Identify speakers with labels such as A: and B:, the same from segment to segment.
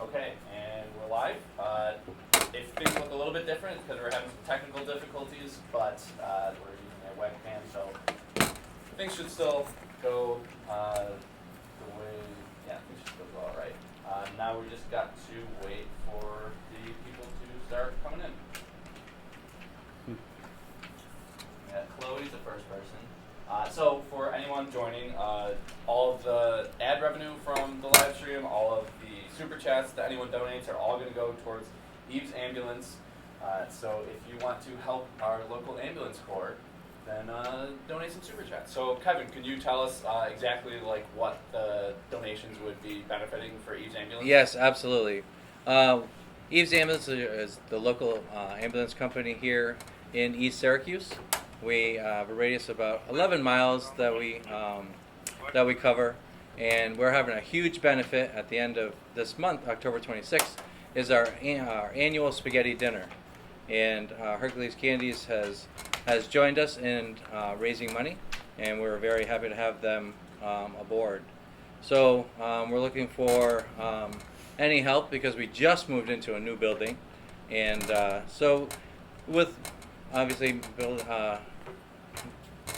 A: Okay, and we're live. If things look a little bit different, it's because we're having some technical difficulties, but we're using a webcam, so things should still go the way, things should still go all right. Now we just got to wait for the people to start coming in. Yeah, Chloe's the first person. So for anyone joining, all of the ad revenue from the live stream, all of the super chats that anyone donates are all going to go towards E.A.V.E.S ambulance. So if you want to help our local ambulance corps, then donate some super chats. So Kevin, can you tell us exactly like what the donations would be benefiting for E.A.V.E.S ambulance?
B: Yes, absolutely. E.A.V.E.S ambulance is the local ambulance company here in East Syracuse. We have a radius of about 11 miles that we cover, and we're having a huge benefit at the end of this month, October 26th, is our annual spaghetti dinner. And Hercules Candies has joined us in raising money, and we're very happy to have them aboard. So we're looking for any help because we just moved into a new building, and so with obviously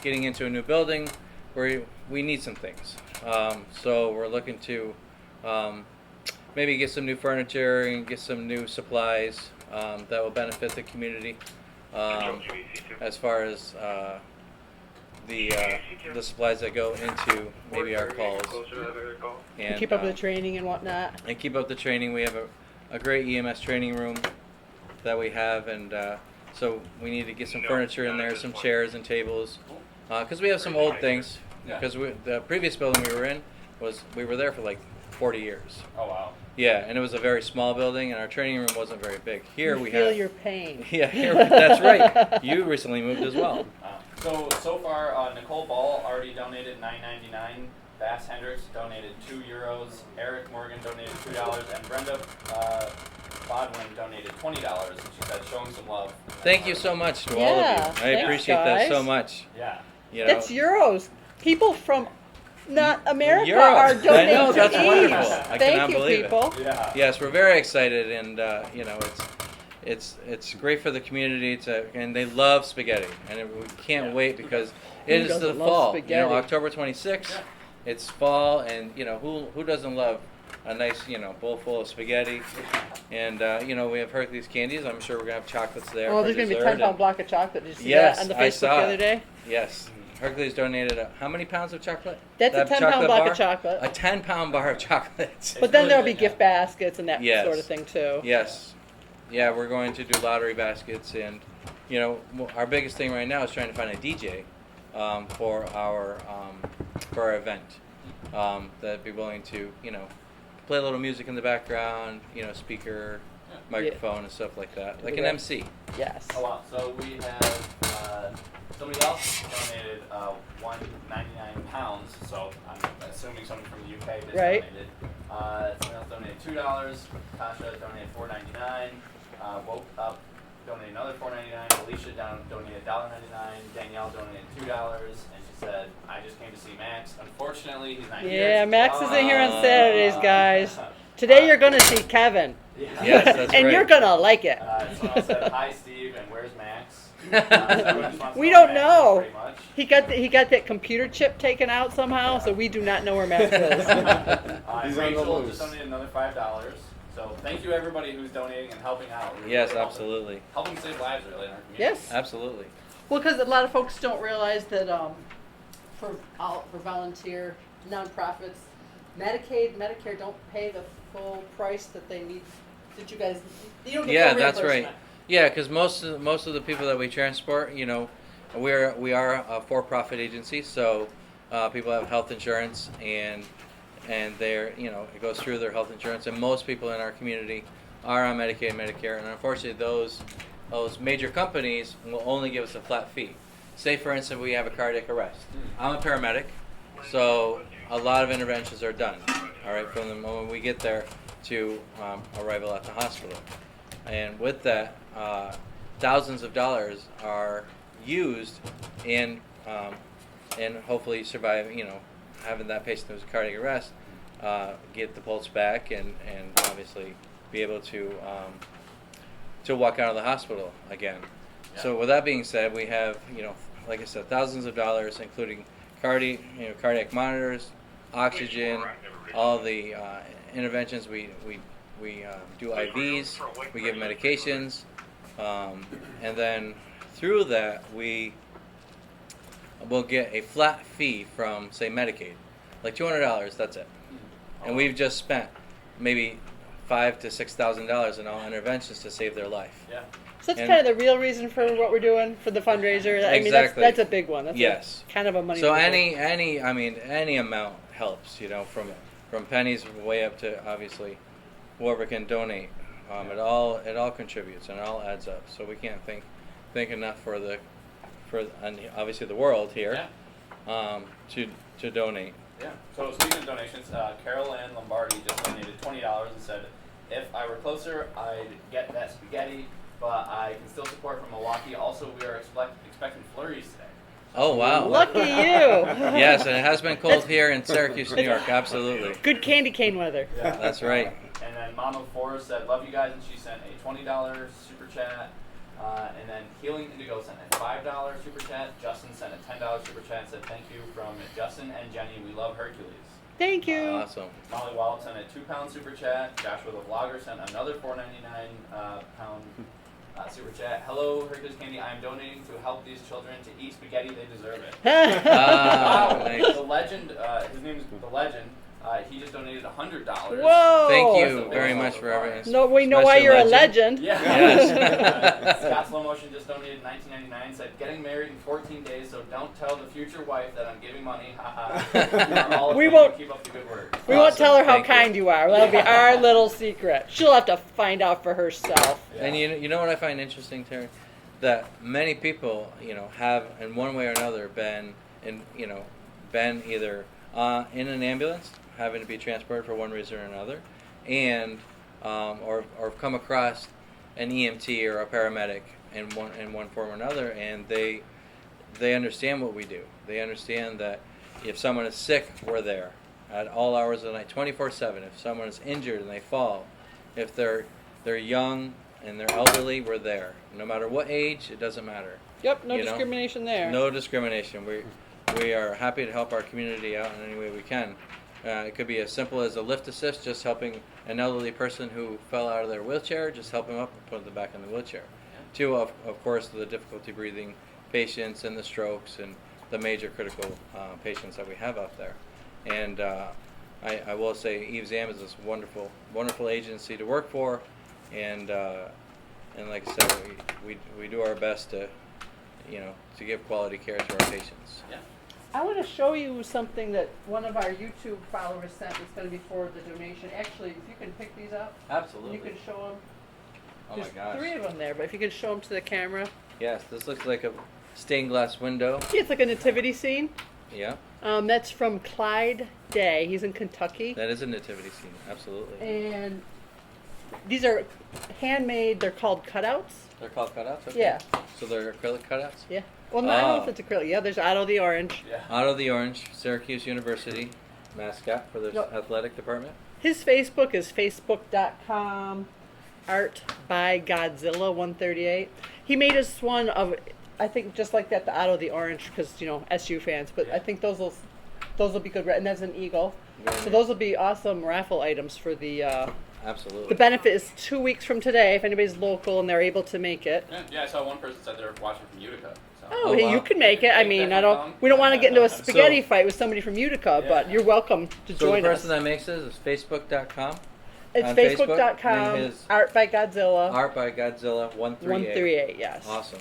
B: getting into a new building, we need some things. So we're looking to maybe get some new furniture and get some new supplies that will benefit the community. As far as the supplies that go into maybe our calls.
C: And keep up with the training and whatnot.
B: And keep up the training. We have a great EMS training room that we have, and so we need to get some furniture in there, some chairs and tables, because we have some old things. Because the previous building we were in we were there for like 40 years.
A: Oh wow.
B: Yeah, and it was a very small building, and our training room wasn't very big. Here we
C: feel
B: have.
C: your pain.
B: Yeah, here, that's right. You recently moved as well.
A: So far, Nicole Ball already donated $9.99. Bass Hendricks donated €2. Eric Morgan donated $2, and Brenda Bodwin donated $20. And she said, showing some love.
B: Thank you so much to all of
C: Yeah,
B: you. I
C: thanks,
B: appreciate
C: guys.
B: that so much.
A: Yeah.
B: You know,
C: It's euros. People from not America
B: Europe.
C: are donating
B: I know,
C: to
B: that's
C: E.A.V.E.S.
B: wonderful. I
C: Thank
B: cannot
C: you,
B: believe it.
C: people.
A: Yeah.
B: Yes, we're very excited, and you know, it's great for the community and they love spaghetti, and we can't wait because it is the
C: doesn't love
B: fall. You
C: spaghetti?
B: know, October 26th, it's fall, and you know who doesn't love a nice bowl full of spaghetti, and you know we have Hercules Candies. I'm sure we're gonna have chocolates there.
C: Oh,
B: for
C: there's going to be a
B: dessert,
C: 10-pound
B: and-
C: block of chocolate. Did you see
B: Yes,
C: that on the
B: I
C: Facebook
B: saw
C: the
B: it.
C: other day?
B: Yes. Hercules donated how many pounds of chocolate?
C: That's a
B: That
C: 10-pound
B: chocolate
C: block
B: bar?
C: of chocolate.
B: A 10-pound bar of chocolate.
C: But then
A: really
C: there'll be
A: good, yeah.
C: gift baskets and that
B: Yes.
C: sort of thing, too.
B: Yes. Yeah, we're going to do lottery baskets, and you know, our biggest thing right now is trying to find a DJ for our event that'd be willing to play a little music in the background, speaker, microphone, and stuff like that, like an MC.
C: Yes.
A: Oh wow. So we have somebody else donated 199 pounds. So I'm assuming someone from the UK just
C: Right.
A: donated. Someone else donated $2. Tasha donated $4.99. Woke Up donated another $4.99. Alicia donated $1.99. Danielle donated $2, and she said, "I just came to see Max. Unfortunately, he's not here."
C: Yeah, Max isn't here on Saturdays, guys.
A: Uh,
C: Today you're going to see Kevin.
B: Yes, that's
C: and
B: right.
C: you're going to like it.
A: Someone else said, "Hi, Steve, and where's Max?" Everyone just wants to
C: We
A: know
C: don't
A: Max,
C: know.
A: pretty much.
C: He got that computer chip taken out somehow, so we do not know where Max is.
A: And Rachel just donated another $5. So thank you everybody who's donating and helping out. We're
B: Yes,
A: really
B: absolutely.
A: helping save lives really in our community.
C: Yes.
B: Absolutely.
C: Well, because a lot of folks don't realize that for volunteer nonprofits, Medicaid, Medicare don't pay the full price that they need. Did you guys? You don't get
B: Yeah,
C: full
B: that's right.
C: reimbursement.
B: Yeah, because most of the people that we transport, we are a for-profit agency, so people have health insurance, and they're it goes through their health insurance, and most people in our community are on Medicaid and Medicare, and unfortunately those major companies will only give us a flat fee. Say for instance we have a cardiac arrest. I'm a paramedic, so a lot of interventions are done, all right, from the moment we get there to arrival at the hospital. And with that, thousands of dollars are used in hopefully surviving, having that patient who's a cardiac arrest, get the pulse back and obviously be able to walk out of the hospital again.
A: Yeah.
B: So with that being said, we have, like I said, thousands of dollars, including cardiac monitors, oxygen, all the interventions. We do IVs, we give medications, and then through that we will get a flat fee from, say, Medicaid, like $200. That's it, and we've just spent maybe $5,000 to $6,000 in all interventions to save their life.
A: Yeah.
C: So that's kind of the real reason for what we're doing for the fundraiser. I mean, that's a big one. That's
B: yes.
C: kind of a money.
B: So
C: mover.
B: any amount helps, from pennies way up to obviously whoever can donate. It all contributes and it all adds up. So we can't think enough for and obviously the world here, to donate.
A: Yeah. So speaking of donations, Carol Ann Lombardi just donated $20 and said, if I were closer, I'd get that spaghetti, but I can still support from Milwaukee. Also, we are expecting flurries today.
B: Oh, wow.
C: Lucky you.
B: Yes, and it has been cold here in Syracuse, New York. Absolutely.
C: Good candy cane weather.
A: Yeah.
B: That's right.
A: And then Mama Forrest said, love you guys, and she sent a $20 super chat. And then Healing Indigo sent a $5 super chat. Justin sent a $10 super chat and said, thank you from Justin and Jenny. We love Hercules.
C: Thank you.
B: Awesome.
A: Molly Wallop sent a £2 super chat. Joshua the Vlogger sent another $4.99 pound super chat. Hello, Hercules Candy. I am donating to help these children to eat spaghetti. They deserve it. Wow.
B: Nice.
A: The legend, his name is The Legend. He just donated $100.
C: Whoa.
B: Thank you very much for everything.
C: No, we know why you're a legend.
A: Yeah.
B: Yes.
A: Scott Slow Motion just donated $19.99. Said, getting married in 14 days, so don't tell the future wife that I'm giving money.
C: We won't
A: keep up the good work.
C: We won't tell her how
B: Thank you.
C: kind you are. That'll be our little secret. She'll have to find out for herself.
A: Yeah.
B: And you know what I find interesting, Terry? That many people, have in one way or another been either in an ambulance, having to be transported for one reason or another, and or come across an EMT or a paramedic in one form or another, and they understand what we do. They understand that if someone is sick, we're there at all hours of the night, 24/7. If someone is injured and they fall, if they're young and they're elderly, we're there. No matter what age, it doesn't matter.
C: Yep, no discrimination there.
B: No discrimination. We are happy to help our community out in any way we can. It could be as simple as a lift assist, just helping an elderly person who fell out of their wheelchair, just help them up and put them back in the wheelchair. To, of course, the difficulty breathing patients and the strokes and the major critical patients that we have out there. And I will say E.A.V.E.S is this wonderful agency to work for, and like I said, we do our best to give quality care to our patients.
A: Yeah.
C: I want to show you something that one of our YouTube followers sent. It's going to be for the donation. Actually, if you can pick these up,
B: Absolutely.
C: you can show them.
B: Oh
C: There's
B: my gosh.
C: 3 of them there, but if you could show them to the camera.
B: Yes, this looks like a stained glass window.
C: See, it's like a nativity scene.
B: Yeah,
C: That's from Clyde Day. He's in Kentucky.
B: that is a nativity scene. Absolutely.
C: And these are handmade. They're called cutouts.
B: They're called cutouts? Okay.
C: Yeah.
B: So they're acrylic cutouts?
C: Yeah. Well, no, I don't know
B: Oh.
C: if it's acrylic. Yeah, there's Otto the Orange.
A: Yeah.
B: Out of the Orange, Syracuse University mascot for the
C: Yep.
B: athletic department.
C: His Facebook is facebook.com art by Godzilla 138. He made us one of, I think, just like that, the Otto the Orange, because SU fans. But I think those will be good. And that's an eagle.
B: Very
C: So
B: nice.
C: those will be awesome raffle items for the.
B: Absolutely.
C: The benefit is 2 weeks from today if anybody's local and they're able to make it.
A: Yeah, I saw one person said they were watching from Utica. So.
C: Oh,
B: Oh,
C: hey,
B: wow.
C: you can make it. I
A: Make
C: mean,
A: that come.
C: we don't want to get into a spaghetti
B: So-
C: fight with somebody from Utica, but
A: Yeah.
C: you're welcome to
B: So
C: join
B: the person
C: us.
B: that makes it is facebook.com.
C: It's
B: on Facebook,
C: facebook.com
B: and his-
C: art by Godzilla
B: Art by Godzilla 138.
C: 138. Yes.
B: Awesome.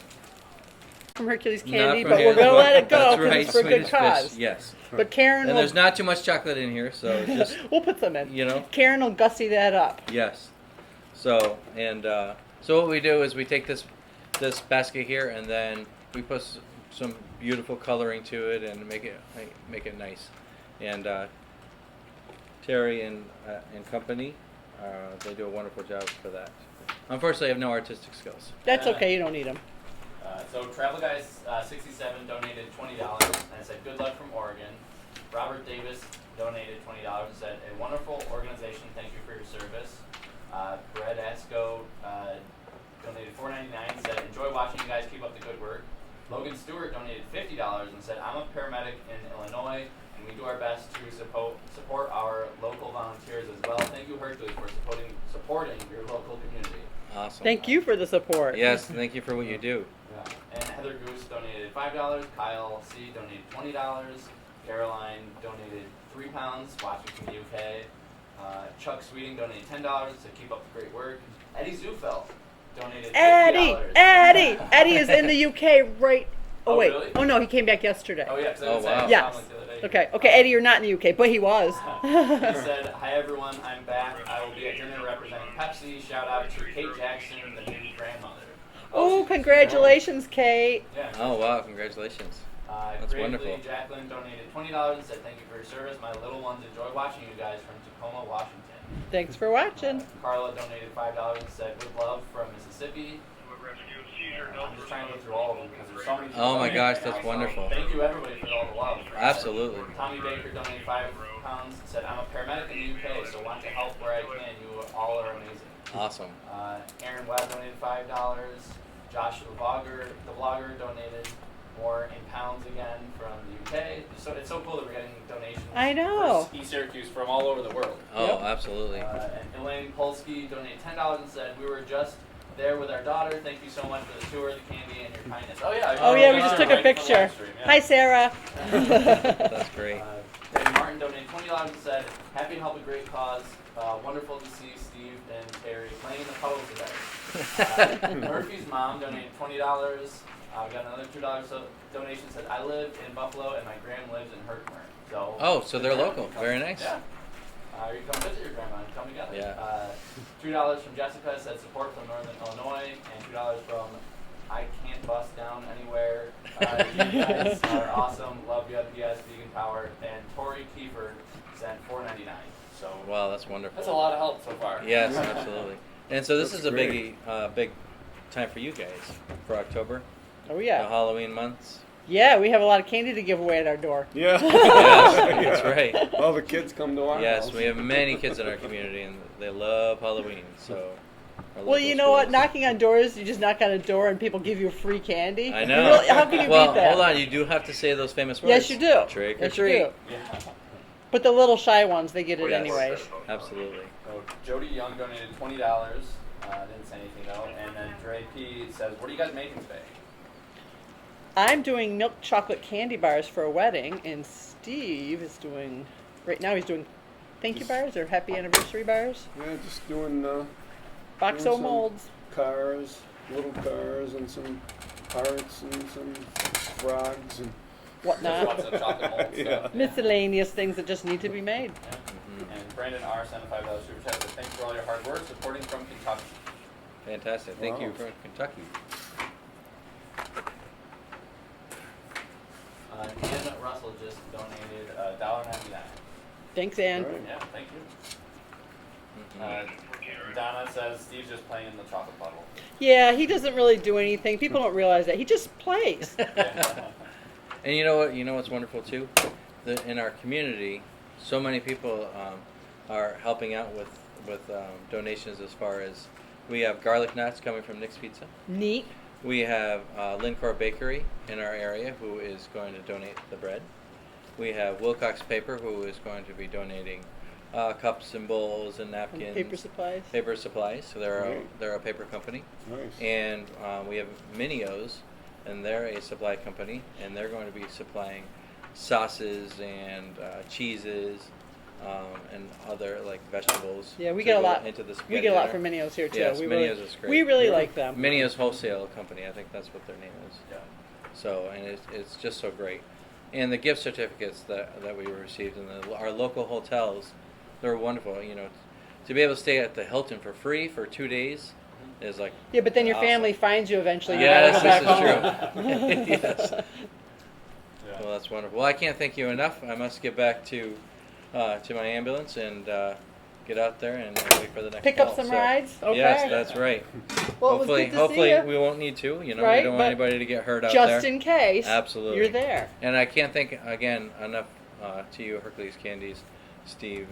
C: From Hercules
B: Not
C: Candy,
B: from
C: but we're
B: here,
C: gonna let it go
B: That's
C: because
B: right,
C: it's for a good
B: Swedish
C: cause.
B: Fish, yes.
C: But Karen
B: And
C: will.
B: there's not too much chocolate in here, so just,
C: We'll put some in.
B: you know.
C: Karen will gussy that up.
B: Yes. So what we do is we take this basket here and then we put some beautiful coloring to it and make it nice. And Terry and company, they do a wonderful job for that. Unfortunately, I have no artistic skills.
C: That's okay. You don't need them.
A: So Travel Guys 67 donated $20 and said good luck from Oregon. Robert Davis donated $20 and said, a wonderful organization, thank you for your service. Brett Asco donated $4.99 and said, enjoy watching you guys, keep up the good work. Logan Stewart donated $50 and said, I'm a paramedic in Illinois, and we do our best to support our local volunteers as well. Thank you, Hercules, for supporting your local community.
B: Awesome.
C: Thank you for the support.
B: Yes, thank you for what you do.
A: Yeah. And Heather Goose donated $5. Kyle C. donated $20. Caroline donated £3, watching from the UK. Chuck Sweeting donated $10 to keep up the great work. Eddie Zufeld donated $50.
C: Eddie is in the UK right. Oh,
A: Oh,
C: wait.
A: really?
C: Oh no, he came back yesterday.
A: Oh yeah, because
B: Oh, wow.
C: Yes.
A: the other day.
C: Okay, Eddie, you're not in the UK, but he was.
A: He said, hi everyone, I'm back. I will be at dinner representing Pepsi. Shout out to Kate Jackson, the new grandmother.
C: Oh, congratulations, Kate.
A: Yeah.
B: Oh wow, congratulations. That's
A: Creatively,
B: wonderful.
A: Jacqueline donated $20 and said, thank you for your service. My little ones enjoy watching you guys from Tacoma, Washington.
C: Thanks for watching.
A: Carla donated $5 and said, with love from Mississippi. I'm just trying to go through all of them because there's so many people
B: Oh my
A: donating
B: gosh,
A: right now,
B: that's
A: so
B: wonderful.
A: Thank you everybody for all the love.
B: Absolutely.
A: Tommy Baker donated £5 and said, I'm a paramedic in the UK, so want to help where I can. You all are amazing.
B: Awesome.
A: Aaron Webb donated $5. Josh the vlogger donated more in pounds again from the UK. So it's so cool that we're getting donations.
C: I know.
A: For Syracuse from all over the world.
B: Oh,
C: Yep.
B: absolutely.
A: And Elaine Polsky donated $10 and said, we were just there with our daughter. Thank you so much for the tour, the candy, and your kindness. Oh yeah.
C: Oh yeah, we
A: just
C: just took a picture. Hi, Sarah.
B: That's great.
A: David Martin donated $20 and said, happy to help a great cause. Wonderful to see Steve and Terry playing the puddles together. Murphy's mom donated $20. We got another $2 donation. Said, I live in Buffalo and my grand lives in Herkimer. So.
B: Oh, so they're
A: the
B: local.
A: grandma can
B: Very
A: come-
B: nice.
A: Yeah. You come visit your grandma and come together.
B: Yeah.
A: $2 from Jessica said support from Northern Illinois, and $2 from I Can't Bust Down Anywhere. You guys are awesome. Love you at E.A.V.E.S. Vegan Power. And Tori Kiefer sent $4.99. So
B: Wow, that's wonderful.
A: that's a lot of help so far.
B: Yes, absolutely. And so this
D: That's
B: is a
D: great.
B: big time for you guys for October,
C: Oh
B: the
C: yeah.
B: Halloween months.
C: Yeah, we have a lot of candy to give away at our door.
D: Yeah.
B: Yes, that's right.
D: All the kids come to our
B: Yes,
D: house.
B: we have many kids in our community, and they love Halloween. So, our
C: Well,
B: local
C: you know what?
B: schools-
C: Knocking on doors, you just knock on a door and people give you free candy.
B: I
C: You
B: know.
C: really- how can you
B: Well,
C: beat that?
B: hold on. You do have to say those famous words.
C: Yes, you do.
B: Trick or
C: Yes, you
B: treat.
C: do.
A: Yeah.
C: But the little shy ones, they get it
B: Yes.
C: anyways.
B: Absolutely.
A: So Jody Young donated $20. Didn't say anything though. And then Dre P says, what are you guys making today?
C: I'm doing milk chocolate candy bars for a wedding, and Steve is doing, right now he's doing thank you bars or happy anniversary bars.
D: Yeah, just doing
C: Boxo
D: some-
C: molds.
D: cars, little cars, and some hearts, and some frogs, and
C: Whatnot.
A: Lots of chocolate mold
D: Yeah.
A: stuff.
C: Miscellaneous things that just need to be made.
A: Yeah.
B: Mhm.
A: And Brandon R. sent a $5 super chat. Said, thanks for all your hard work supporting from Kentucky.
B: Fantastic. Thank you
D: Wow.
B: from Kentucky.
A: Ann Russell just donated $1.99.
C: Thanks, Ann.
D: Right.
A: Yeah, thank you.
B: Mhm.
A: Donna says Steve's just playing in the chocolate puddle.
C: Yeah, he doesn't really do anything. People don't realize that. He just plays.
B: And you know what? You know what's wonderful too? In our community, so many people are helping out with donations. As far as we have garlic knots coming from Nick's Pizza.
C: Neat.
B: We have Lincor Bakery in our area who is going to donate the bread. We have Wilcox Paper who is going to be donating cups and bowls and napkins.
C: Paper supplies.
B: Paper supplies. So
D: Right.
B: they're a paper company.
D: nice.
B: And we have Minios, and they're a supply company, and they're going to be supplying sauces and cheeses and other like vegetables.
C: Yeah, we
B: to
C: get a
B: go
C: lot.
B: into the
C: We
B: spaghetti
C: get a lot
B: there.
C: from Minios here too.
B: Yes,
C: we
B: Minios
C: really,
B: is great.
C: We really
D: Yeah.
C: like them.
B: Minios Wholesale Company, I think that's what their name is.
A: Yeah.
B: So, and it's just so great. And the gift certificates that we received in our local hotels, they're wonderful. You know, to be able to stay at the Hilton for free for 2 days is like
C: Yeah, but then your
B: awesome.
C: family finds you eventually. You
B: Yes,
C: gotta go
B: this
C: back
B: is
C: home.
B: true. Yes.
A: Yeah.
B: Well, that's wonderful. Well, I can't thank you enough. I must get back to my ambulance and get out there and wait for the next
C: Pick
B: call.
C: up some
B: So,
C: rides. Okay.
B: Yes, that's right.
C: Well,
B: hopefully,
C: it was good to
B: hopefully
C: see you.
B: we won't need to. You know,
C: Right,
B: we don't
C: but
B: want anybody to get hurt out
C: Just
B: there.
C: in case.
B: Absolutely.
C: You're there.
B: And I can't thank again enough to you, Hercules Candies, Steve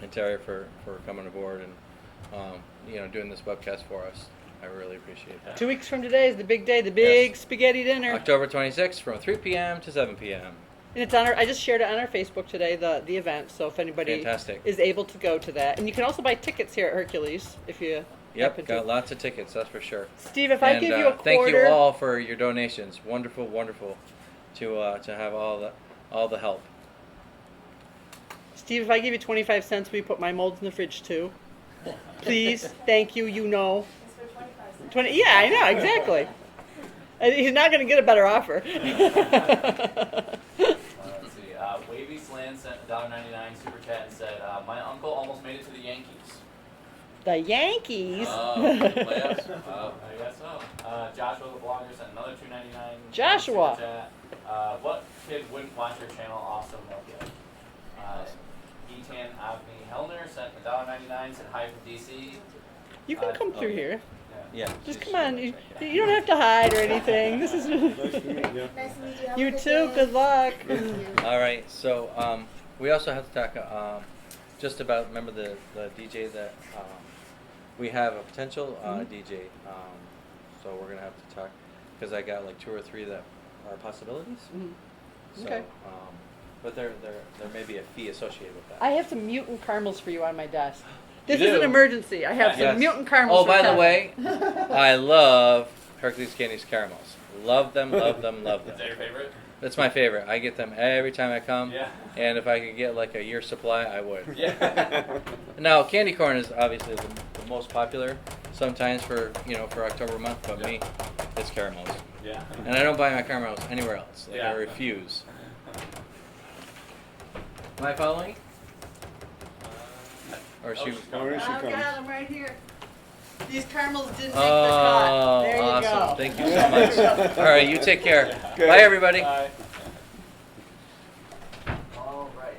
B: and Terry for coming aboard and doing this webcast for us. I really appreciate that.
C: 2 weeks from today is the big day, the big
B: Yes.
C: spaghetti dinner.
B: October 26th from 3 p.m. to 7 p.m.
C: And it's on I just shared it on our Facebook today, the event. So if anybody
B: Fantastic.
C: is able to go to that, and you can also buy tickets here at Hercules if you
B: Yep,
C: happen
B: got
C: to.
B: lots of tickets, that's for sure.
C: Steve, if I
B: And,
C: give you a quarter,
B: thank you all for your donations. Wonderful, wonderful to have all the help.
C: Steve, if I give you 25 cents, will you put my molds in the fridge too? Please, thank you. You know.
E: It's for 25 cents.
C: 20. Yeah, I know exactly. And he's not going to get a better offer.
A: Let's see. E.A.V.E.S Land sent $1.99 super chat and said, "My uncle almost made it to the Yankees."
C: The Yankees.
A: Playoffs? I guess so. Joshua the blogger sent another $2.99.
C: Joshua.
A: Super chat. What kid wouldn't watch your channel? Awesome, love you. Etan Avni Hellner sent $1.99. Said hi from DC.
C: You can come through here.
B: Yeah.
C: Just come on. You don't have to hide or anything. This is.
D: Nice to meet you.
E: Nice to meet you. Have a
C: You
E: good
C: too.
E: day.
C: Good luck.
E: Thank you.
B: All right. So we also have to talk just about, remember the DJ that we have a potential DJ. So we're gonna have to talk because I got like 2 or 3 that are possibilities.
C: Mhm.
B: So,
C: Okay.
B: but there may be a fee associated with that.
C: I have some mutant caramels for you on my desk. This
B: You
C: is an
B: do?
C: emergency. I have some
B: Yes.
C: mutant caramels.
B: Oh,
C: for
B: by the
C: Kevin.
B: way, I love Hercules Candies caramels. Love them, love them, love
A: Is that
B: them.
A: your favorite?
B: That's my favorite. I get them every time I come.
A: Yeah.
B: And if I could get like a year's supply, I would.
A: Yeah.
B: Now, candy corn is obviously the most popular sometimes for October month, but
A: Yeah.
B: me, it's caramels.
A: Yeah.
B: And I don't buy my caramels anywhere else. Like,
A: Yeah.
B: I refuse. Am I following? Or she?
A: she's
D: Oh,
A: coming.
D: here she
C: Oh
D: comes.
C: God, I'm right here. These caramels didn't make the
B: Oh,
C: cut. There you
B: awesome.
C: go.
B: Thank you so much. All right, you take care.
D: Okay.
B: Bye, everybody.
A: Bye. All right.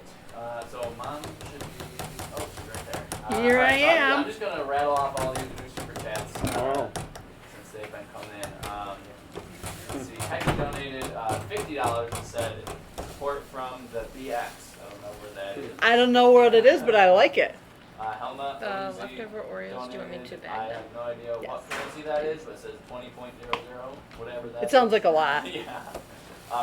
A: So mom should be. Oh, she's right there.
C: Here
A: all right,
C: I
A: so
C: am.
A: I'm just gonna rattle off all these new super chats
D: Wow.
A: since they've been coming in. Let's see. Hake donated $50 and said support from the BX. I don't know where that is.
C: I don't know what it is, but I like it.
A: Helma. Lindsay
F: Leftover Oreos. Do you want me to
A: donated,
F: bag
A: I
F: them?
A: have no idea what
C: Yes.
A: currency that is, but it says 20.00, whatever that
C: It sounds like a lot.
A: Yeah.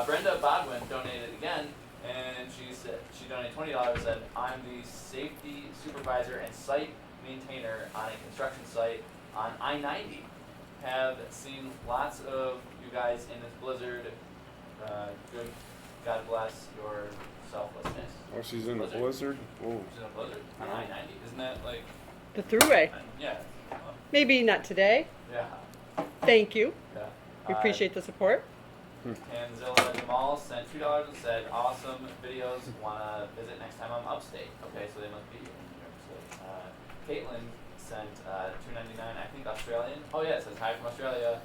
A: Brenda Bodwin donated again, and she said she donated $20. Said, "I'm the safety supervisor and site maintainer on a construction site on I-90. Have seen lots of you guys in this blizzard. Good. God bless your selflessness."
D: Oh, she's in the blizzard. Oh.
A: She's in a blizzard on I-90. Isn't that like?
C: The throughway.
A: Yeah.
C: Maybe not today.
A: Yeah.
C: Thank you.
A: Yeah.
C: We appreciate the support.
A: Tanzilla Jamal sent $2 and said, "Awesome videos. Wanna visit next time I'm upstate." Okay, so they must be in New York State. Caitlin sent $2.99. I think Australian. Oh yeah, it says hi from Australia.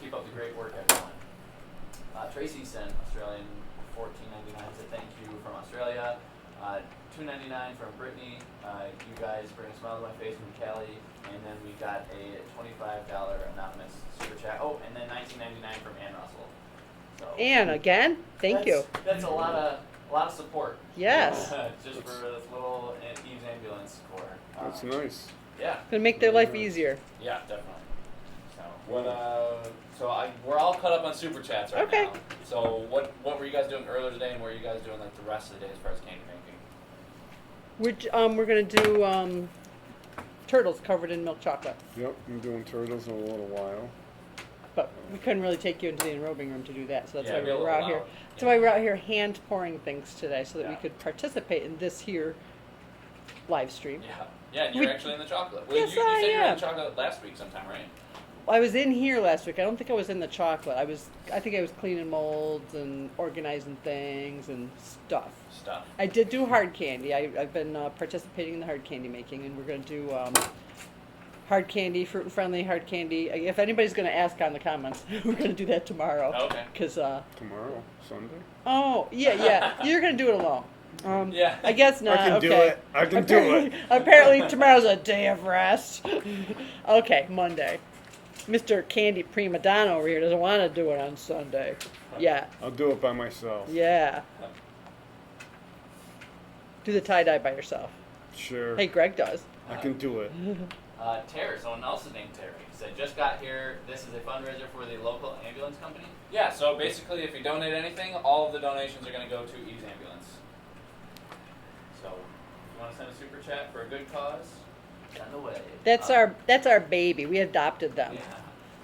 A: Keep up the great work, everyone. Tracy sent Australian $14.99. Said thank you from Australia. $2.99 from Brittany. You guys bring a smile to my face from Callie. And then we got a $25 anonymous super chat. Oh, and then $19.99 from Ann Russell. So
C: And again, thank you.
A: That's a lot of support.
C: Yes.
A: Just for this little E.A.V.E.S ambulance corps.
D: That's nice.
A: Yeah.
C: Gonna make their life easier.
A: Yeah, definitely. So we're all caught up on super chats right
C: Okay.
A: now. So what were you guys doing earlier today, and what are you guys doing like the rest of the day as far as candy making?
C: We're gonna do turtles covered in milk chocolate,
D: Yep, I'm doing turtles in a little while.
C: but we couldn't really take you into the enrobing room to do that, so that's
A: Yeah,
C: why
A: be a
C: we're
A: little
C: out here.
A: loud.
C: That's why we're out here hand pouring things today, so that we
A: Yeah.
C: could participate in this here live stream.
A: Yeah. Yeah, and you're
C: We-
A: actually in the chocolate. Well,
C: Yes,
A: you
C: I
A: said you were in
C: am.
A: the chocolate last week sometime, right?
C: I was in here last week. I don't think I was in the chocolate. I think I was cleaning molds and organizing things and stuff.
A: Stuff.
C: I did do hard candy. I've been participating in the hard candy making, and we're going to do hard candy, fruit and friendly hard candy. If anybody's going to ask on the comments, we're going to do that tomorrow.
A: Okay.
C: Because
D: Tomorrow, Sunday.
C: oh yeah, you're going to do it alone.
A: Yeah.
C: I guess not.
D: I can do
C: okay.
D: it. I can do it.
C: Apparently tomorrow's a day of rest. Okay, Monday. Mr. Candy Prima Donna over here doesn't want to do it on Sunday. Yeah.
D: I'll do it by myself.
C: Yeah. do the tie-dye by yourself.
D: Sure.
C: Hey, Greg does.
D: I can do it.
A: Terry, someone else is named Terry, said, just got here. This is a fundraiser for the local ambulance company. Yeah, so basically if you donate anything, all of the donations are going to go to E.A.V.E.S ambulance. So if you want to send a super chat for a good cause, send away.
C: That's our baby. We adopted them.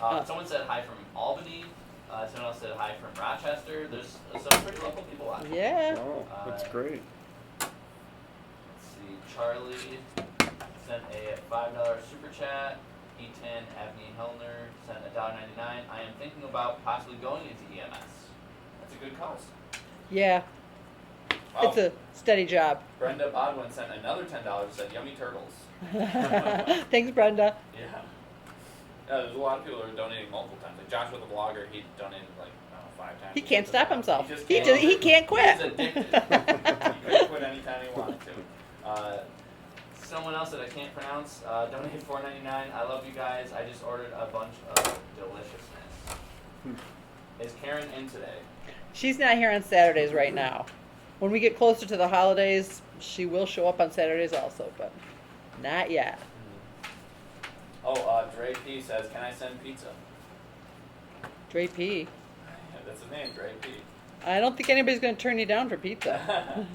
A: Yeah. Someone said hi from Albany. Someone else said hi from Rochester. There's some pretty local people watching.
C: Yeah.
D: Oh, that's great.
A: Let's see, Charlie sent a $5 super chat. E10 Abney Hellner sent $1.99. I am thinking about possibly going into EMS. That's a good cause.
C: Yeah.
A: Wow.
C: It's a steady job.
A: Brenda Bodwin sent another $10. Said yummy turtles.
C: Thanks, Brenda.
A: Yeah. There's a lot of people who are donating multiple times. Like Joshua the blogger, he donated like 5 times.
C: He can't stop himself.
A: He
C: He can't quit.
A: He's addicted. He can quit anytime he wanted to. Someone else that I can't pronounce donated $4.99. I love you guys. I just ordered a bunch of deliciousness. Is Karen in today?
C: She's not here on Saturdays right now. When we get closer to the holidays, she will show up on Saturdays also, but not yet.
A: Oh, Dre P says, can I send pizza?
C: Dre P.
A: Yeah, that's his name, Dre P.
C: I don't think anybody's going to turn you down for pizza.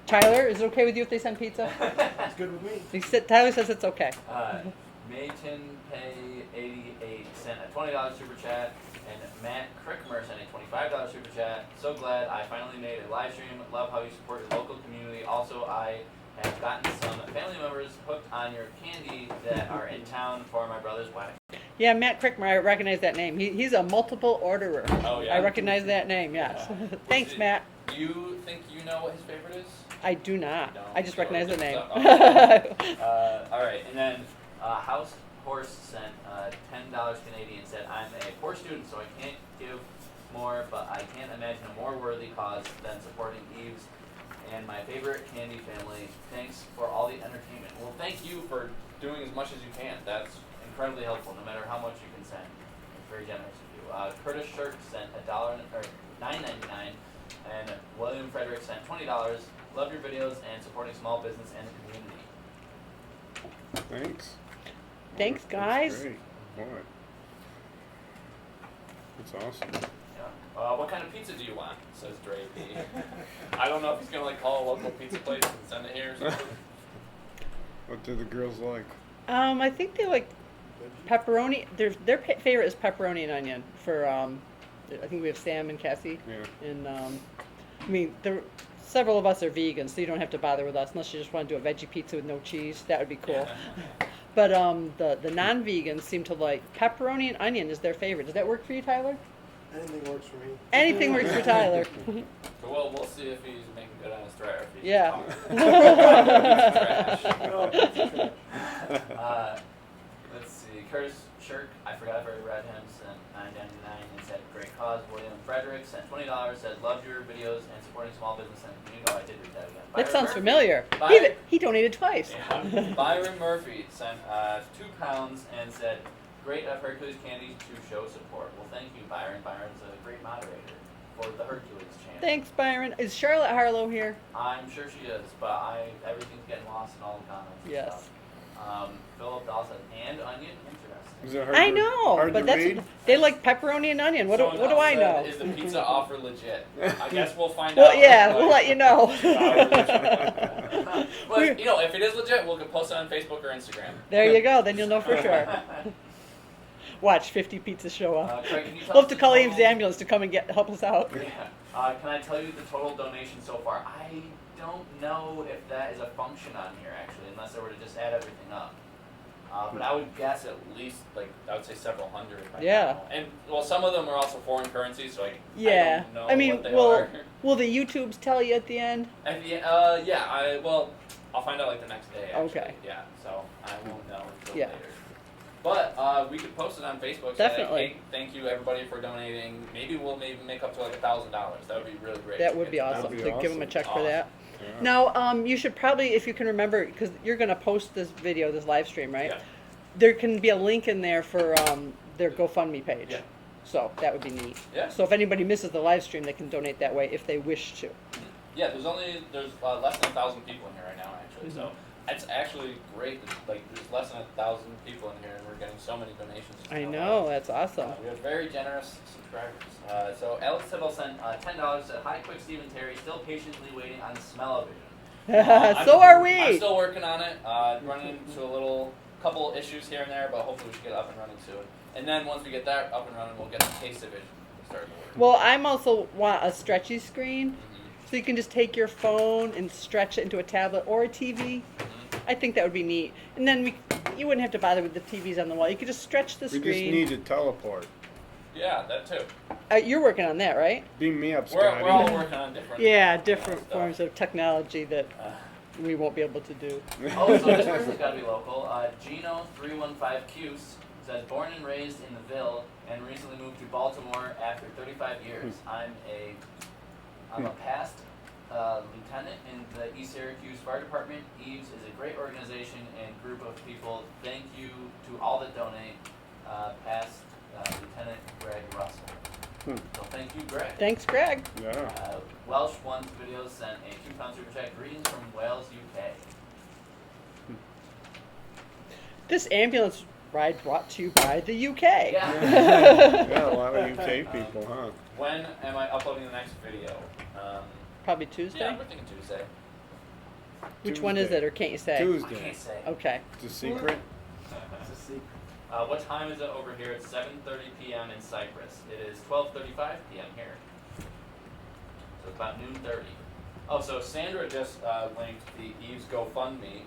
C: Tyler, is it okay with you if they send pizza?
E: It's good with me.
C: Tyler says it's okay.
A: Mayton Pay 88 sent a $20 super chat, and Matt Crickmer sent a $25 super chat. So glad I finally made a live stream. Love how you support your local community. Also, I have gotten some family members hooked on your candy that are in town for my brother's wedding.
C: Yeah, Matt Crickmer, I recognize that name. He's a multiple orderer.
A: Oh, yeah?
C: I recognize that name, yes. Thanks, Matt.
A: Do you think you know what his favorite is?
C: I do not.
A: No,
C: I just
A: so
C: recognize the
A: it's,
C: name.
A: All right, and then House Horse sent $10 Canadian. Said, I'm a poor student, so I can't give more, but I can't imagine a more worthy cause than supporting E.A.V.E.S and my favorite candy family. Thanks for all the entertainment. Well, thank you for doing as much as you can. That's incredibly helpful, no matter how much you can send. It's very generous of you. Curtis Shirk sent $9.99, and William Frederick sent $20. Love your videos and supporting small business and the community.
D: Thanks.
C: Thanks, guys.
D: That's great. Boy. That's awesome.
A: Yeah. What kind of pizza do you want? Says Dre P. I don't know if he's gonna call a local pizza place and send it here or something.
D: What do the girls like?
C: I think they like pepperoni. Their favorite is pepperoni and onion. For I think we have Sam and Cassie.
D: Yeah.
C: And I mean, several of us are vegans, so you don't have to bother with us unless you just want to do a veggie pizza with no cheese. That would be cool. But the non-vegans seem to like pepperoni and onion is their favorite. Does that work for you, Tyler?
E: Anything works for me.
C: Anything works for Tyler.
A: So we'll see if he's making good on his threat or if he's
C: Yeah.
A: trash. Let's see. Curtis Shirk, I forgot if I read him, sent $9.99 and said great cause. William Frederick sent $20. Said loved your videos and supporting small business and community. Oh, I did read that again.
C: That
A: Byron
C: sounds
A: Murphy.
C: familiar. He donated twice.
A: Yeah. Byron Murphy sent £2 and said great of Hercules Candy to show support. Well, thank you, Byron. Byron's a great moderator for the Hercules channel.
C: Thanks, Byron. Is Charlotte Harlow here?
A: I'm sure she is, but everything's getting lost in all the comments. And
C: Yes.
A: stuff. Philip Dawson and onion.
D: Is it hard
C: I
D: to-
C: know,
D: hard
C: but
D: to
C: that's
D: read?
C: they like pepperoni and onion. What do
A: Someone
C: I
A: else
C: know?
A: said, is the pizza offer legit? I guess we'll find
C: Well,
A: out.
C: yeah, we'll let you know.
A: Well, if it is legit, we'll post it on Facebook or Instagram.
C: There you go. Then you'll know for sure. Watch 50 pizzas show up.
A: Craig, can you tell
C: We'll have
A: us
C: to
A: the
C: call
A: total-
C: Ames Ambulance to come and help us out.
A: Yeah. Can I tell you the total donation so far? I don't know if that is a function on here actually, unless I were to just add everything up. But I would guess at least I would say several hundred. Right
C: Yeah.
A: now. And well, some of them are also foreign currencies, so I don't know
C: I mean,
A: what they are.
C: will the YouTubes tell you at the end?
A: At the I'll find out the next day. Actually.
C: Okay.
A: Yeah. So I won't know until
C: Yeah.
A: later. But we could post it on Facebook.
C: Definitely.
A: Say, hey, thank you everybody for donating. Maybe we'll make up to $1,000. That would be really great.
C: That
A: to
C: would
A: get
C: be
A: to
C: awesome
D: be
C: to give them a
D: awesome.
C: check for
A: Awesome.
C: that.
D: Yeah.
C: Now, you should probably, if you can remember, because you're going to post this video, this live stream, right?
A: Yeah.
C: There can be a link in there for their GoFundMe page.
A: Yeah.
C: So that would be neat.
A: Yeah.
C: So if anybody misses the live stream, they can donate that way if they wish to.
A: Yeah, there's less than 1,000 people in here right now, actually. So it's actually great. Like there's less than 1,000 people in here, and we're getting so many donations.
C: I know, that's awesome.
A: We have very generous subscribers. So Alex Tibble sent $10. Said, "Hi, Quick Steve and Terry. Still patiently waiting on smell-o-vision.
C: So are we.
A: I'm still working on it. Running into a couple issues here and there, but hopefully we should get up and running soon. And then once we get that up and running, we'll get the taste division started to work.
C: Well, I'm also want a stretchy screen, so you can just take your phone and stretch it into a tablet or a TV. I think that would be neat. And then you wouldn't have to bother with the TVs on the wall. You could just stretch the
D: We
C: screen.
D: just need to teleport.
A: Yeah, that too.
C: You're working on that, right?
D: Beam me up,
A: We're
D: Scotty.
A: all working on different.
C: Different
A: stuff.
C: forms of technology that
A: Uh,
C: we won't be able to do.
A: Oh, so this person's got to be local. Gino315Q says, born and raised in the Ville and recently moved to Baltimore after 35 years. I'm a past lieutenant in the East Syracuse Fire Department. E.A.V.E.S is a great organization and group of people. Thank you to all that donate. Past Lieutenant Greg Russell. So thank you, Greg.
C: Thanks, Greg.
D: Yeah.
A: Welsh One's Videos sent a £2 super chat. Greetings from Wales, UK.
C: This ambulance ride brought to you by the UK.
A: Yeah.
D: Yeah, a lot of UK people, huh?
A: When am I uploading the next video?
C: Probably Tuesday.
A: Yeah, we're thinking Tuesday.
C: Which one is
D: Tuesday.
C: it, or can't you say?
A: I
D: Tuesday.
A: can't say.
C: Okay.
D: It's a secret.
E: It's a secret.
A: What time is it over here? It's 7:30 p.m. in Cyprus. It is 12:35 p.m. here. So it's about noon 30. Oh, so Sandra just linked the E.A.V.E.S GoFundMe.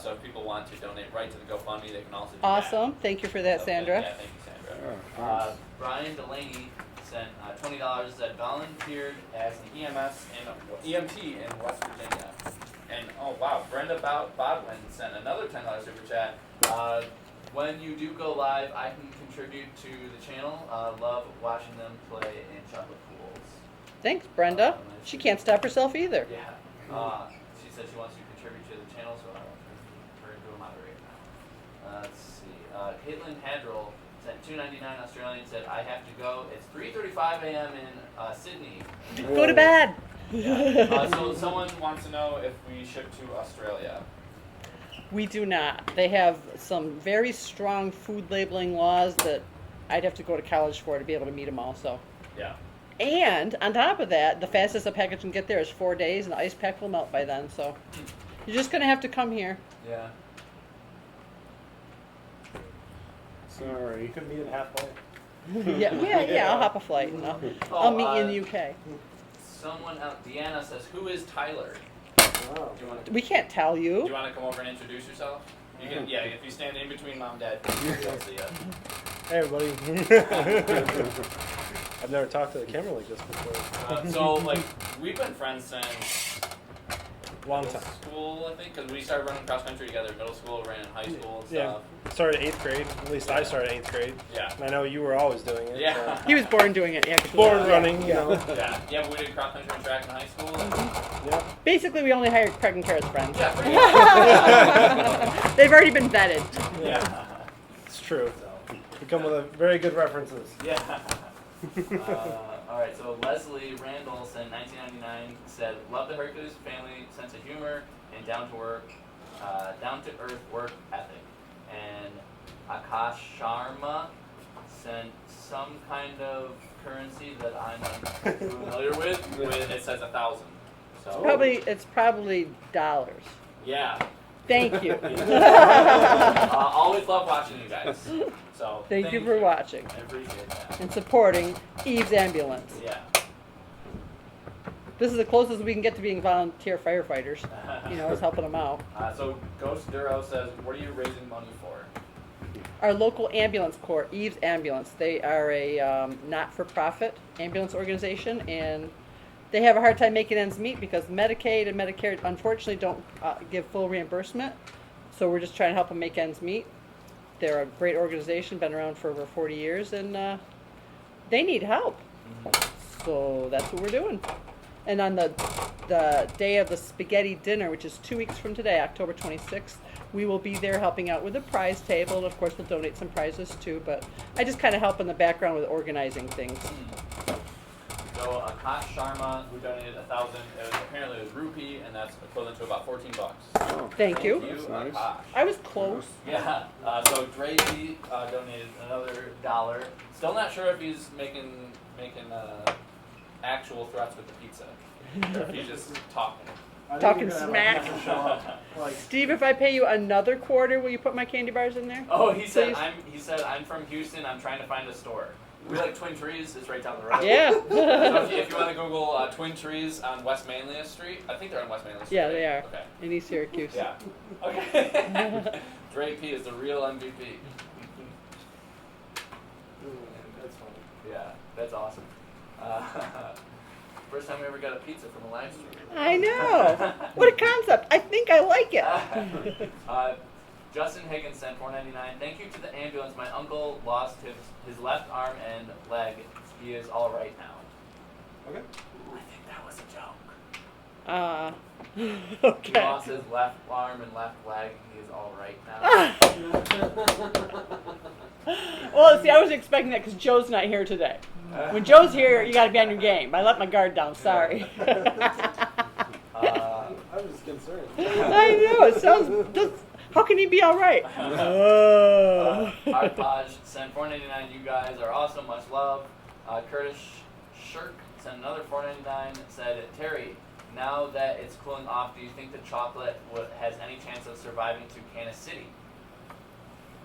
A: So if people want to donate right to the GoFundMe, they can also do that.
C: Awesome. Thank you for that,
A: Okay,
C: Sandra.
A: Yeah, thank you, Sandra.
D: Yeah, thanks.
A: Brian Delaney sent $20. That volunteered as an EMT in West Virginia. And oh wow, Brenda Bodwin sent another $10 super chat. When you do go live, I can contribute to the channel. Love watching them play in chocolate pools.
C: Thanks, Brenda. She can't stop herself either.
A: Yeah. She said she wants to contribute to the channel, so I want her to do a moderator now. Let's see. Caitlin Hadrell sent $2.99 Australian. Said I have to go. It's 3:35 a.m. in Sydney.
C: Go to bed.
A: Yeah. So someone wants to know if we ship to Australia.
C: We do not. They have some very strong food labeling laws that I'd have to go to college for to be able to meet them all. So.
A: Yeah.
C: And on top of that, the fastest a package can get there is 4 days, and the ice pack will melt by then. So you're just gonna have to come here.
A: Yeah.
D: Sorry.
E: You could meet at halfway.
C: Yeah. I'll hop a flight and I'll meet you in the UK.
A: Someone else, Deanna says, "Who is Tyler?"
E: Wow.
A: Do you want to?
C: We can't tell
A: Do
C: you.
A: you want to come over and introduce yourself? You can. Yeah. If you stand in between mom and dad, they'll see you.
E: Hey everybody. I've never talked to the camera like this before.
A: So like we've been friends since
E: Long
A: middle
E: time.
A: school, I think, because we started running cross country together. Middle school, ran in high school and
E: Yeah.
A: stuff.
E: Started 8th grade. At least I started 8th grade.
A: Yeah.
E: And I know you were always doing it.
A: Yeah.
C: He was born doing it. Yeah. 'cause we-
E: Born running, you know.
A: Yeah. Yeah. But we did cross country and track in high school.
E: Yeah.
C: Basically, we only hired Craig and Kara's friends.
A: Yeah. Pretty much.
C: They've already been vetted.
A: Yeah.
E: It's true.
A: So.
E: We come with very good references.
A: Yeah. All right, so Leslie Randall sent 1999 said, "Love the Hercules family sense of humor and down to earth work ethic." And Akash Sharma sent some kind of currency that I'm unfamiliar with. It says 1,000. So
C: It's probably dollars.
A: yeah.
C: Thank you.
A: Always love watching you guys. So
C: Thank you for watching
A: I appreciate that.
C: and supporting E.A.V.E.S Ambulance.
A: Yeah.
C: This is the closest we can get to being volunteer firefighters. You know, is helping them out.
A: So Ghost Duro says, "What are you raising money for?"
C: Our local ambulance corps, E.A.V.E.S Ambulance, they are a not-for-profit ambulance organization, and they have a hard time making ends meet because Medicaid and Medicare unfortunately don't give full reimbursement. So we're just trying to help them make ends meet. They're a great organization, been around for over 40 years, and they need help. So that's what we're doing. And on the day of the spaghetti dinner, which is 2 weeks from today, October 26th, we will be there helping out with the prize table. And of course, we'll donate some prizes too. But I just kind of help in the background with organizing things.
A: So Akash Sharma, who donated 1,000, apparently it was rupee, and that's equivalent to about $14.
D: Oh,
C: Thank you.
D: That's nice.
A: Akash.
C: I was close.
A: Yeah. So Dre P donated another $1. Still not sure if he's making actual threats with the pizza, or if he's just talking.
C: Talking smack. Steve, if I pay you another quarter, will you put my candy bars in there?
A: Oh, he said
C: Please?
A: I'm from Houston. I'm trying to find a store. We like Twin Trees. It's right down the road.
C: Yeah.
A: So if you want to Google Twin Trees on West Manlius Street, I think they're on West Manlius Street.
C: Yeah, they are.
A: Okay.
C: In East Syracuse.
A: Yeah. Okay. Dre P is the real MVP.
E: That's funny.
A: Yeah, that's awesome. First time we ever got a pizza from a live stream.
C: I know. What a concept. I think I like it.
A: Justin Higgins sent $4.99. Thank you to the ambulance. My uncle lost his left arm and leg. He is all right now.
E: Okay.
A: I think that was a joke. He
C: Okay.
A: lost his left arm and left leg. He is all right now.
C: Well, see, I was expecting that because Joe's not here today. When Joe's here, you got to be on your game. I let my guard down. Sorry.
E: I was just concerned.
C: I know. It sounds. How can he be all right?
A: Arpaj sent $4.99. You guys are awesome. Much love. Curtis Shirk sent another $4.99. Said, Terry, now that it's cooling off, do you think the chocolate has any chance of surviving to Kansas City?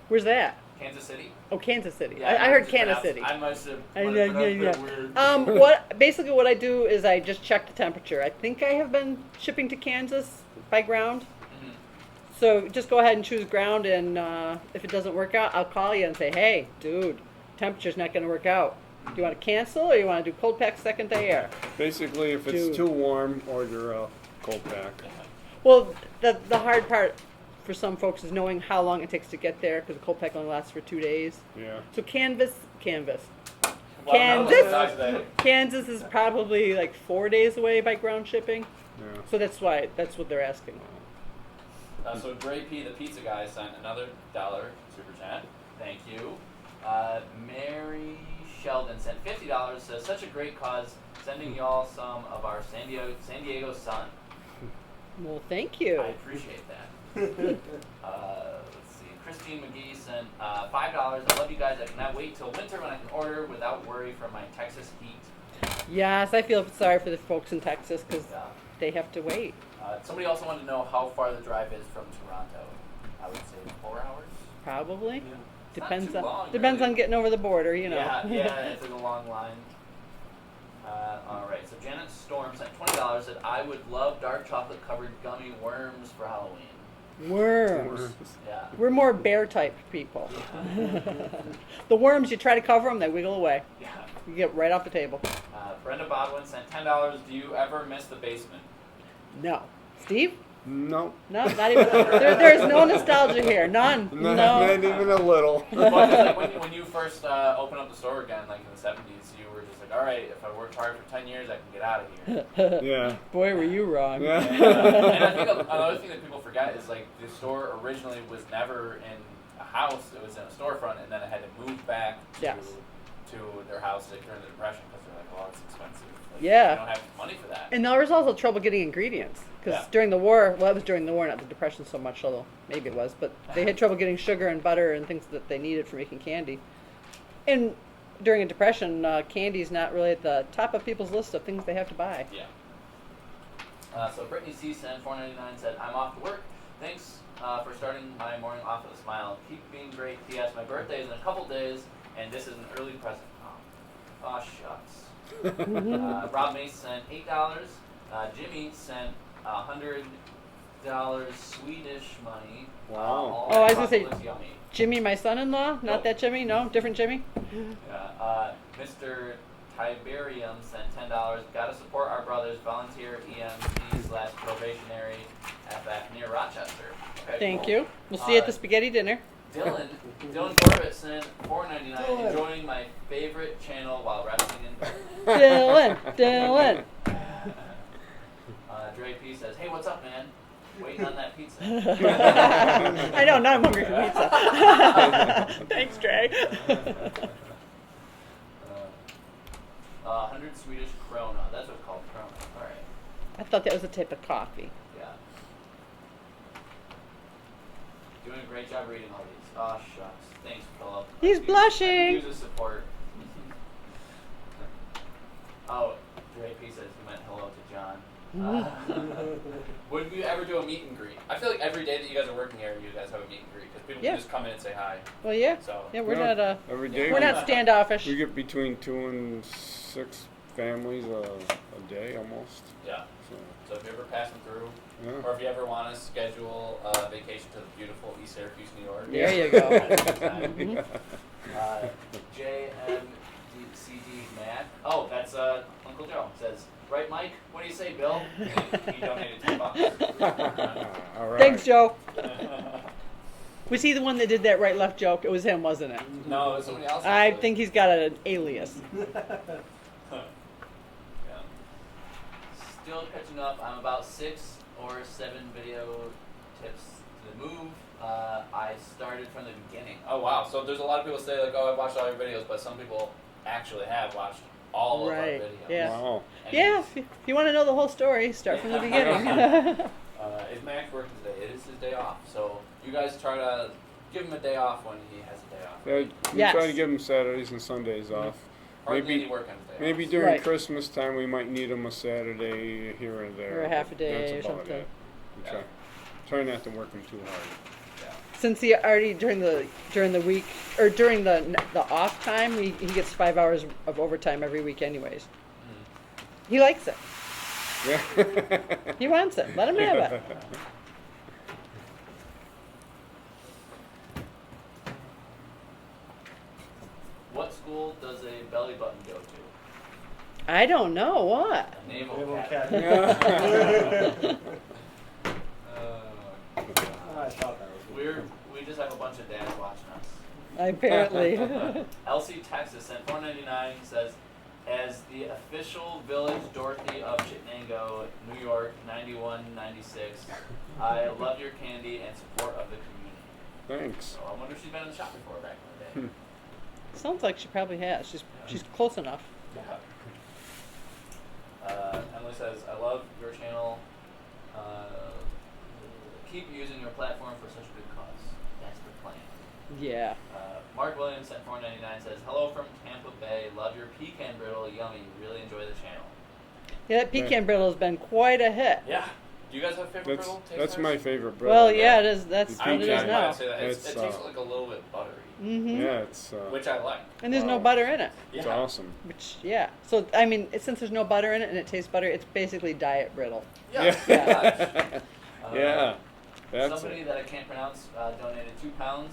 C: Where's that?
A: Kansas City?
C: Oh, Kansas City.
A: Yeah,
C: I heard
A: just
C: Kansas
A: pronounced-
C: City.
A: I must have
C: I
A: put
C: know,
A: it pronounced
C: yeah.
A: it weird.
C: What I do is I just check the temperature. I think I have been shipping to Kansas by ground.
A: Mhm.
C: So just go ahead and choose ground, and if it doesn't work out, I'll call you and say, hey, dude, temperature's not going to work out. Do you want to cancel, or you want to do cold pack second day air?
D: Basically, if it's
C: Dude.
D: too warm, order a cold pack.
C: Well, the hard part for some folks is knowing how long it takes to get there, because the cold pack only lasts for 2 days.
D: Yeah.
C: So Kansas.
A: Well,
C: Kansas? Kansas is probably like 4 days away by ground shipping.
D: Yeah.
C: So that's what they're asking.
A: So Dre P, the pizza guy, sent another $1 super chat. Thank you. Mary Sheldon sent $50. Says such a great cause. Sending y'all some of our San Diego sun.
C: Well, thank you.
A: I appreciate that. Let's see. Christine McGee sent $5. I love you guys. I cannot wait till winter when I can order without worry from my Texas heat.
C: Yes, I feel sorry for the folks in Texas because
A: Yeah.
C: they have to wait.
A: Somebody also wanted to know how far the drive is from Toronto. I would say 4 hours.
C: Probably.
A: Yeah.
C: Depends
A: not
C: on
A: too long,
C: depends
A: really.
C: on getting over the border, you know.
A: Yeah, it's like a long line. All right, so Janet Storm sent $20. Said I would love dark chocolate covered gummy worms for Halloween.
C: Worms.
A: Yeah.
C: We're more bear type people. The worms, you try to cover them, they wiggle away.
A: Yeah.
C: You get right off the table.
A: Brenda Bodwin sent $10. Do you ever miss the basement?
C: No. Steve?
D: No.
C: No, not even. There's no nostalgia here. None.
D: Not,
C: No.
D: not even a little.
A: Well, 'cause, like, when you first opened up the store again, like in the 70s, you were just like, all right, if I work hard for 10 years, I can get out of here.
D: Yeah.
C: Boy, were you wrong.
D: Yeah.
A: And I think another thing that people forget is like the store originally was never in a house; it was in a storefront, and then it had to move back
C: Yes.
A: to their house like, during the Depression because they're like, "Oh, it's expensive. Like,
C: Yeah.
A: we don't have money for that."
C: And there was also trouble getting ingredients because
A: Yeah.
C: during the war, well, it was during the war, not the Depression so much, although maybe it was, but they had trouble getting sugar and butter and things that they needed for making candy. And during a Depression, candy's not really at the top of people's list of things they have to buy.
A: Yeah. So Brittany C. sent $4.99 said, "I'm off to work. Thanks for starting my morning off with a smile. Keep being great. P.S. My birthday is in a couple days, and this is an early present." Oh shucks. Rob Mace sent $8. Jimmy sent $100 Swedish money.
D: Wow.
A: All
C: Oh, I was
A: that
C: gonna say-
A: chocolate looks yummy.
C: Jimmy, my son-in-law? Not
A: Nope.
C: that Jimmy? No? Different Jimmy?
A: Yeah. Mr. Tiberium sent $10. Gotta support our brothers. Volunteer EMT/probationary FF near Rochester. Okay,
C: Thank
A: cool.
C: you. We'll see you at the spaghetti dinner.
A: Dylan Corbett sent $4.99. Enjoying my favorite channel while resting in bed.
C: Dylan.
A: Dre P says, "Hey, what's up, man? Waiting on that pizza."
C: I know, now I'm hungry for pizza. Thanks, Dre.
A: 100 Swedish krona. That's what it's called, krona. All right.
C: I thought that was a type of coffee.
A: Yeah. Doing a great job reading all these. Oh, shucks. Thanks, Philip.
C: He's blushing.
A: Use the support. Oh, Dre P says he meant hello to John. Would we ever do a meet and greet? I feel like every day that you guys are working here, you guys have a meet and greet because people
C: Yeah.
A: can just come in and say hi.
C: Well, yeah.
A: So
C: Yeah, we're
D: Yeah,
C: not
D: every day
C: we're not standoffish.
D: we get between 2 and 6 families a day almost.
A: yeah.
D: So,
A: So if you're ever passing through,
D: yeah.
A: or if you ever want to schedule a vacation to the beautiful East Syracuse, New York.
C: There you go.
A: Anytime.
C: Mhm.
A: JMCD Matt. Oh, that's Uncle Joe. Says, right, Mike? What do you say, Bill? He donated $10.
D: All right.
C: Thanks, Joe. Was he the one that did that right left joke? It was him, wasn't it?
A: No, it's somebody else.
C: I
A: actually.
C: think he's got an alias.
A: Yeah. Still catching up. I'm about 6 or 7 video tips to the move. I started from the beginning. Oh wow! So there's a lot of people say like, "Oh, I watched all your videos," but some people actually have watched all of our
C: Right,
A: videos.
C: yeah.
D: Wow.
A: And
C: Yeah, if you want to know the whole story, start from the beginning.
A: Is Max working today? It is his day off. So you guys try to give him a day off when he has a day off.
D: Yeah, we
C: Yes.
D: try to give them Saturdays and Sundays off.
A: Hardly
D: Maybe-
A: any work on his day
D: Maybe
A: off.
D: during
C: Right.
D: Christmas time we might need them a Saturday here or there.
C: Or a half a
D: but
C: day
D: that's
C: or
D: about
C: something.
D: It. We
A: Yeah.
D: try not to work them too hard.
A: Yeah.
C: Since he already during the week or during the off time, he gets 5 hours of overtime every week, anyways. He likes it.
D: Yeah.
C: He wants it. Let him have it.
A: What school does a belly button go to?
C: I don't know what.
A: A naval
E: Naval
A: academy.
E: Academy.
A: Uh,
E: I thought that was
A: we just have a bunch of dads watching us.
C: Apparently.
A: LC Texas sent $4.99 says, as the official Village Dorothy of Chittenango, New York, 9196, I love your candy and support of the community.
D: Thanks.
A: So I wonder if she's been in the shop before back in the day.
C: Sounds like she probably has. She's close enough.
A: Yeah. Emily says, I love your channel. Keep using your platform for such a good cause. That's the plan.
C: Yeah.
A: Mark Williams at $4.99 says, hello from Tampa Bay. Love your pecan brittle. Yummy. Really enjoy the channel.
C: Yeah, that pecan brittle has been quite a hit.
A: Yeah. Do you guys have a favorite
D: That's
A: brittle? Taste
D: that's
A: wise?
D: my favorite bread.
C: Well, yeah, it is. That's
A: I
C: what it is
A: exactly why I
C: now.
A: say that. It
D: It's,
A: tastes like a little bit buttery,
C: Mm-hmm.
D: Yeah, it's
A: which I like.
C: And there's no
D: Wow.
C: butter in it.
D: it's
A: Yeah.
D: awesome.
C: Which, yeah. So, I mean, since there's no butter in it and it tastes buttery, it's basically diet brittle.
A: Yeah.
D: Yeah.
A: Uh,
D: Yeah. That's
A: Somebody
D: it.
A: that I can't pronounce donated £2.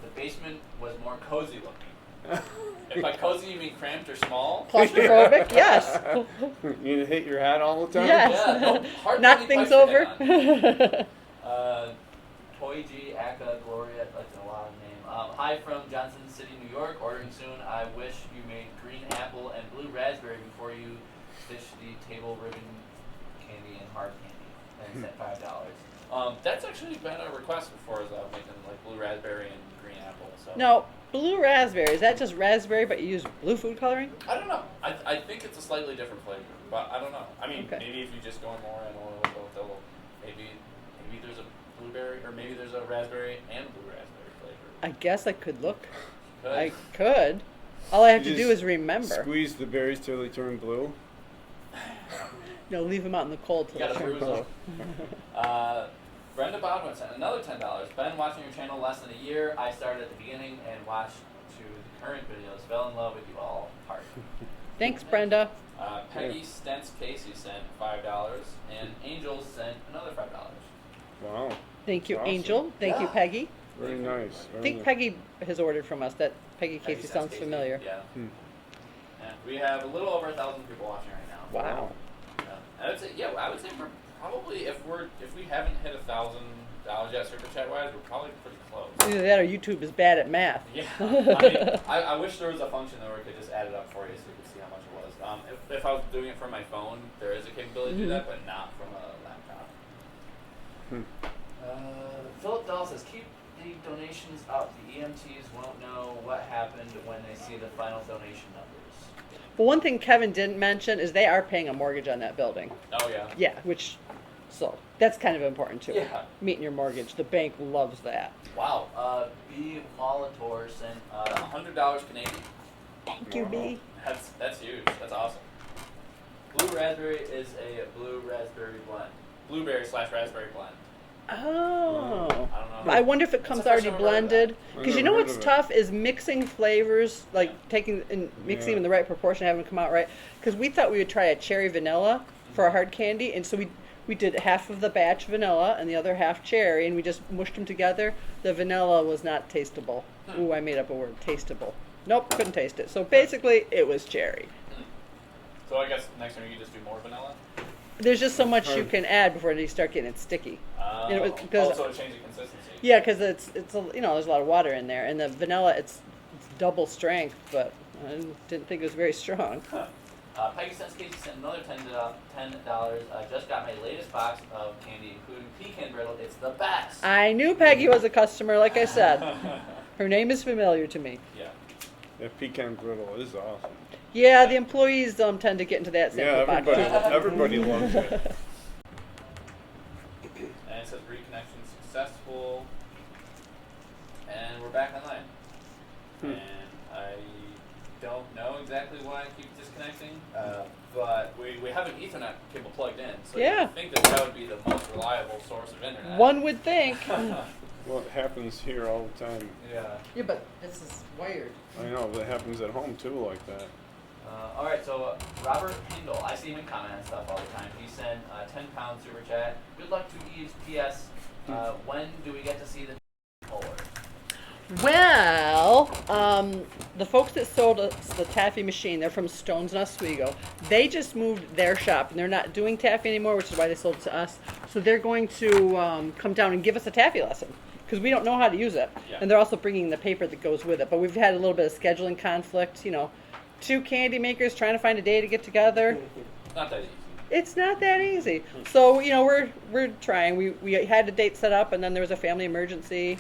A: The basement was more cozy looking. If by cozy you mean cramped or small.
C: Claustrophobic? Yes.
D: You hit your hat all the time?
C: Yes.
A: Yeah, no, hardly
C: Knock
A: any
C: things
A: pipes to
C: over.
A: hit on. Toy G, Aka, Gloria, that's a lot of name. Hi from Johnson City, New York. Ordering soon. I wish you made green apple and blue raspberry before you stitch the table ribbon candy and hard candy. And it's at $5. That's actually been a request before, is making like blue raspberry and green apple. So
C: No, blue raspberry. Is that just raspberry, but you use blue food coloring?
A: I don't know. I think it's a slightly different flavor, but I don't know. I mean,
C: Okay.
A: maybe if you just go more in oil, they'll maybe there's a blueberry or maybe there's a raspberry and blue raspberry flavor.
C: I guess I could look.
A: Could.
C: I could. All I have
D: You
C: to do
D: just
C: is remember.
D: Squeeze the berries till they turn blue.
C: No, leave them out in the cold
A: You
C: till
A: gotta
C: they turn
A: bruise
C: blue.
A: them. Brenda Bodwin sent another $10. Been watching your channel less than a year. I started at the beginning and watched to the current videos. Fell in love with you all. Heart.
C: Thanks, Brenda.
A: Peggy Stentz Casey sent $5 and Angel sent another $5.
D: Wow.
C: Thank you,
D: Awesome.
C: Angel. Thank you,
A: Yeah.
C: Peggy.
D: Very nice.
C: I
D: Very
C: think
D: nice.
C: Peggy has ordered from us. That Peggy
A: Peggy
C: Casey
A: Stentz
C: sounds
A: Casey,
C: familiar.
A: Yeah.
D: Hmm.
A: And we have a little over 1,000 people watching right now.
C: Wow.
A: I would say, I would say we're probably if we haven't hit $1,000 yet, super chat wise, we're probably pretty close.
C: Either that or YouTube is bad at math.
A: Yeah, I mean, I wish there was a function where we could just add it up for you so you could see how much it was. If I was doing it from my phone, there is a capability to do that, but not from a laptop.
D: Hmm.
A: Philip Dahl says, keep the donations up. The EMTs won't know what happened when they see the final donation numbers.
C: Well, one thing Kevin didn't mention is they are paying a mortgage on that building.
A: Oh yeah.
C: Yeah, so that's kind of important too.
A: Yeah.
C: Meeting your mortgage. The bank loves that.
A: Wow. B. Molitor sent $100 Canadian.
C: Thank you, B.
A: That's huge. That's awesome. Blue raspberry is a blue raspberry blend. Blueberry/raspberry blend.
C: Oh.
A: I don't know.
C: I wonder if it comes
A: That's the first
C: already
A: time I've heard of that.
C: blended.
D: I
C: Because you
D: never
C: know
D: heard
C: what's
D: of it.
C: tough is mixing flavors, like
A: Yeah.
C: taking and mixing
D: Yeah.
C: them in the right proportion, having them come out right. Because we thought we would try a cherry vanilla for a hard candy, and so we did half of the batch vanilla and the other half cherry, and we just mushed them together. The vanilla was not tasteable. Ooh, I made up a word, tasteable. Nope, couldn't taste it. So basically, it was cherry.
A: So I guess next time you just do more vanilla.
C: There's just so much you can add before you start getting it sticky. And it was- 'cause-
A: Also a change in consistency.
C: Yeah, because it's there's a lot of water in there, and the vanilla it's double strength, but I didn't think it was very strong.
A: Peggy sent Casey sent another $10. Just got my latest box of candy, including pecan brittle. It's the best.
C: I knew Peggy was a customer, like I said. Her name is familiar to me.
A: Yeah.
D: That pecan griddle is awesome.
C: Yeah, the employees tend to get into that
D: Yeah,
C: sample box.
D: everybody loves it.
A: And it says reconnection successful. And we're back online. And I don't know exactly why I keep disconnecting, but we have an Ethernet cable plugged in, so
C: Yeah.
A: you think that would be the most reliable source of internet.
C: One would think.
D: Well, it happens here all the time.
A: Yeah.
C: Yeah, but this is weird.
D: I know, but it happens at home too like that.
A: All right, so Robert Hindle, I see him in comment and stuff all the time. He sent a £10 super chat. Good luck to E.A.V.E.S. P.S. When do we get to see the polar?
C: Well, the folks that sold us the taffy machine, they're from Stones and Oswego. They just moved their shop, and they're not doing taffy anymore, which is why they sold it to us. So they're going to come down and give us a taffy lesson, because we don't know how to use it.
A: Yeah.
C: And they're also bringing the paper that goes with it. But we've had a little bit of scheduling conflict, two candy makers trying to find a day to get together.
A: Not that easy.
C: It's not that easy. So, we're trying. We had a date set up, and then there was a family emergency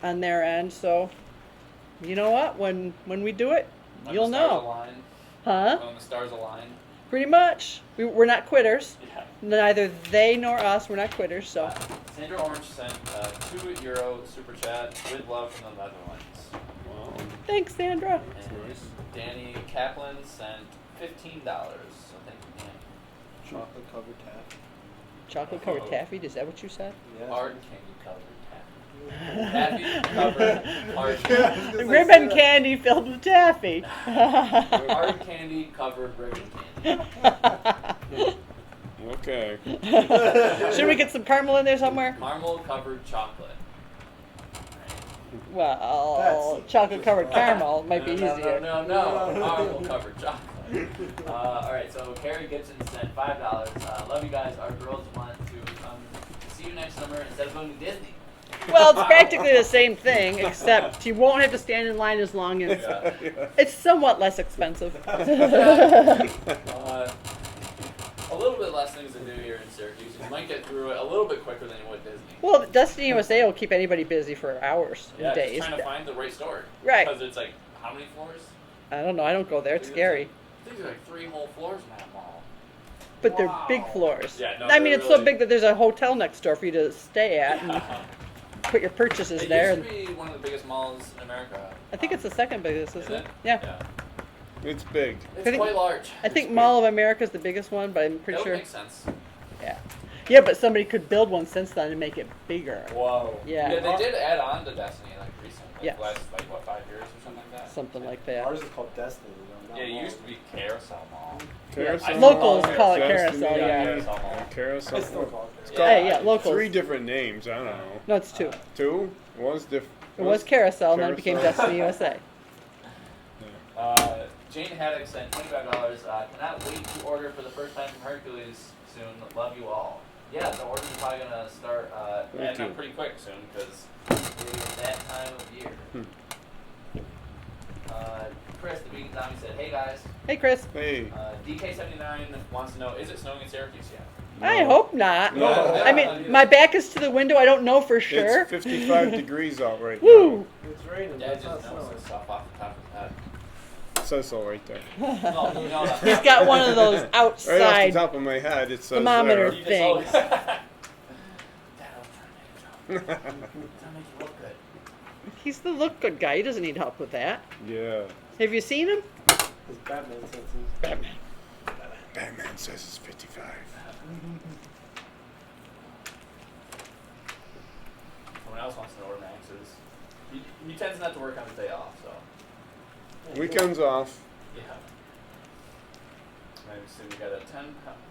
C: on their end. So, you know what? When we do it,
A: When
C: you'll
A: the stars
C: know.
A: Align,
C: Huh?
A: when the stars align.
C: Pretty much. We're not quitters.
A: Yeah.
C: Neither they nor us. We're not quitters. So,
A: Sandra Orange sent a €2 super chat with love from the Netherlands.
D: Wow.
C: thanks, Sandra.
D: That's
A: And
D: nice.
A: Danny Kaplan sent $15. So thank you, Danny.
E: Chocolate covered taffy.
C: Chocolate covered taffy. Is that what you said?
E: Yeah.
A: Hard candy covered taffy. Taffy covered hard candy.
C: Ribbon candy filled with taffy.
A: Hard candy covered ribbon candy.
D: Okay.
C: Should we get some caramel in there somewhere?
A: Caramel covered chocolate.
C: Well,
E: That's-
C: chocolate covered caramel might be
A: No,
C: easier.
A: No, caramel covered chocolate. All right, so Carrie Gibson sent $5. Love you guys. Our girls want to come see you next summer instead of going to Disney.
C: Well, it's practically the same thing, except you won't have to stand in line as long as
A: Yeah.
C: it's somewhat less expensive.
A: A little bit less things to do here in Syracuse. You might get through it a little bit quicker than you would Disney.
C: Well, Destiny USA will keep anybody busy for hours
A: Yeah,
C: and
A: just
C: days.
A: trying to find the right store.
C: Right.
A: Because it's like, how many floors?
C: I don't know. I don't go there. It's scary.
A: I think there's like 3 whole floors in that mall.
C: But they're big
A: Wow.
C: floors.
A: Yeah, no,
C: I mean,
A: they're
C: it's so
A: really-
C: big that there's a hotel next door for you to stay at and put your purchases
A: It
C: there.
A: used to be one of the biggest malls in America.
C: I think it's the second biggest,
A: Is
C: isn't it?
A: it?
C: Yeah.
D: It's big.
A: It's
C: think-
A: quite large.
C: I think Mall of America is the biggest one, but I'm pretty
A: That would
C: sure.
A: make sense.
C: Yeah. Yeah, but somebody could build one since then and make it bigger.
A: Whoa.
C: Yeah.
A: Yeah, they did add on to Destiny like recently. Like
C: Yes.
A: last, 5 years or something like that?
C: Something like that.
E: Ours is called Destiny.
A: Yeah, it used to be Carousel Mall.
D: Carousel.
C: Locals call it
D: Destiny,
C: carousel, yeah.
A: Carousel Mall.
D: Carousel.
E: I still call it
A: Yeah.
C: Hey, yeah, locals.
D: 3 different names. I don't know.
C: No, it's 2.
D: 2? One's different.
C: It was Carousel, and then it became
D: Carousel.
C: Destiny USA.
A: Jane Haddock sent $25. Cannot wait to order for the first time from Hercules soon. Love you all. Yeah, the orders are probably gonna start
D: Thank
A: adding
D: you.
A: up pretty quick soon because it is that time of year. Chris, the Vegan Zombie said, "Hey guys,
C: Hey, Chris.
D: Hey.
A: DK79 wants to know: is it snowing in Syracuse yet?"
C: I hope not.
D: No.
C: I mean, my back is to the window. I don't know for sure.
D: It's 55 degrees out right
C: Woo!
E: It's raining,
A: Yeah,
E: but it's
A: just
E: not
A: knows
E: snowing.
A: this stuff off the top of his head.
D: now. It says so right there.
A: No, you know that.
C: He's got one of those
D: Right off the
C: outside.
D: top of my head, it says
C: Thermometer.
A: You just always.
C: Thanks.
A: Dad, I was trying to make a joke.
D: there.
A: Trying to make you look good.
C: He's the look good guy. He doesn't need help with that.
D: Yeah.
C: Have you seen him?
E: His Batman senses.
C: Batman.
D: Batman says it's 55.
A: Someone else wants to know where Max is. He tends not to work on his day off, so
D: Weekends off.
A: yeah. I see we got a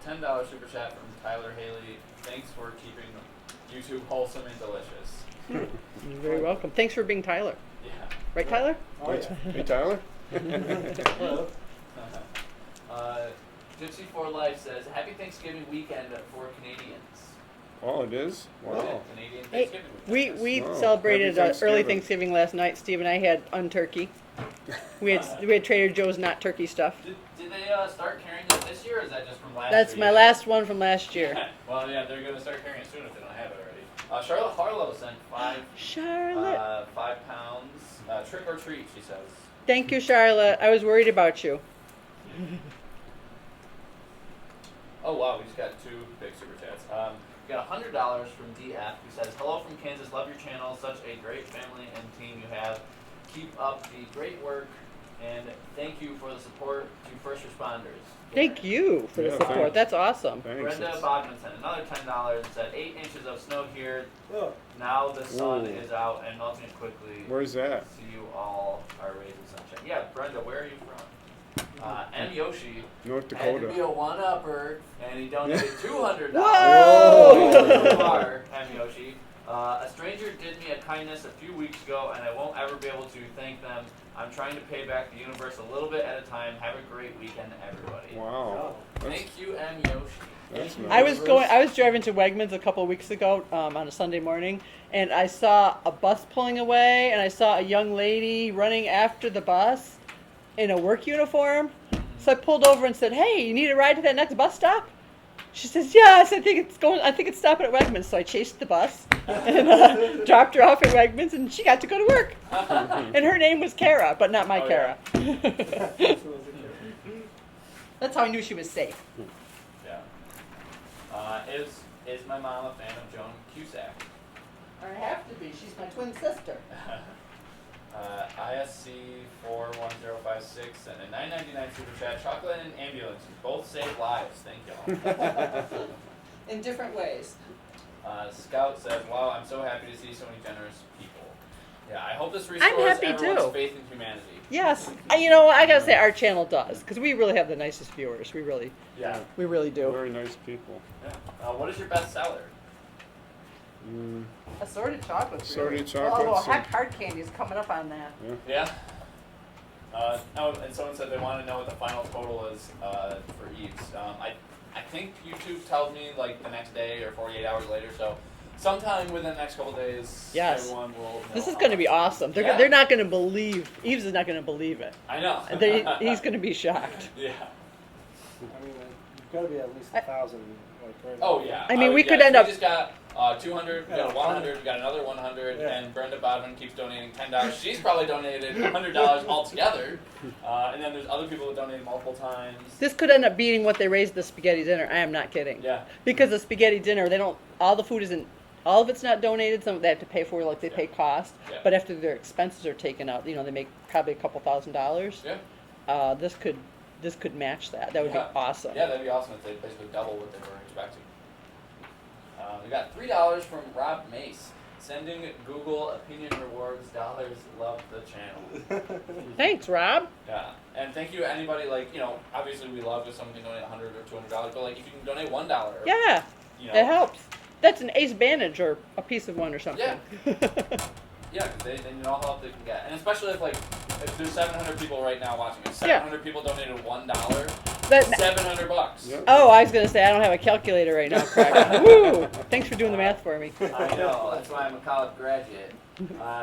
A: $10 super chat from Tyler Haley. Thanks for keeping YouTube wholesome and delicious.
C: You're very welcome. Thanks for being Tyler.
A: Yeah.
C: Right, Tyler?
E: Oh, yeah.
D: Hey, Tyler?
E: Well,
A: Gypsy for Life says, Happy Thanksgiving weekend for Canadians.
D: Oh, it is? Wow.
A: Canadian
C: Hey,
A: Thanksgiving
C: we
D: Wow.
C: celebrated
D: Happy
C: early
D: Thanksgiving.
C: Thanksgiving last night. Steve and I had unturkey. We had Trader Joe's not turkey stuff.
A: Did they start carrying it this year, or is that just from last
C: That's
A: year?
C: my last one from last year.
A: Well, yeah, they're going to start carrying it soon if they don't have it already. Charlotte Harlow sent
C: Charlotte.
A: 5 pounds. Trick or treat, she says.
C: Thank you, Charlotte. I was worried about you.
A: Oh wow, we just got 2 big super chats. We got $100 from DF who says, Hello from Kansas, love your channel, such a great family and team you have. Keep up the great work and thank you for the support to first responders.
C: Thank you for the
D: Yeah,
C: support.
D: thanks.
C: That's awesome.
D: Thanks.
A: Brenda
D: It's-
A: Bogman sent another $10 and said 8 inches of snow here.
E: oh,
A: Now the sun
D: Ooh.
A: is out and melting quickly.
D: Where's that?
A: See you all are raising sunshine. Yeah, Brenda, where are you from? M. Yoshi
D: North
A: had to be
D: Dakota.
A: a one-upper, and he donated $200.
C: Whoa!
A: You are, M. Yoshi. A stranger did me a kindness a few weeks ago, and I won't ever be able to thank them. I'm trying to pay back the universe a little bit at a time. Have a great weekend, everybody.
D: Wow. That's,
A: Thank you, M. Yoshi.
D: that's nice.
C: I was driving to Wegmans a couple of weeks ago on a Sunday morning, and I saw a bus pulling away, and I saw a young lady running after the bus in a work uniform. So I pulled over and said, "Hey, you need a ride to that next bus stop?" She says, "Yes, I think it's stopping at Wegmans." So I chased the bus and dropped her off at Wegmans, and she got to go to work. And her name was Kara, but not my
A: Oh,
C: Kara.
E: this was a kid.
C: That's how I knew she was safe.
A: Yeah. Is my mom a fan of Joan Cusack?
C: I have to be. She's my twin sister.
A: ISC 41056 and a $9.99 super chat. Chocolate and ambulance both save lives. Thank y'all.
C: In different ways.
A: Scout says, "Wow, I'm so happy to see so many generous people." Yeah, I hope this restores
C: happy
A: everyone's
C: too.
A: faith in humanity.
C: Yes. You know, I gotta say our channel does, because we really have the nicest viewers. We really do.
D: Very nice people.
A: Yeah. What is your best seller?
C: Assorted chocolates.
D: Assorted
C: really.
D: chocolates
C: Oh,
D: and-
C: hard candy is coming up on that.
A: Yeah. And someone said they want to know what the final total is for E.A.V.E.S. I think YouTube tells me like the next day or 48 hours later, so sometime within the next couple days,
C: Yes.
A: everyone will know.
C: This is
A: how
C: going to
A: much.
C: be awesome.
A: Yeah.
C: They're not going to believe. Eves is not going to believe it.
A: I know.
C: He's going to be shocked.
A: Yeah.
E: I mean, you've got to be at least 1,000, like right
A: Oh
E: now.
A: yeah.
C: I mean, we
A: yeah,
C: could end
A: we
C: up-
A: just got 200, we got
E: Yeah,
A: 100, we got another 100,
E: Yeah.
A: and Brenda Bodman keeps donating $10. She's probably donated $100 altogether, and then there's other people that donated multiple times.
C: This could end up beating what they raised the spaghetti dinner. I am not kidding.
A: Yeah.
C: Because the spaghetti dinner, all the food isn't, all of it's not donated. Some of they have to pay for, like they pay cost.
A: Yeah.
C: But after their expenses are taken out, they make probably a couple $1,000s.
A: Yeah.
C: This could match that. That would
A: Yeah.
C: be awesome.
A: Yeah, that'd be awesome if they basically double what they were expecting. We got $3 from Rob Mace. Sending Google opinion rewards dollars. Love the channel.
C: Thanks, Rob.
A: Yeah, and thank you to anybody obviously we love if someone can donate $100 or $200, but if you can donate $1, or,
C: Yeah, it helps. That's an ace bandage or a piece of one or something.
A: Yeah, because they know how help they can get, and especially if there's 700 people right now watching, if 700 people donated $1, $700.
D: Yep.
C: Oh, I was gonna say I don't have a calculator right now, Craig. Woo! Thanks for doing the math for me.
A: I know, that's why I'm a college graduate.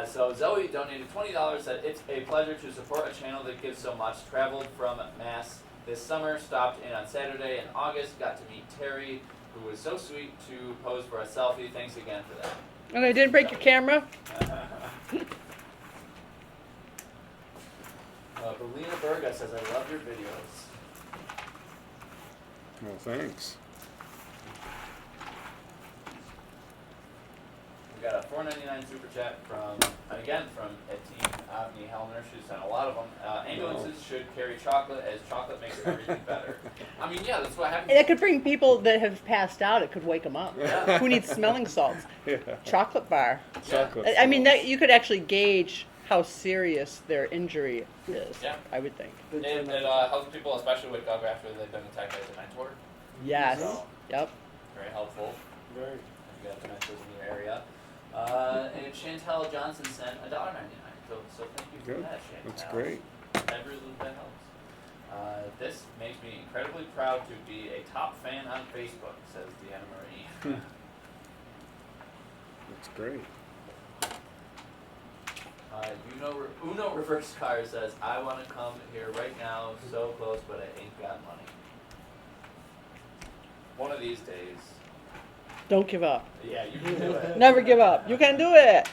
A: So Zoe donated $20. Said it's a pleasure to support a channel that gives so much. Traveled from Mass this summer, stopped in on Saturday in August, got to meet Terry who was so sweet to pose for a selfie. Thanks again for that.
C: Okay, didn't break your camera?
A: Belina Berga says, I love your videos.
D: Well, thanks.
A: We got a $4.99 super chat from Team Avni Helmer. She sent a lot of them. Ambulances should carry chocolate, as chocolate makes everything better. I mean, yeah, that's what happens.
C: It could bring people that have passed out. It could wake them up.
A: Yeah.
C: Who needs smelling salts?
D: Yeah.
C: Chocolate bar.
D: Chocolate.
C: I mean, that you could actually gauge how serious their injury is.
A: Yeah.
C: I would think.
A: It helps people, especially with dog after they've been attacked by a dementor.
C: Yes.
A: So,
C: Yep.
A: very helpful.
E: Very.
A: If you got dementors in your area. And Chantel Johnson sent $1.99. So thank you for
D: Good.
A: that, Chantel.
D: That's great.
A: Every little bit helps. This makes me incredibly proud to be a top fan on Facebook, says Deanna Marie.
D: That's great.
A: Uno Reverse Car says, I want to come here right now, so close, but I ain't got money. One of these days.
C: Don't give up.
A: Yeah, you can do it.
C: Never give up. You can do it.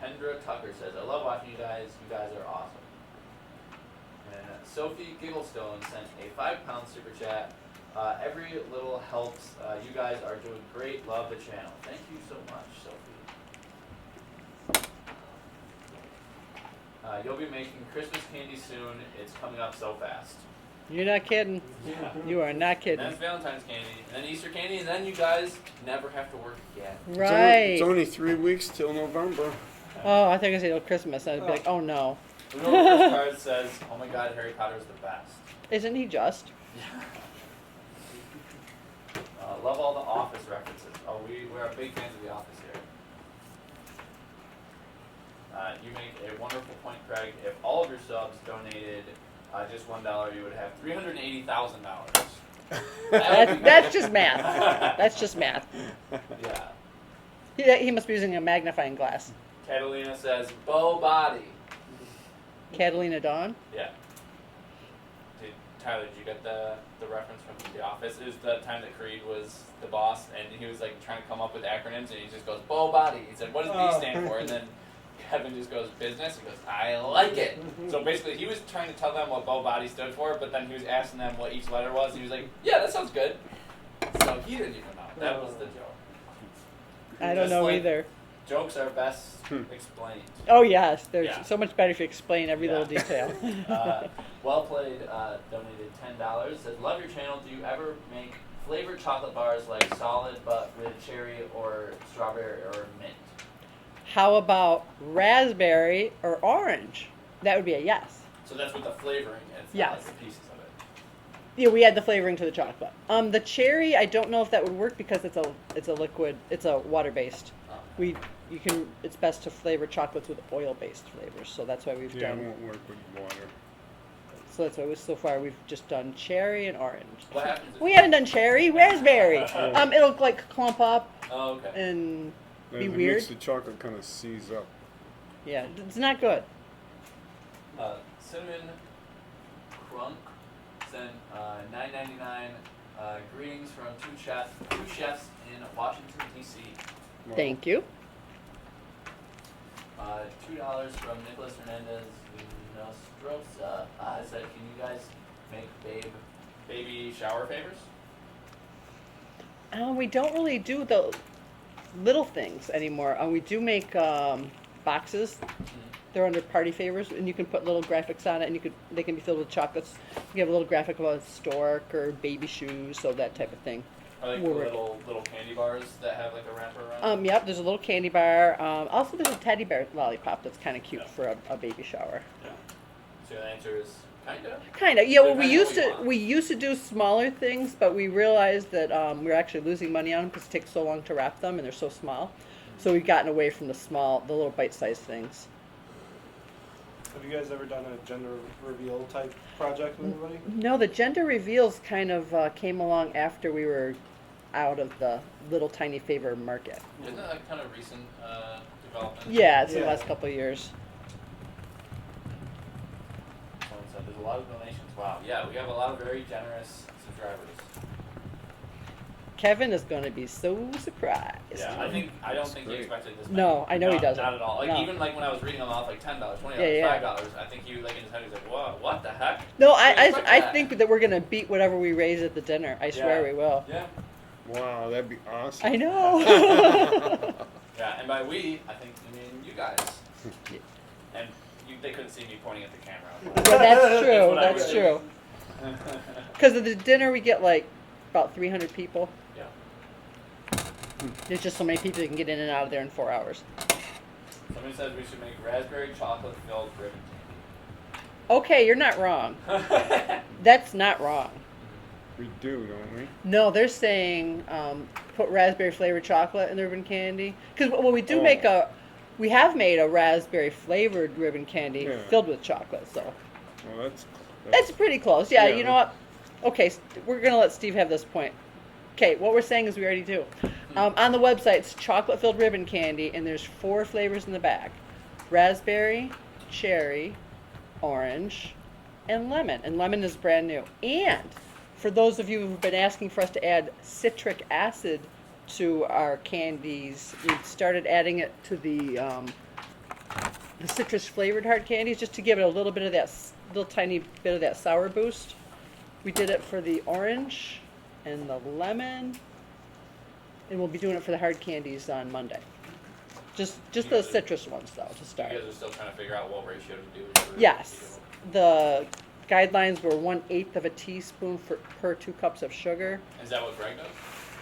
A: Kendra Tucker says, I love watching you guys. You guys are awesome. And Sophie Gigglestone sent a £5 super chat. Every little helps. You guys are doing great. Love the channel. Thank you so much, Sophie. You'll be making Christmas candy soon. It's coming up so fast.
C: You're not kidding.
A: Yeah.
C: You are not
A: And
C: kidding.
A: then it's Valentine's candy, and then Easter candy, and then you guys never have to work again.
C: Right.
D: It's only 3 weeks till November.
C: Oh, I think I said till Christmas. I'd be like, oh no.
A: Uno Reverse Card says, oh my god, Harry Potter's the best.
C: Isn't he just?
A: Love all the Office references. Oh, we're big fans of the Office here. You make a wonderful point, Craig. If all of your subs donated just $1, you would have $380,000.
C: That's just math. That's just math.
A: Yeah.
C: He must be using a magnifying glass.
A: Catalina says, Bo Body.
C: Catalina Dawn?
A: Yeah. Tyler, did you get the reference from The Office? It was the time that Creed was the boss, and he was like trying to come up with acronyms, and he just goes, Bo Body. He said, what does B stand for? And then Kevin just goes, business. He goes, I like it. So basically, he was trying to tell them what Bo Body stood for, but then he was asking them what each letter was, and he was like, yeah, that sounds good. So he didn't even know. That was the joke.
C: I don't know either.
A: Jokes are best explained.
C: Oh yes, there's
A: Yeah.
C: so much better if you explain every little
A: Yeah.
C: detail.
A: Well Played donated $10. Says, love your channel. Do you ever make flavored chocolate bars like solid but with cherry or strawberry or mint?
C: How about raspberry or orange? That would be a yes.
A: So that's with the flavoring. It's
C: Yes.
A: not like the pieces of it.
C: Yeah, we add the flavoring to the chocolate. The cherry, I don't know if that would work because it's a liquid. It's a water based. It's best to flavor chocolates with oil based flavors. So that's why we've
D: Yeah, it
C: done.
D: won't work with water.
C: So that's why so far we've just done cherry and orange.
A: What happens if
C: We haven't done cherry, raspberry. It'll like clump up
A: Oh, okay.
C: and
D: As
C: be
D: it
C: weird.
D: makes the chocolate kind of seize up.
C: Yeah, it's not good.
A: Cinnamon Crunk sent $9.99. Greetings from two chefs in Washington, D.C.
D: Well,
C: Thank you.
A: $2 from Nicholas Hernandez Nostrosa. Said, can you guys make baby shower favors?
C: We don't really do the little things anymore. We do make boxes. They're under party favors, and you can put little graphics on it, and they can be filled with chocolates. You have a little graphic about a stork or baby shoes, so that type of thing.
A: Or like the little candy bars that have like a wrapper around?
C: Yep, there's a little candy bar. Also, there's a teddy bear lollipop that's kind of cute for a baby shower.
A: Yeah. So the answer is kinda?
C: Kind of, yeah. Well,
A: Depending on what you want.
C: we used to do smaller things, but we realized that we're actually losing money on them because it takes so long to wrap them, and they're so small. So we've gotten away from the little bite-sized things.
E: Have you guys ever done a gender reveal type project with anybody?
C: No, the gender reveals kind of came along after we were out of the little tiny favor market.
A: Isn't that like kind of recent development?
C: Yeah, it's in the
E: Yeah.
C: last couple of years.
A: Someone there's a lot of donations. Wow. Yeah, we have a lot of very generous subscribers.
C: Kevin is going to be so surprised.
A: Yeah, I don't think he
D: great.
A: expected this many.
C: No, I know he
A: Not-
C: doesn't.
A: Not at all. Like
C: No.
A: even like when I was reading them off, like $10, $20,
C: Yeah.
A: $5. I think he like in his head he's like, what the heck?
C: No,
A: Didn't expect
C: I
A: that.
C: think that we're going to beat whatever we raise at the dinner. I swear
A: Yeah.
C: we will.
A: Yeah.
D: Wow, that'd be awesome.
C: I know.
A: Yeah, and by we, I think you mean you guys. And they couldn't see me pointing at the camera.
C: Yeah, that's true.
A: what I
C: That's
A: would
C: true.
A: do.
C: Because at the dinner we get like about 300 people.
A: Yeah.
C: There's just so many people you can get in and out of there in 4 hours.
A: Somebody says we should make raspberry chocolate filled ribbon
C: Okay, you're not wrong.
A: candy.
C: That's not wrong.
D: We do, don't we?
C: No, they're saying put raspberry flavored chocolate in the ribbon candy. Because when we do
D: Oh.
C: we have made a raspberry flavored ribbon candy
D: Yeah.
C: filled with chocolate. So
D: Well,
C: that's pretty close. Yeah,
D: Yeah.
C: you know what? Okay, we're gonna let Steve have this point. Okay, what we're saying is we already do. On the website, it's chocolate filled ribbon candy, and there's 4 flavors in the bag: raspberry, cherry, orange, and lemon. And lemon is brand new. And for those of you who've been asking for us to add citric acid to our candies, we started adding it to the citrus flavored hard candies just to give it a little bit of that little tiny bit of that sour boost. We did it for the orange and the lemon, and we'll be doing it for the hard candies on Monday. Just the citrus ones though to start.
A: You guys are still trying to figure out what ratio to do. For
C: Yes, the guidelines were 1/8 of a teaspoon per 2 cups of sugar.
A: Is that what Greg does?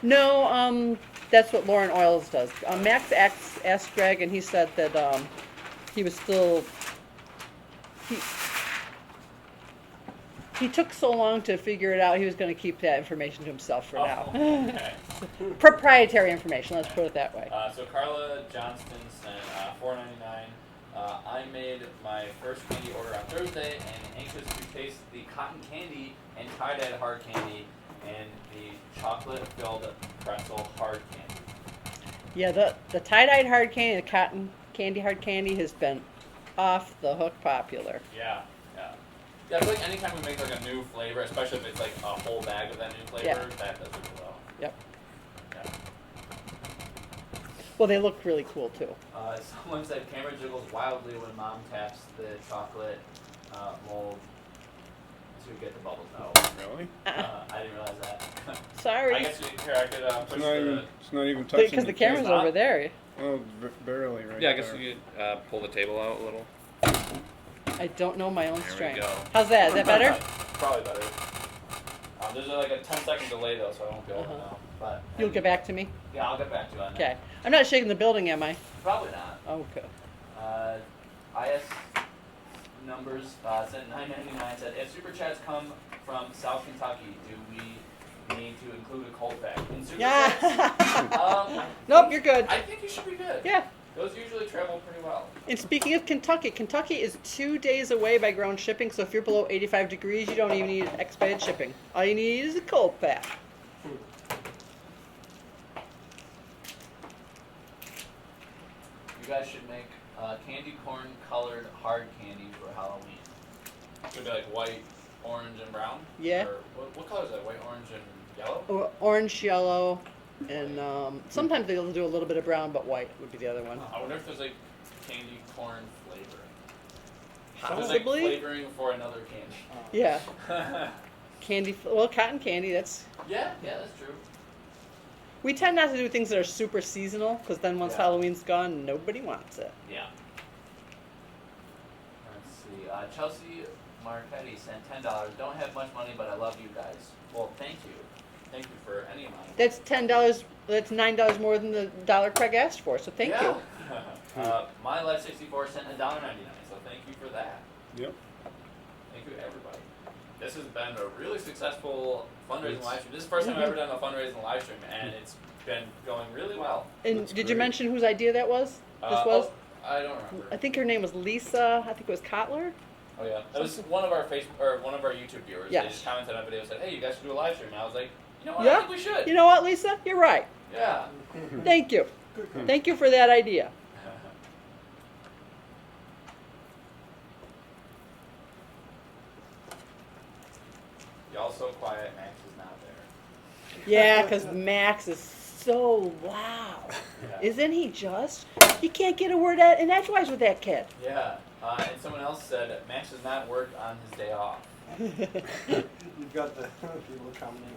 C: No, that's what Lauren Oils does. Max asked Greg, and he said that he was still he took so long to figure it out. He was going to keep that information to himself for now.
A: Okay.
C: Proprietary information. Let's put it that way.
A: So Carla Johnston sent $4.99. I made my first candy order on Thursday and anxious to taste the cotton candy and tie-dyed hard candy and the chocolate-filled pretzel hard candy.
C: Yeah, the tie-dyed hard candy, the cotton candy hard candy has been off the hook popular.
A: Yeah. Yeah, I feel like anytime we make like a new flavor, especially if it's like a whole bag of that new flavor,
C: Yeah.
A: that does really well.
C: Yep.
A: Yeah.
C: Well, they look really cool too.
A: Someone said camera jiggles wildly when mom taps the chocolate mold to get the bubbles. No,
D: Really?
A: I didn't realize that.
C: Sorry.
A: I guess here I could push
D: It's not even touching.
C: Because the camera's
A: not?
C: over there.
D: Oh, barely right
B: Yeah, I guess
D: there.
B: you could pull the table out a little.
C: I don't know my own
B: There we
C: strength.
B: go.
C: How's that? Is that better?
A: Probably better. There's like a 10-second delay though, so I won't be able to
C: Uh-huh.
A: know. But
C: You'll get back to me?
A: Yeah, I'll get back to you on that.
C: Okay. I'm not shaking the building, am I?
A: Probably not.
C: Oh, good.
A: IS numbers sent $9.99. Said if super chats come from South Kentucky, do we need to include a cold pack in super chats?
C: Yeah. Nope, you're good.
A: I think you should be good.
C: Yeah.
A: Those usually travel pretty well.
C: And speaking of Kentucky, Kentucky is 2 days away by ground shipping, so if you're below 85 degrees, you don't even need expedited shipping. All you need is a cold pack.
A: You guys should make candy corn colored hard candy for Halloween. It would be like white, orange, and brown.
C: Yeah.
A: Or what color is that? White, orange, and yellow.
C: Orange, yellow, and sometimes they'll do a little bit of brown, but white would be the other one.
A: I wonder if there's like candy corn flavoring. So there's like
C: Possibly.
A: flavoring for another candy.
C: Yeah. Well, cotton candy, that's...
A: Yeah, that's true.
C: We tend not to do things that are super seasonal, because then once
A: Yeah.
C: Halloween's gone, nobody wants it.
A: Yeah. Let's see. Chelsea Marchetti sent $10. Don't have much money, but I love you guys. Well, thank you. Thank you for any amount.
C: That's $10, that's $9 more than the dollar Craig asked for, so thank you.
A: My Life 64 sent $1.99, so thank you for that.
D: Yep.
A: Thank you, everybody. This has been a really successful fundraising live stream. This is the first time I've ever done a fundraising live stream, and it's been going really well.
C: And
D: That's
C: did you
D: great.
C: mention whose idea that was? This was?
A: I don't remember.
C: I think her name was Lisa, I think it was Kotler.
A: Oh yeah, that was one of our one of our YouTube viewers.
C: Yes.
A: They just commented on a video and said, "Hey, you guys should do a live stream." And I was like, "You know what?
C: Yeah.
A: I think we should."
C: You know what, Lisa? You're right.
A: Yeah.
C: Thank you. Thank you for that idea.
A: so quiet. Max is not there.
C: Yeah, because Max is so loud.
A: Yeah.
C: Isn't he just? He can't get a word out in edgewise with that kid.
A: Yeah. And someone else said Max does not work on his day off.
E: You've got the people commenting.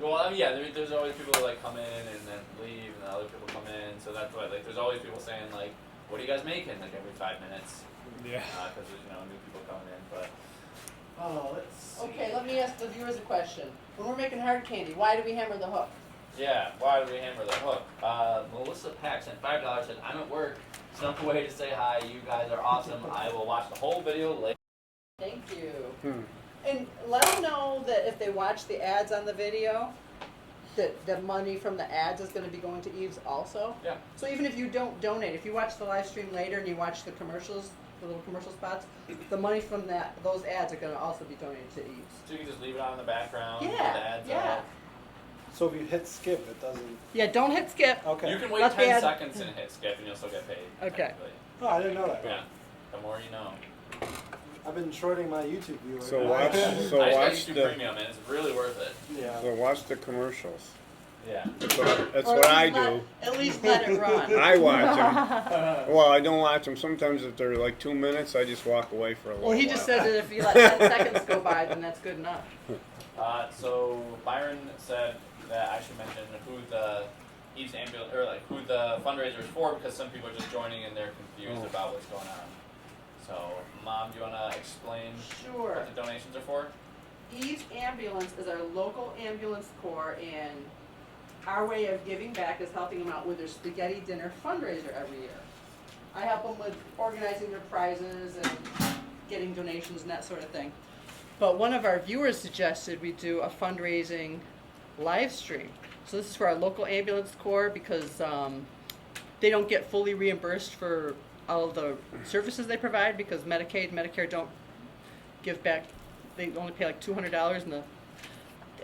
A: Well, I mean, yeah, there's always people who like come in and then leave, and then other people come in. So that's why, like, there's always people saying like, "What are you guys making?" Like every 5 minutes,
E: Yeah.
A: because there's new people coming in. But let's see.
C: Okay, let me ask the viewers a question. When we're making hard candy, why do we hammer the hook?
A: Yeah, why do we hammer the hook? Melissa Pack sent $5. Said, "I'm at work. Snuck away to say hi. You guys are awesome. I will watch the whole video later."
C: Thank you. And let them know that if they watch the ads on the video, that the money from the ads is going to be going to E.A.V.E.S also.
A: Yeah.
C: So even if you don't donate, if you watch the live stream later and you watch the commercials, the little commercial spots, the money from those ads are going to also be donated to E.A.V.E.S.
A: So you can just leave it on in the background.
C: Yeah,
A: with the ads
C: yeah.
A: up.
E: So if you hit skip, it doesn't.
C: Yeah, don't hit skip.
E: Okay.
A: You can wait
C: Let the
A: 10
C: ad-
A: seconds and hit skip, and you'll still get paid.
C: Okay.
A: technically.
E: Oh, I didn't know that.
A: Yeah. The more you know.
E: I've been shorting my YouTube viewers.
D: So watch- so
A: I
D: watch
A: just got YouTube
D: the-
A: Premium, and it's really worth it.
E: Yeah.
D: So watch the commercials.
A: Yeah.
D: That's
C: Or
D: what
C: at
D: I
C: least
D: do.
C: At least let it run.
D: I watch them. Well, I don't watch them. Sometimes if they're like 2 minutes, I just walk away for a little
C: Well, he
D: while.
C: just said that if you let 10 seconds go by, then that's good enough.
A: So Byron said that I should mention who the E.A.V.E.S ambulance, or like who the fundraiser is for, because some people are just joining and they're confused about what's going on. So, Mom, do you want to explain
C: Sure.
A: what the donations are for?
C: E.A.V.E.S Ambulance is our local ambulance corps, and our way of giving back is helping them out with their spaghetti dinner fundraiser every year. I help them with organizing their prizes and getting donations and that sort of thing. But one of our viewers suggested we do a fundraising live stream. So this is for our local ambulance corps because they don't get fully reimbursed for all of the services they provide because Medicaid, Medicare don't give back. They only pay like $200, and the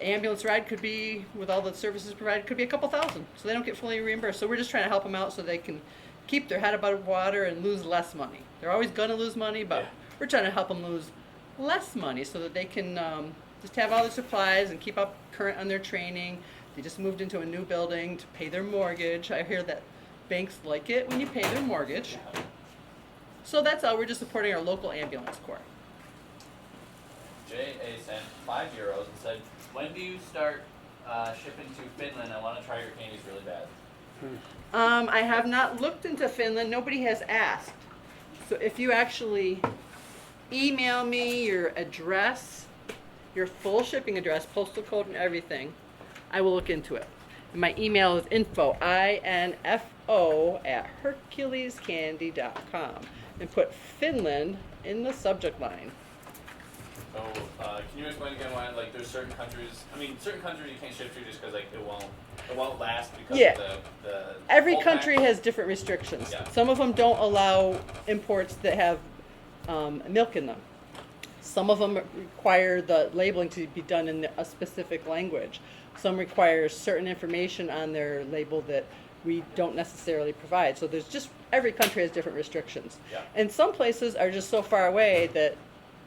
C: ambulance ride could be, with all the services provided, could be a couple thousand. So they don't get fully reimbursed. So we're just trying to help them out so they can keep their head above water and lose less money. They're always gonna lose money, but
A: Yeah.
C: we're trying to help them lose less money so that they can just have all their supplies and keep up current on their training. They just moved into a new building to pay their mortgage. I hear that banks like it when you pay their mortgage. So that's all. We're just supporting our local ambulance corps.
A: J.A. sent €5 and said, "When do you start shipping to Finland? I want to try your candies really bad."
C: I have not looked into Finland. Nobody has asked. So if you actually email me your address, your full shipping address, postal code and everything, I will look into it. And my email is info@herculescandy.com and put Finland in the subject line.
A: So, can you explain again why, like, there's certain countries, certain countries you can't ship to just because, like, it won't last because
C: Yeah.
A: of the
C: Every
A: whole
C: country
A: pack?
C: has different restrictions.
A: Yeah.
C: Some of them don't allow imports that have milk in them. Some of them require the labeling to be done in a specific language. Some require certain information on their label that we don't necessarily provide. So there's just, every country has different restrictions.
A: Yeah.
C: And some places are just so far away that,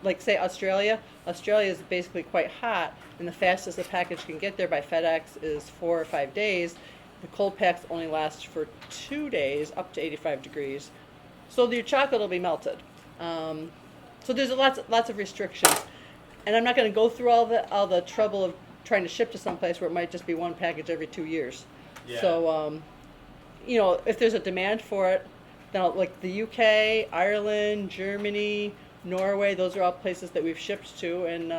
C: like say Australia is basically quite hot, and the fastest a package can get there by FedEx is 4 or 5 days. The cold packs only last for 2 days, up to 85 degrees. So your chocolate will be melted. So there's lots of restrictions, and I'm not going to go through all the trouble of trying to ship to some place where it might just be one package every 2 years.
A: Yeah.
C: So if there's a demand for it, then like the UK, Ireland, Germany, Norway, those are all places that we've shipped to, and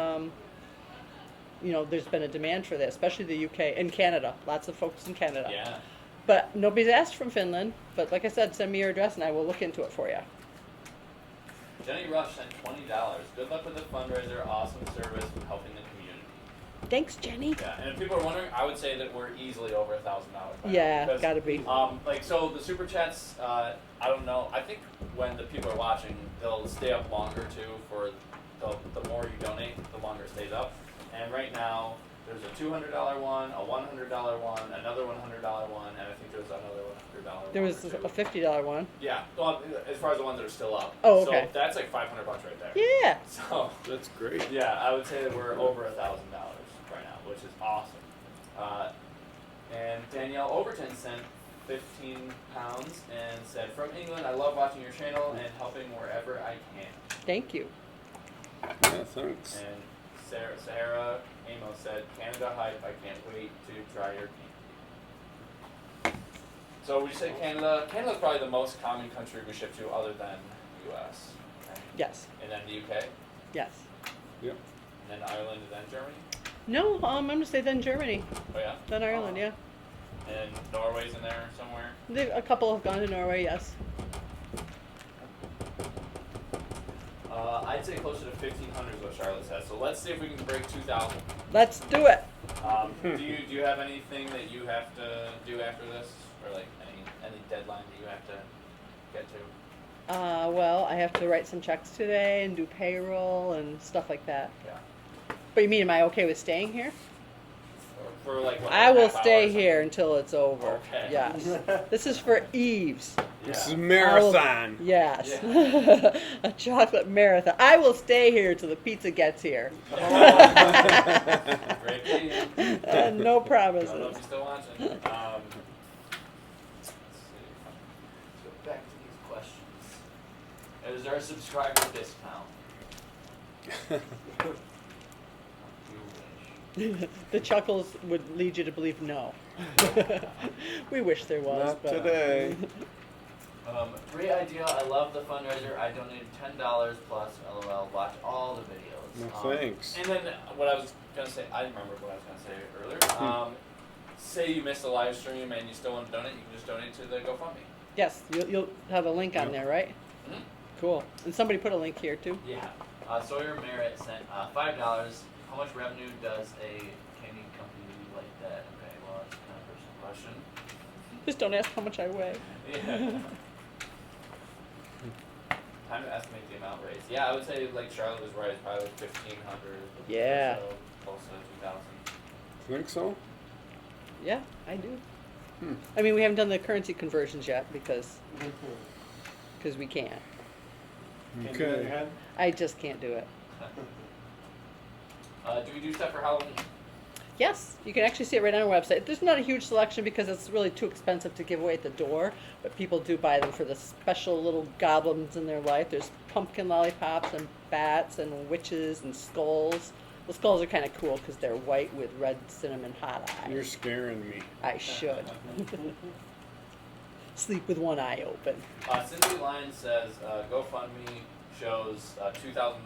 C: there's been a demand for that, especially the UK and Canada. Lots of folks in Canada.
A: Yeah.
C: But nobody's asked from Finland. But like I said, send me your address and I will look into it for you.
A: Jenny Rush sent $20. Good luck with the fundraiser. Awesome service with helping the community.
C: Thanks, Jenny.
A: Yeah, and if people are wondering, I would say that we're easily over $1,000.
C: Yeah, gotta be.
A: So the super chats, I don't know. I think when the people are watching, they'll stay up longer too. For the more you donate, the longer it stays up. And right now, there's a $200 one, a $100 one, another $100 one, and I think there's another $100 one.
C: There was
A: or
C: a
A: two.
C: $50 one.
A: Yeah, well, as far as the ones that are still up.
C: Oh, okay.
A: So that's like $500 right there.
C: Yeah.
A: So
D: That's great.
A: yeah, I would say that we're over $1,000. which is awesome. And Danielle Overton sent 15 pounds and said, from England, I love watching your channel and helping wherever I can.
C: Thank you.
D: Yeah, thanks.
A: And Sahara Amos said, Canada hype, I can't wait to try your candy. So would you say Canada? Canada's probably the most common country we ship to other than US, right?
C: Yes.
A: And then the UK,
C: Yes.
D: Yep.
A: and then Ireland, and then Germany?
C: No, I'm gonna say then Germany,
A: Oh yeah?
C: then Ireland, yeah.
A: And Norway's in there somewhere?
C: A couple have gone to Norway, yes.
A: I'd say closer to 1,500 is what Charlotte said. So let's see if we can break 2,000.
C: Let's do it.
A: Do you have anything that you have to do after this, or like any deadline that you have to get to?
C: Well, I have to write some checks today and do payroll and stuff like that.
A: Yeah.
C: But you mean, am I okay with staying here?
A: For like what?
C: I will
A: half hour
C: stay
A: or something?
C: here until it's over.
A: Okay.
C: Yes. This is for E.A.V.E.S.
D: This is
A: Yeah.
D: marathon.
C: Yes. A chocolate marathon. I will stay here till the pizza gets here.
A: Great game.
C: No
A: I don't know
C: promises.
A: if you're still watching. Let's see. Let's go back to these questions. Is there a subscriber discount? You wish.
C: The chuckles would lead you to believe no. We wish there was.
D: Not
C: but,
D: today.
A: Great idea. I love the fundraiser. I donated $10 plus. LOL. Watch all the videos.
D: Well, thanks.
A: And then what I was gonna say, I remember what I was gonna say earlier. Say you missed a live stream and you still want to donate, you can just donate to the GoFundMe.
C: Yes, you'll have a link on
D: Yep.
C: there, right?
A: Mhm.
C: Cool. And somebody put a link here too.
A: Yeah. Sawyer Merritt sent $5. How much revenue does a candy company like that? Okay, well that's kind of a personal question.
C: Just don't ask how much I weigh.
A: Yeah. Time to estimate the amount raised. Yeah, I would say like Charlotte was right. It's probably like 1,500.
C: Yeah.
A: Or so, close to 2,000.
D: Think so?
C: Yeah, I do.
D: Hmm.
C: I mean, we haven't done the currency conversions yet because we can't.
E: Can't do it in your
D: Okay.
E: head?
C: I just can't do it.
A: Do we do stuff for Halloween?
C: Yes, you can actually see it right on our website. There's not a huge selection because it's really too expensive to give away at the door, but people do buy them for the special little goblins in their life. There's pumpkin lollipops and bats and witches and skulls. The skulls are kind of cool because they're white with red cinnamon hot
D: You're
C: eyes.
D: scaring me.
C: I should. Sleep with one eye open.
A: Cindy Lyons says GoFundMe shows $2,010.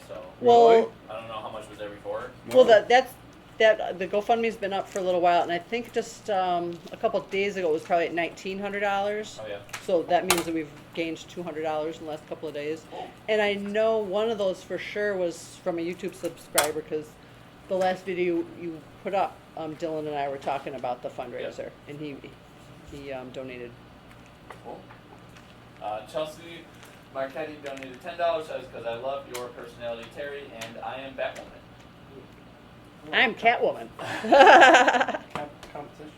A: So
C: Well,
D: Really?
A: I don't know how much was there before.
C: well, the GoFundMe's been up for a little while, and I think just a couple of days ago it was probably at $1,900.
A: Oh yeah.
C: So that means that we've gained $200 in the last couple of days.
A: Cool.
C: And I know one of those for sure was from a YouTube subscriber because the last video you put up, Dylan and I were talking about the fundraiser, and he donated.
A: Cool. Chelsea Marchetti donated $10. Says because I love your personality, Terry, and I am Batwoman.
C: I'm Catwoman.
E: Competition.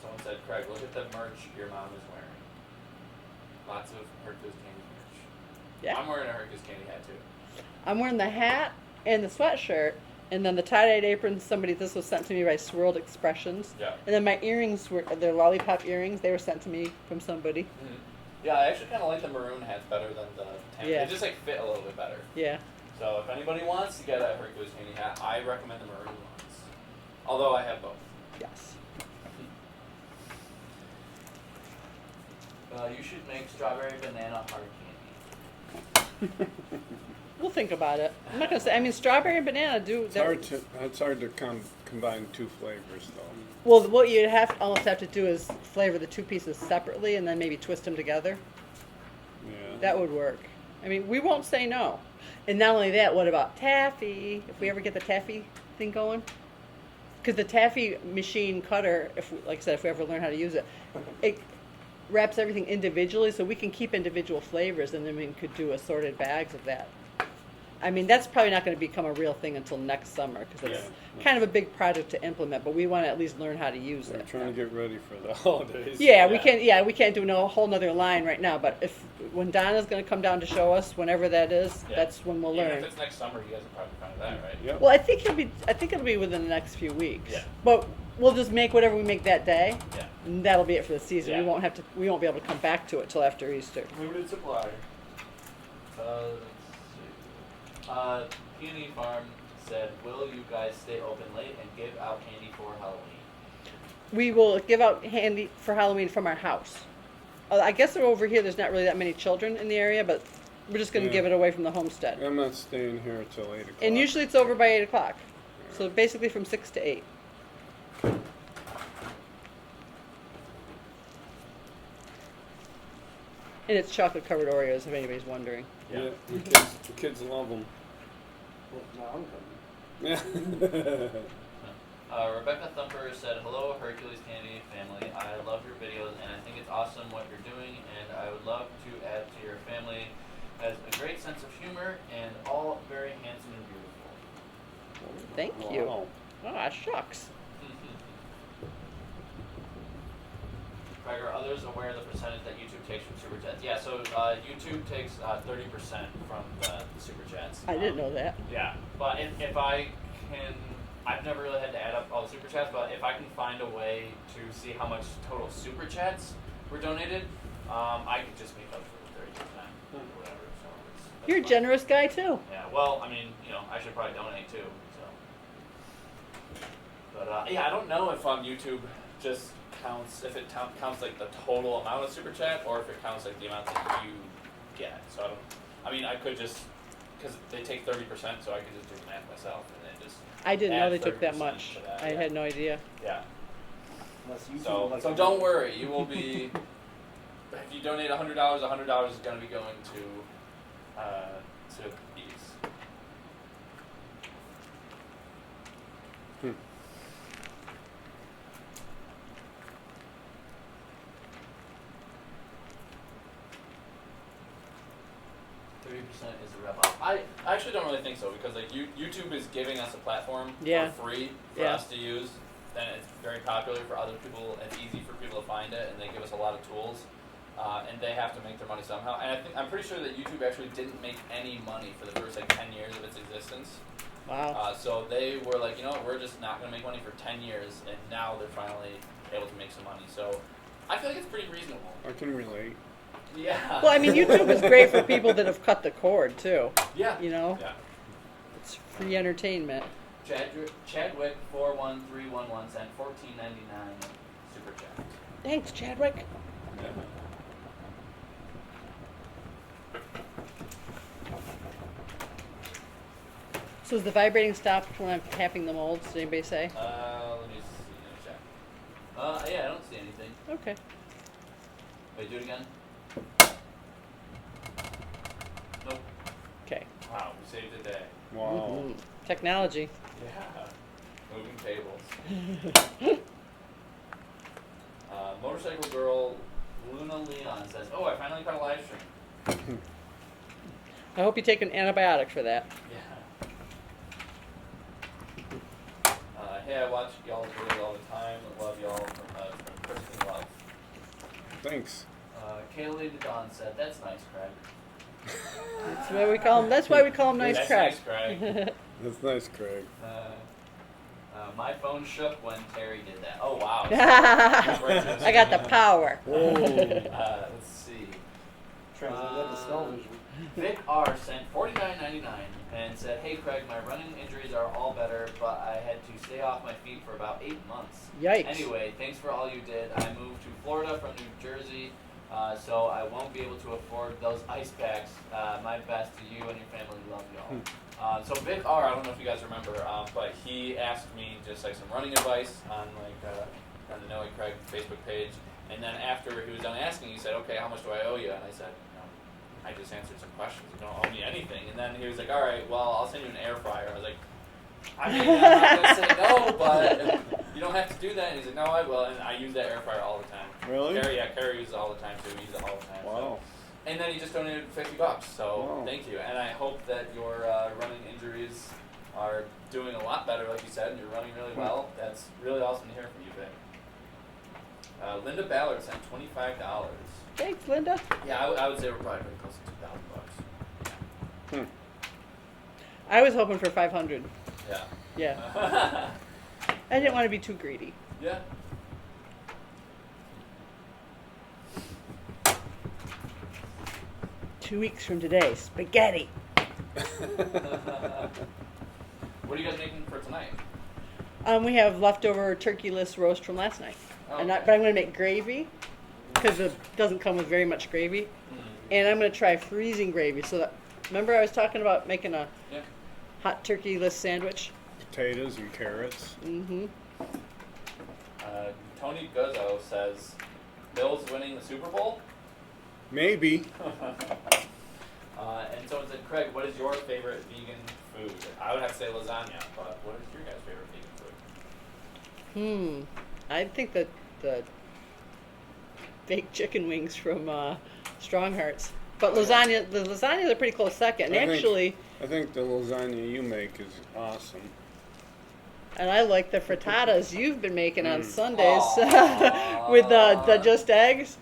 A: Someone said, Craig, look at the merch your mom is wearing. Lots of Hercules Candy merch.
C: Yeah.
A: I'm wearing a Hercules Candy hat too.
C: I'm wearing the hat and the sweatshirt, and then the tie-dyed apron. This was sent to me by Swirled Expressions.
A: Yeah.
C: And then my earrings they're lollipop earrings. They were sent to me from somebody.
A: Mm-hmm. Yeah, I actually kind of like the maroon hats better than the tan.
C: Yeah.
A: They just like fit a little bit better.
C: Yeah.
A: So if anybody wants to get a Hercules Candy hat, I recommend the maroon ones. Although I have both.
C: Yes.
A: You should make strawberry banana hard candy.
C: We'll think about it. I'm not gonna say. I mean, strawberry and banana do.
D: It's hard to combine two flavors though.
C: Well, what you'd almost have to do is flavor the two pieces separately and then maybe twist them together.
D: Yeah.
C: That would work. I mean, we won't say no. And not only that, what about taffy? If we ever get the taffy thing going, because the taffy machine cutter, like I said, if we ever learn how to use it, it wraps everything individually, so we can keep individual flavors, and then we could do assorted bags of that. I mean, that's probably not going to become a real thing until next summer because it's kind of a big project to implement. But we want to at least learn how to use
D: We're
C: it.
D: trying to get ready for the holidays.
C: Yeah, we can't. Yeah, we can't do no whole nother line right now. But when Donna's going to come down to show us, whenever that is, that's when we'll
A: Even
C: learn.
A: if it's next summer, you guys will probably find that, right?
D: Yep.
C: Well, I think it'll be within the next few weeks.
A: Yeah.
C: But we'll just make whatever we make that day,
A: Yeah.
C: and that'll be it for the season.
A: Yeah.
C: We won't be able to come back to it till after Easter.
E: Limited supply.
A: Let's see. Peony Farm said, "Will you guys stay open late and give out candy for Halloween?"
C: We will give out candy for Halloween from our house. I guess over here there's not really that many children in the area, but we're just going to
D: Yeah.
C: give it away from the homestead.
D: I'm not staying here till 8 o'clock.
C: And usually it's over by 8 o'clock. So basically from 6 to 8. And it's chocolate covered Oreos, if anybody's wondering.
D: Yeah, the kids love them.
E: Well, now I'm coming.
D: Yeah.
A: Rebecca Thumper said, "Hello, Hercules Candy family. I love your videos, and I think it's awesome what you're doing, and I would love to add to your family. Has a great sense of humor, and all very handsome and beautiful."
C: Thank you.
D: Wow.
C: Ah, shucks.
A: Craig, are others aware of the percentage that YouTube takes from Super Chats? Yeah, so YouTube takes 30% from the Super Chats.
C: I didn't know that.
A: Yeah, but if I can, I've never really had to add up all the Super Chats, but if I can find a way to see how much total Super Chats were donated, I could just make up for the 30% or whatever. So that's
C: You're a
A: fine.
C: generous guy, too.
A: Yeah, well, I mean, I should probably donate too. So, but yeah, I don't know if YouTube just counts counts like the total amount of super chat or if it counts like the amount that you get. So I mean, I could just because they take 30%, so I could just do the math myself and then just.
C: I didn't know
A: add
C: they took that
A: 30%
C: much.
A: to that,
C: I
A: yeah.
C: had no idea.
A: Yeah.
E: Unless you
A: So don't worry, you will be. If you donate $100, $100 is going to be going to E.A.V.E.S. 30% is the rev up. I actually don't really think so because like YouTube is giving us a platform
C: Yeah.
A: for free for
C: Yeah.
A: us to use. Then it's very popular for other people. It's easy for people to find it, and they give us a lot of tools. And they have to make their money somehow. And I'm pretty sure that YouTube actually didn't make any money for the first like 10 years of its existence.
C: Wow.
A: So they were like, you know what, we're just not going to make money for 10 years, and now they're finally able to make some money. So I feel like it's pretty reasonable.
D: I can relate.
A: Yeah.
C: Well, I mean, YouTube is great for people that have cut the cord, too.
A: Yeah.
C: You know?
A: Yeah.
C: It's free entertainment.
A: Chadwick 41311 sent $14.99 super chat.
C: Thanks, Chadwick.
A: Yeah.
C: So is the vibrating stopped when I'm tapping the molds? Did anybody say?
A: Let me check. Yeah, I don't see anything.
C: Okay.
A: Wait, do it again. Nope.
C: Okay.
A: Wow, we saved a day.
D: Wow.
C: Mhm. Technology.
A: Yeah. Moving tables. Motorcycle Girl Luna Leon says, "Oh, I finally caught a live stream."
C: I hope you take an antibiotic for that.
A: Yeah. Hey, I watch y'all's videos all the time. Love y'all from Kristen Love.
D: Thanks.
A: Kaylee the Dawn said, "That's nice, Craig."
C: That's why we call him. That's why we call him Nice
A: That's
C: Craig.
A: nice, Craig.
D: That's nice, Craig.
A: My phone shook when Terry did that. Oh wow.
C: I got the power.
A: Let's see.
E: Translate that to smell vision.
A: Vic R sent $49.99 and said, "Hey Craig, my running injuries are all better, but I had to stay off my feet for about 8 months.
C: Yikes.
A: Anyway, thanks for all you did. I moved to Florida from New Jersey, so I won't be able to afford those ice packs. My best to you and your family. Love y'all." So Vic R, I don't know if you guys remember, but he asked me just like some running advice on on the Noe Craig Facebook page, and then after he was done asking, he said, "Okay, how much do I owe you?" And I said, "I just answered some questions. You don't owe me anything." And then he was like, "All right, well, I'll send you an air fryer." I was like, "I mean, I'm not gonna say no, but you don't have to do that." And he's like, "No, I will." And I use that air fryer all the time.
D: Really?
A: Carrie uses it all the time too. We use it all the time.
D: Wow.
A: So. And then he just donated $50. So
D: Wow.
A: thank you. And I hope that your running injuries are doing a lot better, like you said, and you're running really well. That's really awesome to hear from you, Vic. Linda Ballard sent $25.
C: Thanks, Linda.
A: Yeah, I would say we're probably pretty close to $2,000.
C: I was hoping for 500.
A: Yeah.
C: Yeah. I didn't want to be too greedy.
A: Yeah.
C: 2 weeks from today, spaghetti.
A: What are you guys making for tonight?
C: We have leftover turkey-less roast from last night.
A: Oh,
C: But
A: okay.
C: I'm going to make gravy because it doesn't come with very much gravy. And I'm going to try freezing gravy. So that, remember I was talking about making a
A: Yeah.
C: hot turkey-less sandwich?
D: Potatoes and carrots.
C: Mm-hmm.
A: Tony Guzzo says, Bills winning the Super Bowl?
D: Maybe.
A: And someone said, Craig, what is your favorite vegan food? I would have to say lasagna, but what is your guys' favorite vegan food?
C: I think that the baked chicken wings from Strong Hearts. But
A: Oh, yeah.
C: lasagna, the lasagnas are pretty close second. And actually,
D: I think the lasagna you make is awesome.
C: and I like the frittatas you've been making on Sundays
A: Aw.
C: with the just eggs.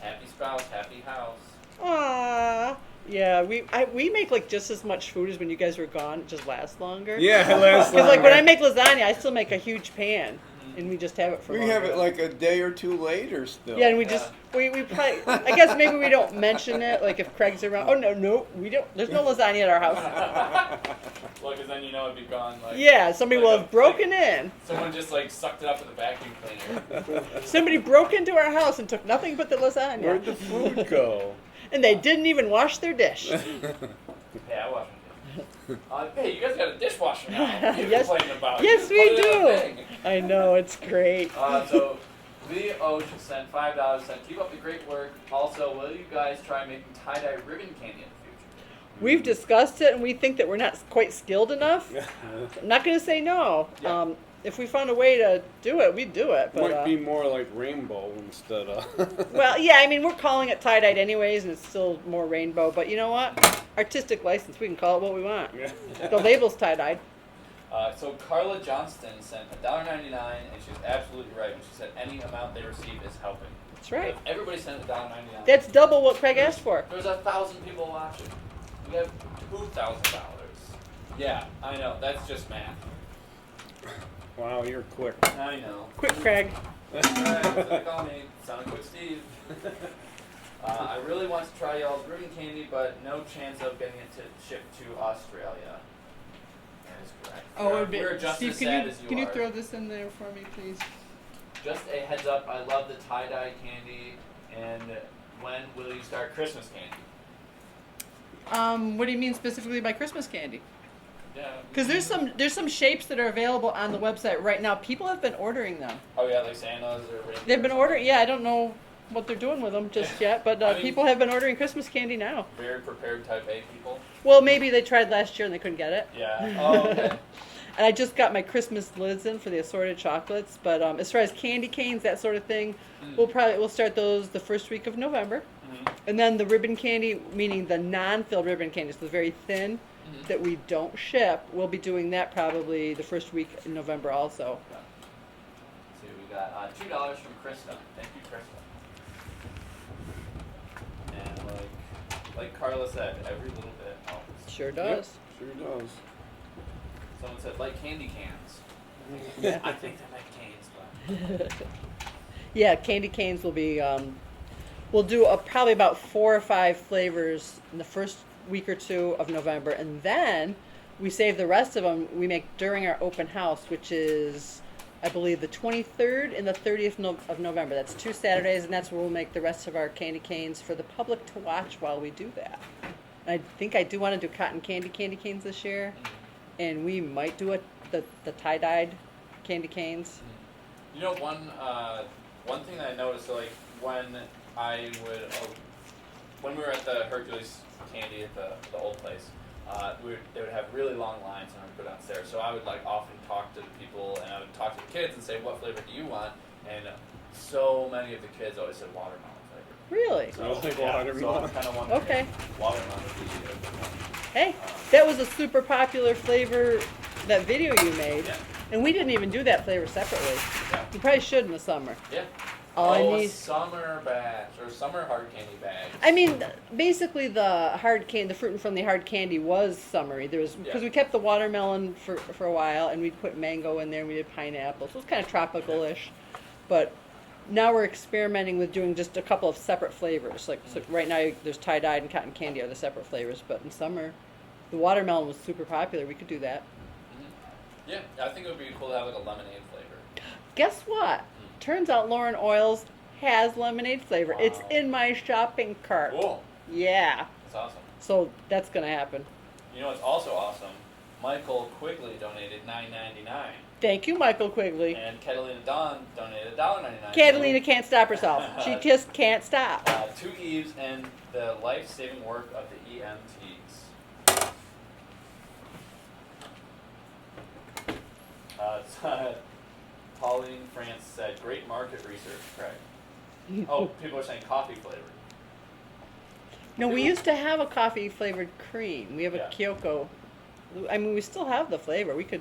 A: Happy spouse, happy house.
C: Aww. Yeah, we make like just as much food as when you guys were gone. It just lasts longer.
D: Yeah, last
C: Because like when I make lasagna, I still make a huge pan, and we just have it for.
D: we
C: longer.
D: have it like a day or two later still.
C: Yeah, and we just we probably I guess maybe we don't mention it like if Craig's around. Oh no, we don't. There's no lasagna at our house.
A: Well, because then you know it'd be gone. Like,
C: Yeah, somebody
A: like
C: will
A: a-
C: have broken
A: like-
C: in.
A: Someone just like sucked it up with a vacuum cleaner.
C: Somebody broke into our house and took nothing but the
D: Where'd
C: lasagna,
D: the food go?
C: and they didn't even wash their dish.
A: Yeah, I watch them. Hey, you guys got a dishwasher now. What are you
C: Yes.
A: complaining about?
C: Yes,
A: You
C: we
A: just put it in a
C: do.
A: thing.
C: I know, it's great.
A: So Lee Osh sent $5. Said, keep up the great work. Also, will you guys try making tie-dye ribbon candy in the future?
C: We've discussed it, and we think that we're not quite skilled enough. I'm not going to say no.
A: Yeah.
C: If we found a way to do it, we'd do it. But
D: Might be more like rainbow instead of.
C: well, yeah, I mean, we're calling it tie-dyed anyways, and it's still more rainbow. But you know what? Artistic license, we can call it what we want.
D: Yeah.
C: The label's tie-dyed.
A: So Carla Johnston sent $1.99, and she's absolutely right when she said any amount they receive is helping.
C: That's right.
A: If everybody sent $1.99.
C: That's double what Craig asked for.
A: There's 1,000 people watching. We have $2,000. Yeah, I know. That's just math.
D: Wow, you're quick.
A: I know.
C: Quick, Craig.
A: Alright, that's what they call me. Sonic Quick Steve. I really want to try y'all's ribbon candy, but no chance of getting it to ship to Australia. That is correct. We're just as sad as you
C: can you
A: are.
C: throw this in there for me, please?
A: Just a heads up, I love the tie-dye candy, and when will you start Christmas candy?
C: What do you mean specifically by Christmas candy?
A: Yeah.
C: Because there's some shapes that are available on the website right now. People have been ordering them.
A: Oh yeah, like Santa's or reindeer
C: They've been
A: or
C: ordering. Yeah, I don't know what they're doing with them just yet, but
A: I mean-
C: people have been ordering Christmas candy now.
A: something. Very prepared type A people.
C: Well, maybe they tried last year and they couldn't get it.
A: Yeah. Oh, okay.
C: And I just got my Christmas lids in for the assorted chocolates. But as far as candy canes, that sort of thing, we'll start those the first week of November.
A: Mhm.
C: And then the ribbon candy, meaning the non-filled ribbon candies, the very thin that we don't ship, we'll be doing that probably the first week in November also.
A: Okay. So we got $2 from Krista. Thank you, Krista. And like Carla said, every little bit helps.
C: Sure does.
D: Sure does.
A: Someone said like candy cans.
C: Yeah.
A: I think they make canes, but
C: Yeah, candy canes will be. We'll do probably about 4 or 5 flavors in the first week or two of November, and then we save the rest of them. We make during our open house, which is, I believe, the 23rd and the 30th of November. That's 2 Saturdays, and that's where we'll make the rest of our candy canes for the public to watch while we do that. And I think I do want to do cotton candy canes this year, and we might do the tie-dyed candy canes.
A: you know one thing that I noticed, so like when we were at the Hercules Candy at the old place, they would have really long lines and I would go downstairs. So I would like often talk to the people and I would talk to the kids and say, what flavor do you want? And so many of the kids always said watermelon flavor.
C: Really?
A: So,
D: I don't think
A: yeah, so I'm
D: watermelon.
A: kind of wondering
C: Okay.
A: if watermelon would be a good one.
C: Hey, that was a super popular flavor, that video you made.
A: Yeah.
C: And we didn't even do that flavor separately.
A: Yeah.
C: You probably should in the summer.
A: Yeah.
C: All I
A: a
C: need-
A: summer batch or summer hard candy bag.
C: I mean, basically the hard candy, the fruit from the hard candy was summery. There was, because
A: Yeah.
C: we kept the watermelon for a while, and we'd put mango in there, and we did pineapple. So it was kind of tropical-ish. But now we're experimenting with doing just a couple of separate flavors. Like so right now, there's tie-dyed and cotton candy are the separate flavors. But in summer, the watermelon was super popular. We could do that.
A: Yeah, I think it would be cool to have like a lemonade flavor.
C: Guess what? Turns out Lauren Oils has lemonade flavor. It's
A: Wow.
C: in my shopping cart.
A: Cool.
C: Yeah.
A: That's awesome.
C: So that's gonna happen.
A: You know what's also awesome? Michael Quigley donated $9.99,
C: Thank you, Michael Quigley.
A: and Catalina Dawn donated $1.99.
C: Catalina can't stop herself. She just can't stop.
A: 2 E.A.V.E.S and the life-saving work of the EMTs. Pauline France said, "Great market research, Craig." Oh, people are saying coffee flavored.
C: No, we used to have a coffee flavored cream. We have a
A: Yeah.
C: Kyoko. I mean, we still have the flavor. We could,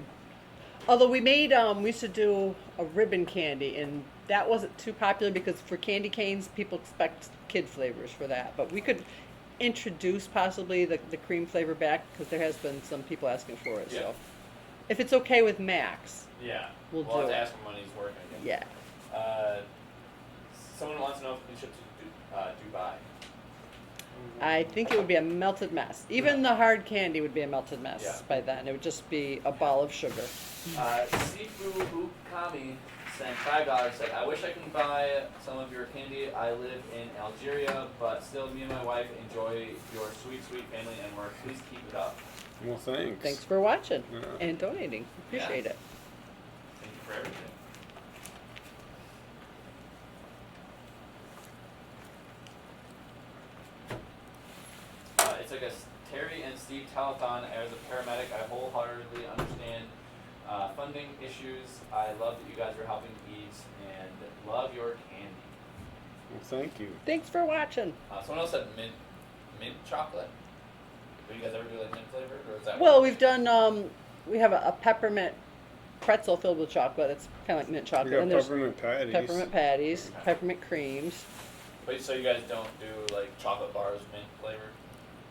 C: although we made, we used to do a ribbon candy, and that wasn't too popular because for candy canes, people expect kid flavors for that. But we could introduce possibly the cream flavor back because there has been some people asking for it.
A: Yeah.
C: So, if it's okay with Max,
A: Yeah,
C: We'll
A: have
C: do
A: to
C: it.
A: ask him when he's working again.
C: yeah.
A: Someone wants to know if we ship to Dubai.
C: I think it would be a melted mess. Even the hard candy would be a melted mess
A: Yeah.
C: by then. It would just be a ball of sugar.
A: Sifu Ukami sent $5. Said, "I wish I could buy some of your candy. I live in Algeria, but still, me and my wife enjoy your sweet, sweet family and work. Please keep it up."
D: Well, thanks.
C: Thanks for watching
D: Yeah.
C: and donating. Appreciate it.
A: Thank you for everything. It's like a Terry and Steve telethon. As a paramedic, I wholeheartedly understand funding issues. I love that you guys are helping E.A.V.E.S and love your candy.
D: Well, thank you.
C: Thanks for watching.
A: Someone else said mint chocolate. Do you guys ever do like mint flavored, or is that?
C: Well, we've done, we have a peppermint pretzel filled with chocolate. It's kind of like mint
D: We
C: chocolate.
D: got
C: And there's
D: peppermint patties.
C: peppermint patties, peppermint creams.
A: Wait, so you guys don't do like chocolate bars mint flavored?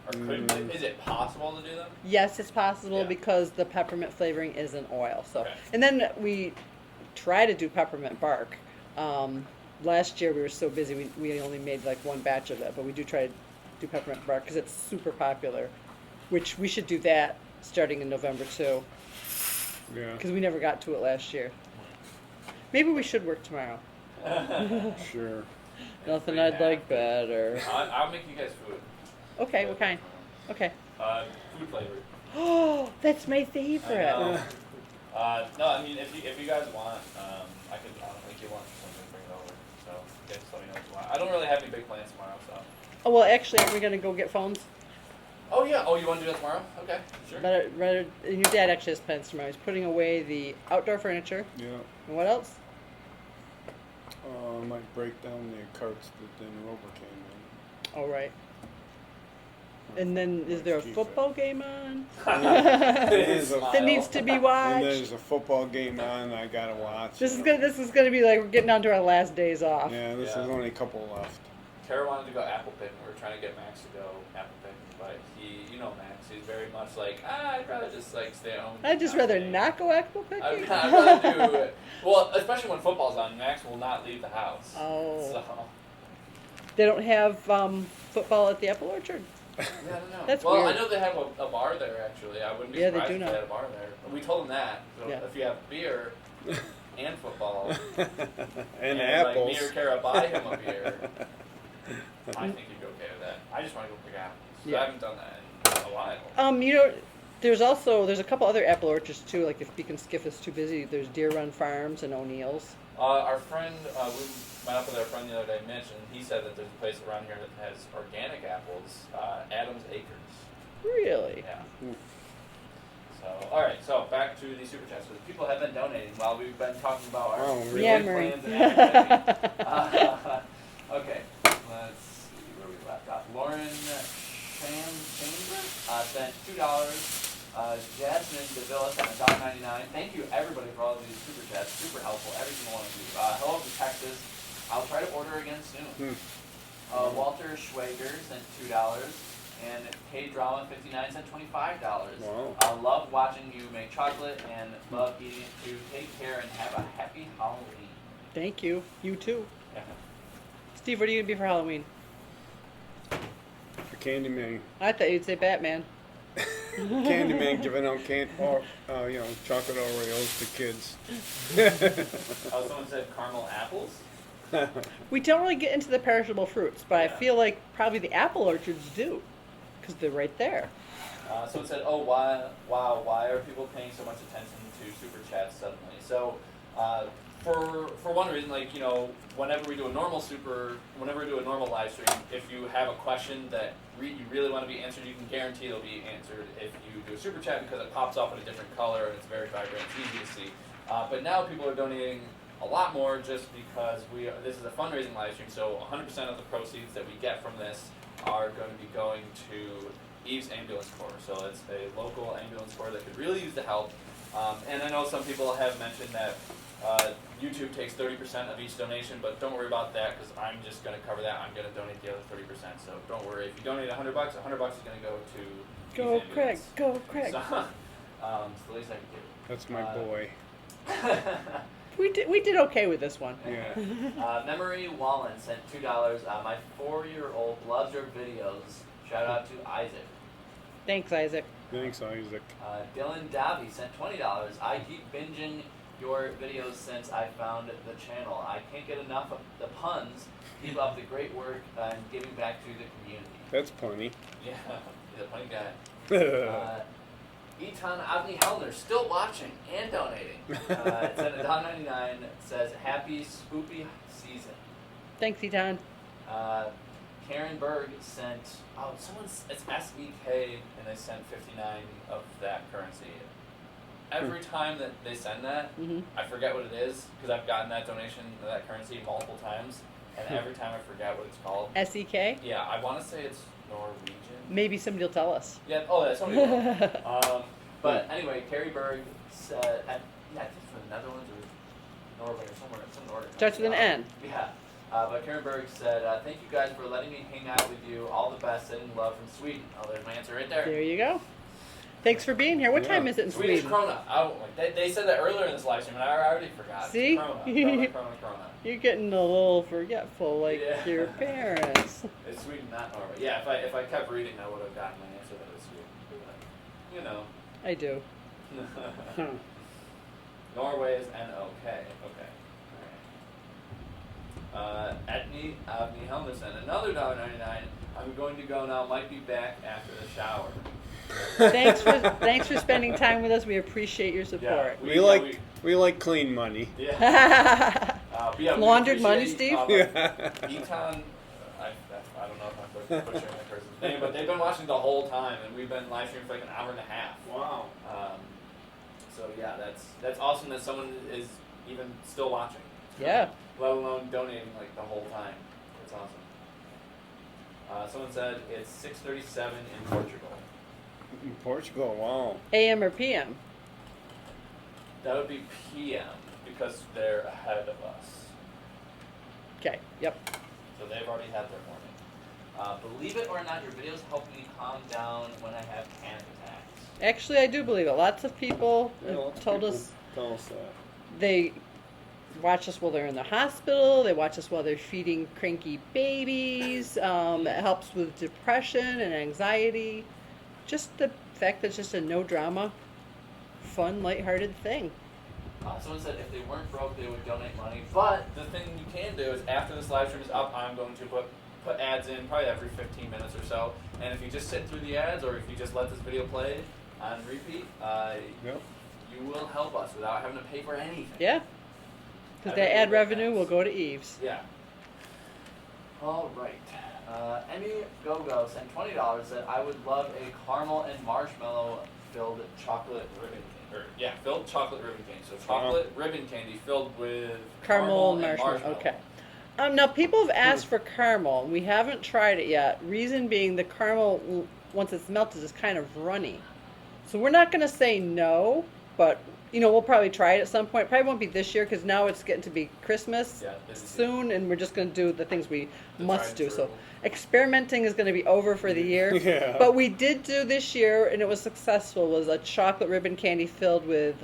A: Or is it possible to do them?
C: Yes, it's possible
A: Yeah.
C: because the peppermint flavoring is an oil. So,
A: Okay.
C: and then we try to do peppermint bark. Last year we were so busy we only made like one batch of it, but we do try to do peppermint bark because it's super popular. Which we should do that starting in November too,
D: Yeah,
C: because we never got to it last year. Maybe we should work tomorrow.
D: sure.
C: Nothing I'd like better.
A: I'll make you guys food.
C: Okay, what kind? Okay.
A: Food flavored.
C: Oh, that's my
A: I
C: favorite.
A: know. No, I mean if you guys want, I could make you lunch or something, bring it over. So you guys let me know what you want. I don't really have any big plans tomorrow, so.
C: Oh well, actually, aren't we gonna go get phones?
A: Oh yeah. Oh, you want to do that tomorrow? Okay, sure.
C: Rather, and your dad actually has plans tomorrow. He's putting away the outdoor furniture.
D: Yeah.
C: And what else?
D: I might break down the carts that the Rover came
C: Oh right. And then is there a
D: Keep
C: football game on?
D: There's a-
C: That needs to be
D: in. And
C: watched.
D: there's a football game on I gotta watch.
C: This is gonna be like we're getting down to our last days off.
D: Yeah, this
A: Yeah.
D: is only a couple left.
A: Tara wanted to go apple picking. We were trying to get Max to go apple picking, but you know Max, he's very much like, I'd rather just like stay at home. and
C: I'd
A: do
C: just rather
A: nothing."
C: not go apple picking.
A: I'd rather do it. Well, especially when football's on, Max will not leave the house.
C: Oh.
A: So,
C: They don't have football at the apple orchard.
A: yeah, I don't know.
C: That's
A: well,
C: weird.
A: I know they have a bar there actually. I wouldn't be
C: Yeah, they
A: surprised
C: do
A: if
C: now.
A: they had a bar there. We told them that. So
C: Yeah.
A: if you have beer and football
D: and
A: like
D: apples.
A: me or Kara buy him a beer, I think you'd be okay with that. I just want to go pick apples.
C: Yeah.
A: I haven't done that in a while.
C: You know, there's a couple other apple orchards too. Like if Beacon Skiff is too busy, there's Deer Run Farms and O'Neill's.
A: Our friend, we met up with our friend the other day, Mitch, and he said that there's a place around here that has organic apples, Adams Acres.
C: Really?
A: Yeah.
D: Hmm.
A: So, all right. So back to the super chats. Because people have been donating while we've been talking about our
D: Oh, really?
A: plans
C: Yammering.
A: and everything. Okay. Let's Lauren Chamber sent $2. Jasmine DeVilla sent $1.99. Thank you everybody for all of these super chats. Super helpful, every single one of you. Hello from Texas. I'll try to order again soon. Walter Schwager sent $2. And K-Drama 59 sent $25.
D: Wow.
A: I love watching you make chocolate and love eating it too. Take care and have a happy Halloween.
C: Thank you. You too.
A: Yeah.
C: Steve, what are you gonna be for Halloween?
D: The Candyman.
C: I thought you'd say Batman.
D: Candyman giving out chocolate Oreos to kids.
A: Oh, someone said caramel apples?
C: We don't really get into the perishable fruits, but I
A: Yeah.
C: feel like probably the apple orchards do, because they're right there.
A: Someone said, "Oh, why are people paying so much attention to super chats suddenly?" So, for one reason, like whenever we do a normal live stream, if you have a question that you really want to be answered, you can guarantee it'll be answered if you do a super chat because it pops up in a different color and it's very vibrant, it's easy to see. But now people are donating a lot more just because this is a fundraising live stream, so 100% of the proceeds that we get from this are going to be going to E.A.V.E.S Ambulance Corps. So it's a local ambulance corps that could really use the help. And I know some people have mentioned that YouTube takes 30% of each donation, but don't worry about that because I'm just going to cover that. I'm going to donate the other 30%. So don't worry. If you donate $100, $100 is going to go to
C: Go,
A: E.A.V.E.S
C: Craig.
A: Ambulance.
C: Go, Craig.
A: So, it's the least I can do.
D: That's my boy.
C: We did okay with this one.
D: Yeah.
A: Memory Wallen sent $2. My 4-year-old loves your videos. Shout out to Isaac.
C: Thanks, Isaac.
D: Thanks, Isaac.
A: Dylan Davy sent $20. I keep binging your videos since I found the channel. I can't get enough of the puns. Keep up the great work and giving back to the community.
D: That's plenty.
A: Yeah, he's a funny guy. Etan Avni Hellner still watching and donating. It's at $1.99. Says happy spoopy season.
C: Thanks, Eton.
A: Karen Berg sent it's SEK and they sent 59 of that currency. Every time that they send that, I forget what it is because I've gotten that donation of that currency multiple times, and every time I forget what it's called.
C: SEK?
A: Yeah, I want to say it's Norwegian.
C: Maybe somebody will tell us.
A: Yeah. Oh, that's somebody will. But anyway, Carrie Berg said, I think it's from the Netherlands or Norway or somewhere, some Nordic.
C: Starts with an N.
A: Yeah. But Karen Berg said, thank you guys for letting me hang out with you. All the best, sending love from Sweden. Oh, there's my answer right there.
C: There you go. Thanks for being here. What time is it in
A: Swedish
C: Sweden?
A: krona. They said that earlier in this live stream, and I already forgot.
C: See?
A: Krona.
C: You're getting a little forgetful like
A: Yeah.
C: your parents.
A: It's Sweden, not Norway. Yeah, if I kept reading, I would have gotten my answer that it's Sweden. But, you know.
C: I do.
A: Norway is N-O-K. Okay. Alright. Etni Avni Helmesen, another $1.99. I'm going to go now. Might be back after the shower.
C: Thanks for spending time with us. We appreciate your support.
A: Yeah,
D: we like clean money.
A: Yeah. But yeah, we
C: Laundered money,
A: appreciate,
C: Steve?
A: Eton, I don't know if I'm butchering that person's name, but they've been watching the whole time, and we've been live streaming for like an hour and a half.
D: Wow.
A: So yeah, that's awesome that someone is even still watching.
C: Yeah.
A: Let alone donating like the whole time. That's awesome. Someone said it's 6:37 in Portugal.
D: In Portugal, wow.
C: AM or PM?
A: That would be PM because they're ahead of us.
C: Okay. Yep.
A: So they've already had their morning. Believe it or not, your videos help me calm down when I have panic attacks.
C: Actually, I do believe it. Lots of people
D: Yeah, lots of
C: told
D: people
C: us
D: tell us that.
C: they watch us while they're in the hospital. They watch us while they're feeding cranky babies. It helps with depression and anxiety. Just the fact that it's just a no drama, fun, lighthearted thing.
A: Someone said if they weren't broke, they would donate money. But the thing you can do is after this live stream is up, I'm going to put ads in probably every 15 minutes or so. And if you just sit through the ads or if you just let this video play on repeat, you will help us without having to pay for anything.
C: Yeah. Because that ad revenue will go to E.A.V.E.S.
A: Yeah. All right. Emmy Gogo sent $20. Said I would love a caramel and marshmallow filled chocolate ribbon candy. Filled chocolate ribbon candy. So chocolate ribbon candy filled with
C: Caramel and
A: and
C: marshmallow. Okay. Now people have asked for caramel. We haven't tried it yet. Reason being, the caramel, once it's melted, is kind of runny. So we're not going to say no, but we'll probably try it at some point. Probably won't be this year because now it's getting to be Christmas
A: Yeah, busy
C: soon, and we're just going to do the things we
A: The
C: must
A: tried
C: do. So
A: true.
C: experimenting is going to be over for the year.
D: Yeah.
C: But we did do this year, and it was successful. Was a chocolate ribbon candy filled with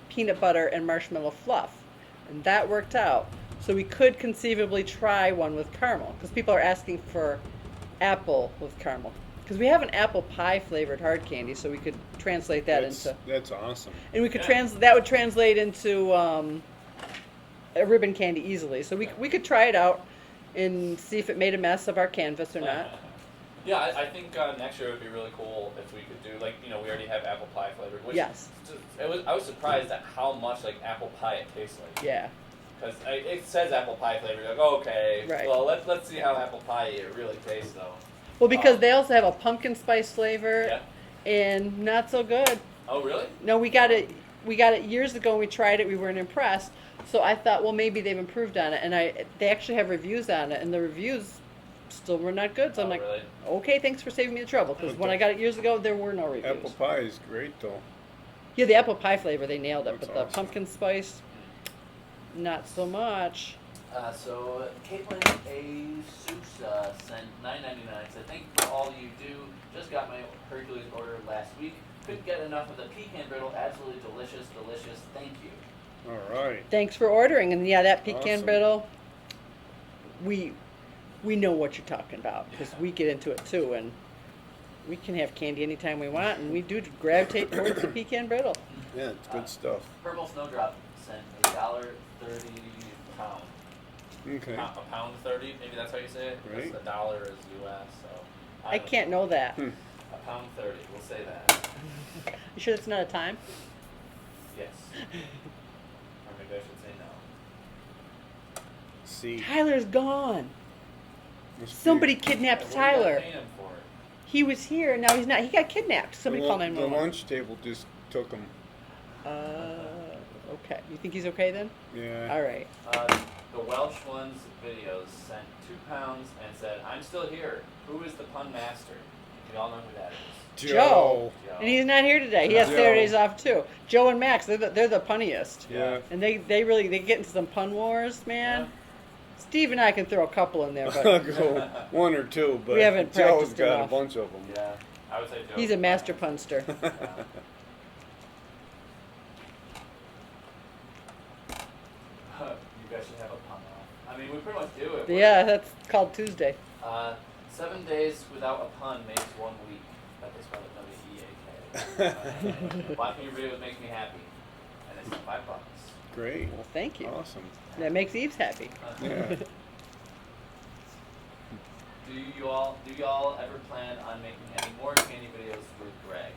C: peanut butter and marshmallow fluff, and that worked out. So we could conceivably try one with caramel because people are asking for apple with caramel. Because we have an apple pie flavored hard candy, so we could translate that into,
D: That's awesome.
C: and we could
A: Yeah.
C: that would translate into a ribbon candy easily. So we could try it out and see if it made a mess of our canvas or not.
A: Yeah, I think next year it would be really cool if we could do we already have apple pie flavored. Which
C: Yes.
A: I was surprised at how much like apple pie it tastes like.
C: Yeah.
A: Because it says apple pie flavored. Like, oh, okay.
C: Right.
A: Well, let's see how apple pie it really tastes though.
C: Well, because they also have a pumpkin spice flavor,
A: Yeah.
C: and not so good.
A: Oh, really?
C: No, we got it years ago. And we tried it. We weren't impressed. So I thought, well, maybe they've improved on it, and they actually have reviews on it, and the reviews still were not good. So I'm
A: Oh,
C: like,
A: really?
C: okay, thanks for saving me the trouble. Because when I got it years ago, there were no reviews.
D: Apple pie is great though.
C: Yeah, the apple pie flavor, they nailed it,
D: That's
C: but the
D: awesome.
C: pumpkin spice, not so much.
A: So Caitlin A. Sousa sent $9.99. Said, "Thank you for all you do. Just got my Hercules order last week. Couldn't get enough of the pecan brittle. Absolutely delicious, delicious. Thank you."
D: All right.
C: Thanks for ordering, and yeah, that pecan
D: Awesome.
C: brittle, we know what you're talking about because we get into it too, and we can have candy anytime we want, and we do gravitate towards the pecan brittle.
D: Yeah, it's good stuff.
A: Purple Snowdrop sent $1.30 pound.
D: Okay.
A: A pound 30, maybe that's how you say it.
D: Right.
A: Because $1 is US, so
C: I
A: don't
C: can't know that.
D: Hmm.
A: A pound 30, we'll say that.
C: You sure it's not a time?
A: Yes. Or maybe I should say no.
D: See.
C: Tyler's gone.
D: Must be-
C: Somebody
A: Yeah,
C: kidnapped
A: what are you guys
C: Tyler.
A: paying him for?
C: He was here, now he's not. He got kidnapped. Somebody call
D: The
C: 911.
D: lunch table just took him.
C: Okay. You think he's okay then?
D: Yeah.
C: All right.
A: The Welsh one's videos sent 2 pounds and said, "I'm still here. Who is the pun master?" We all know who that is.
C: Joe. And he's not here today. He has
D: Joe.
C: Saturdays off too. Joe and Max, they're the punniest.
D: Yeah.
C: And they get into some pun wars, man. Steve and I can throw a couple in there,
D: I'll
C: but
D: go one or two, but
C: We haven't
D: Joe's
C: practiced
D: got
C: enough.
D: a bunch of them.
A: Yeah, I would say Joe.
C: he's a master punster.
A: Yeah. You guys should have a pun off. I mean, we pretty much do it.
C: Yeah, that's called Tuesday.
A: 7 days without a pun makes 1 week. That is spelled W-E-A-K. Watching your videos makes me happy. And it's $5.
D: Great.
C: Well, thank you.
D: Awesome.
C: That makes Eve's happy.
D: Yeah.
A: Do y'all ever plan on making any more candy videos with Greg?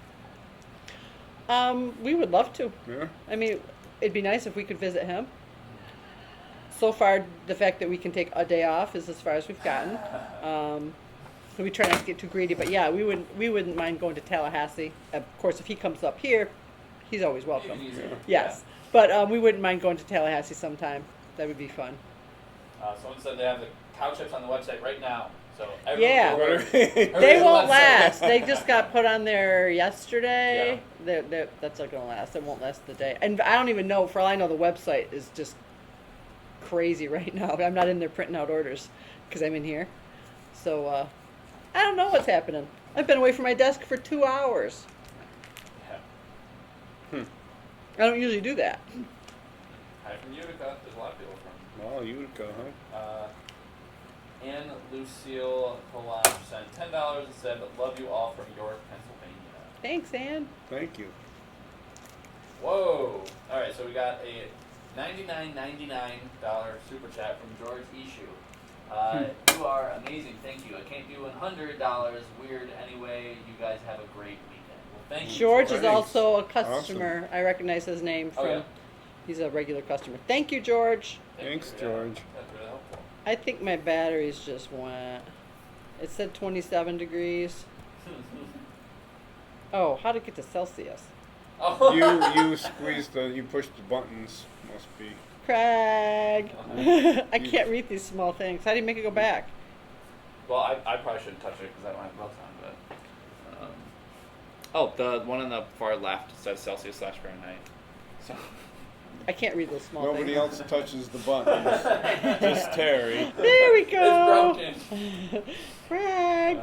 C: We would love to.
D: Yeah.
C: I mean, it'd be nice if we could visit him. So far, the fact that we can take a day off is as far as we've gotten. So we try not to get too greedy, but yeah, we wouldn't mind going to Tallahassee. Of course, if he comes up here, he's always welcome.
A: Even easier.
C: Yes, but we wouldn't mind going to Tallahassee sometime. That would be fun.
A: Someone said they have the cow chips on the website right now. So
C: Yeah.
A: everyone go over-
C: They
A: Hurry
C: won't
A: up,
C: last.
A: website.
C: They just got put on there yesterday. That's not gonna last. It won't last the day. And I don't even know. For all I know, the website is just crazy right now. I'm not in there printing out orders because I'm in here. So I don't know what's happening. I've been away from my desk for 2 hours.
A: Yeah.
C: I don't usually do that.
A: Hi from Utica. There's a lot of people from.
D: Oh, Utica, huh?
A: Anne Lucille Collage sent $10 and said, "Love you all from York, Pennsylvania."
C: Thanks, Ann.
D: Thank you.
A: Whoa! All right, so we got a $99.99 super chat from George Ishu. You are amazing. Thank you. I can't do $100. Weird. Anyway, you guys have a great weekend. Well, thank you.
C: George is
D: Thanks.
C: also a customer. I recognize his name from.
A: Oh, yeah.
C: He's a regular customer. Thank you, George.
A: Thank
D: Thanks,
A: you. Yeah,
D: George.
A: That's really helpful.
C: I think my batteries just went. It said 27 degrees. Oh, how to get to Celsius?
A: Oh.
D: You squeeze you push the buttons. Must be.
C: Craig. I can't read these small things. How do you make it go back?
A: Well, I probably shouldn't touch it because I don't have gloves on, but. The one on the far left says Celsius/Fahrenheit. So.
C: I can't read those small
D: Nobody
C: things.
D: else touches the buttons. Just Terry.
C: There we go.
A: It's broken.
C: Craig.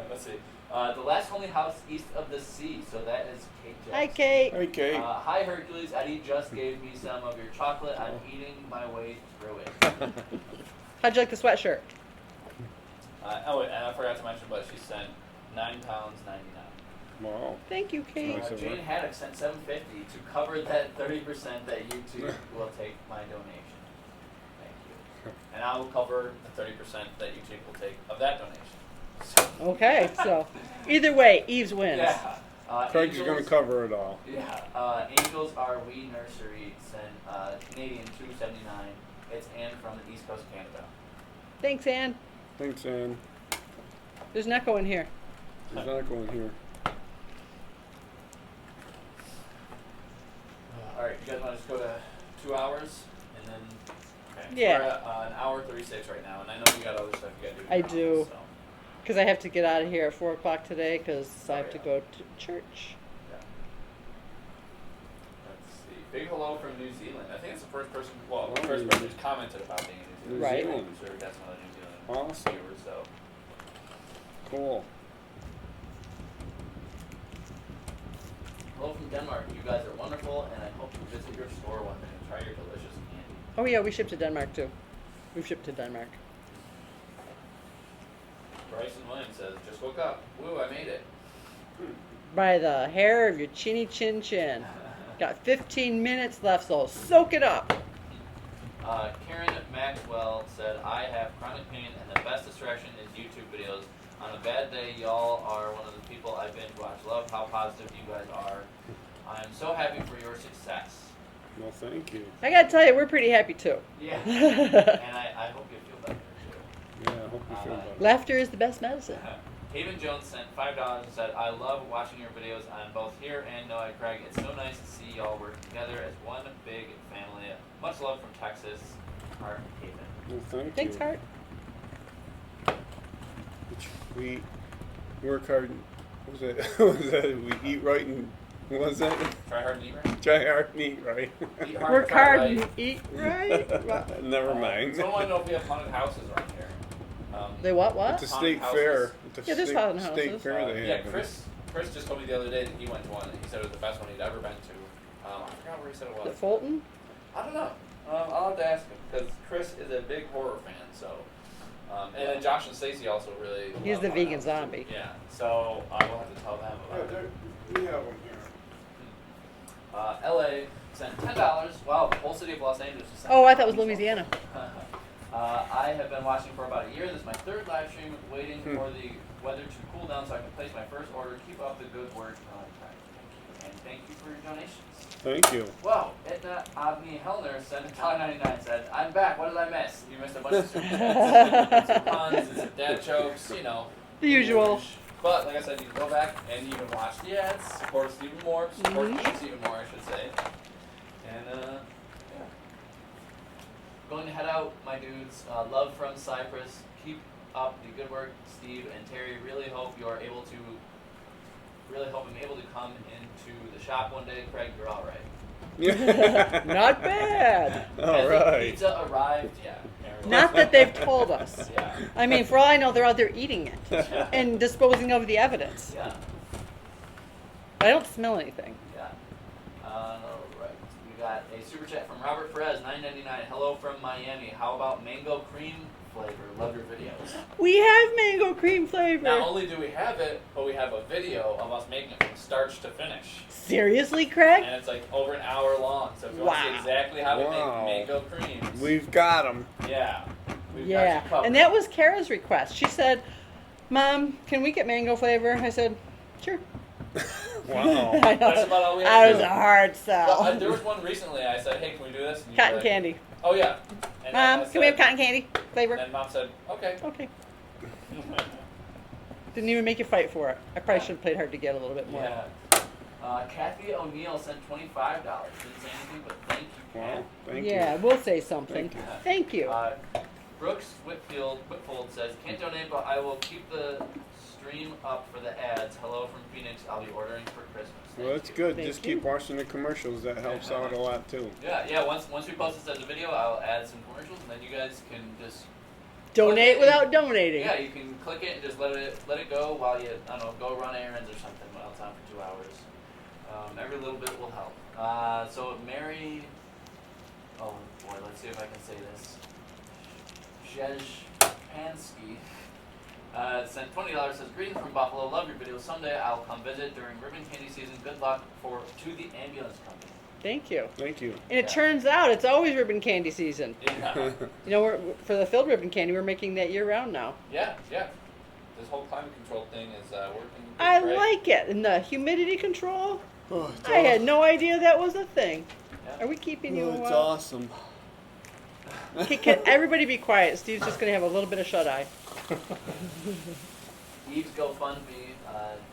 A: Let's see. The last homely house east of the sea, so that is Kate Jackson.
C: Hi, Kate.
D: Hey, Kate.
A: Hi Hercules, Eddie just gave me some of your chocolate. I'm eating my way through it.
C: How'd you like the sweatshirt?
A: Oh, and I forgot to mention, but she sent £9.99.
D: Wow.
C: Thank you, Kate.
D: Nice of her.
A: Jane Haddock sent $7.50 to cover that 30% that YouTube will take my donation. Thank you. And I will cover the 30% that YouTube will take of that donation. So,
C: Okay, so either way, Eves wins.
A: yeah.
D: Craig's going to
A: Angels-
D: cover it all.
A: Yeah. Angels Are We Nursery sent Canadian $2.79. It's Anne from the East Coast of Canada.
C: Thanks, Ann.
D: Thanks, Ann.
C: There's an echo in here.
D: There's not going here.
A: All right, you guys want to just go to 2 hours and then? Okay.
C: Yeah.
A: We're at an hour 36 right now, and I know you got other stuff you got to do.
C: I
A: now,
C: do.
A: So,
C: Because I have to get out of here at 4 o'clock today because I have to go to church.
A: yeah. Let's see. Big hello from New Zealand. I think it's the first person. Well, the
D: Oh,
A: first
D: New
A: person who's commented about being in New Zealand.
C: Right.
D: Zealand.
A: I'm sure that's one of the New Zealand
D: Awesome.
A: viewers. So.
D: Cool.
A: Hello from Denmark. You guys are wonderful, and I hope you visit your store one day and try your delicious candy.
C: Oh, yeah, we ship to Denmark too. We've shipped to Denmark.
A: Bryson Williams says, "Just woke up. Woo, I made it."
C: By the hair of your chinny chin chin. Got 15 minutes left, so soak it up.
A: Karen Maxwell said, "I have chronic pain, and the best distraction is YouTube videos. On a bad day, y'all are one of the people I binge watch. Love how positive you guys are. I'm so happy for your success."
D: Well, thank you.
C: I gotta tell you, we're pretty happy too.
A: Yeah. And I hope you feel better too.
D: Yeah, I hope you feel better.
C: Laughter is the best medicine.
A: Haven Jones sent $5 and said, "I love watching your videos on both here and Noah Craig. It's so nice to see y'all working together as one big family. Much love from Texas, Art Haven."
D: Well, thank
C: Thanks,
D: you.
C: Hart.
D: We work hard. What was that? What was that? We eat right and what was that?
A: Try hard and eat right.
D: Try hard and eat right.
A: Eat hard,
C: Work
A: try
C: hard
A: right.
C: and eat right.
D: Never mind.
A: Someone want to know if we have haunted houses around here.
C: They what?
D: At
C: What?
D: the
A: Haunted
D: state
A: houses.
D: fair. At the
C: Yeah, there's haunted
D: state
C: houses.
D: fair they
A: Yeah,
D: have.
A: Chris just told me the other day that he went to one and he said it was the best one he'd ever been to. I forgot where he said it
C: The
A: was.
C: Fulton?
A: I don't know. I'll have to ask him because Chris is a big horror fan. So, and then Josh and Stacy also really.
C: He's
A: love
C: the
A: haunted
C: vegan
A: houses.
C: zombie.
A: Yeah. So I will have to tell them
D: Yeah,
A: about it.
D: we have them here.
A: LA sent $10. Wow, the whole city of Los Angeles just sent
C: Oh, I thought it was
A: $10.
C: Louisiana.
A: I have been watching for about a year. This is my third live stream, waiting for the weather to cool down so I can place my first order. Keep up the good work. Thank you. And thank you for your donations.
D: Thank you.
A: Wow, Edna Avni Hellner sent $1.99. Said, "I'm back. What did I miss? You missed a bunch of super chats, some puns, and some dad jokes. You know,
C: The usual.
A: But like I said, you can go back and you can watch the ads, support us even more, support Eves even more, I should say. And yeah. Going to head out, my dudes. Love from Cyprus. Keep up the good work, Steve and Terry. Really hope I'm able to come into the shop one day. Craig, you're all right.
C: Not bad.
D: All
A: Has the
D: right.
A: pizza arrived? Yeah.
C: Not that they've told us.
A: Yeah.
C: I mean, for all I know, they're out there eating it and disposing of the evidence.
A: Yeah.
C: I don't smell anything.
A: Yeah. All right. We got a super chat from Robert Perez, $9.99. Hello from Miami. How about mango cream flavor? Love your videos.
C: We have mango cream flavor.
A: Not only do we have it, but we have a video of us making it from start to finish.
C: Seriously, Craig?
A: And it's like over an hour long. So if you want to see
C: Wow.
A: exactly how we
D: Wow.
A: make mango creams,
D: We've got them.
A: yeah. We've got
C: Yeah.
A: you covered.
C: And that was Kara's request. She said, "Mom, can we get mango flavor?" I said, "Sure."
D: Wow.
C: I know.
A: That's about all we
C: I
A: had to
C: was
A: do.
C: a hard
A: Well,
C: sell.
A: there was one recently. I said, "Hey, can we do this?" And you were
C: Cotton
A: like,
C: candy.
A: Oh yeah. And then I
C: Mom, can we have
A: said-
C: cotton candy flavor?
A: And then Mom said, "Okay."
C: Okay. Didn't even make you fight for it. I probably should have played hard to get a little bit more.
A: Yeah. Kathy O'Neill sent $25. Didn't say anything, but thank you,
D: Wow.
A: Kat.
D: Thank you.
C: Yeah, we'll say something.
D: Thank you.
C: Thank you.
A: Brooks Whitfold says, can't donate, but I will keep the stream up for the ads. Hello from Phoenix. I'll be ordering for Christmas.
D: Well,
A: Thank
D: that's
A: you.
D: good.
C: Thank
D: Just
C: you.
D: keep watching the commercials. That helps out a lot too.
A: Yeah. Once we post this as a video, I'll add some commercials, and then you guys can just
C: Donate without donating.
A: yeah, you can click it and just let it go while you go run errands or something while it's on for 2 hours. Every little bit will help. So Mary, oh boy, let's see if I can say this. Zhezpansky sent $20. Says, greetings from Buffalo. Love your videos. Someday I'll come visit during ribbon candy season. Good luck to the ambulance company.
C: Thank you.
D: Thank you.
C: And it turns out it's always ribbon candy season.
A: Yeah.
C: You know, for the filled ribbon candy, we're making that year round now.
A: Yeah. This whole climate control thing is working.
C: I
A: great.
C: like it. And the humidity control,
D: Oh, it's
C: I had no idea that was a thing.
A: Yeah.
C: Are we keeping you a
D: it's
C: while?
D: awesome.
C: Can everybody be quiet? Steve's just going to have a little bit of shut-eye.
A: E.A.V.E.S GoFundMe.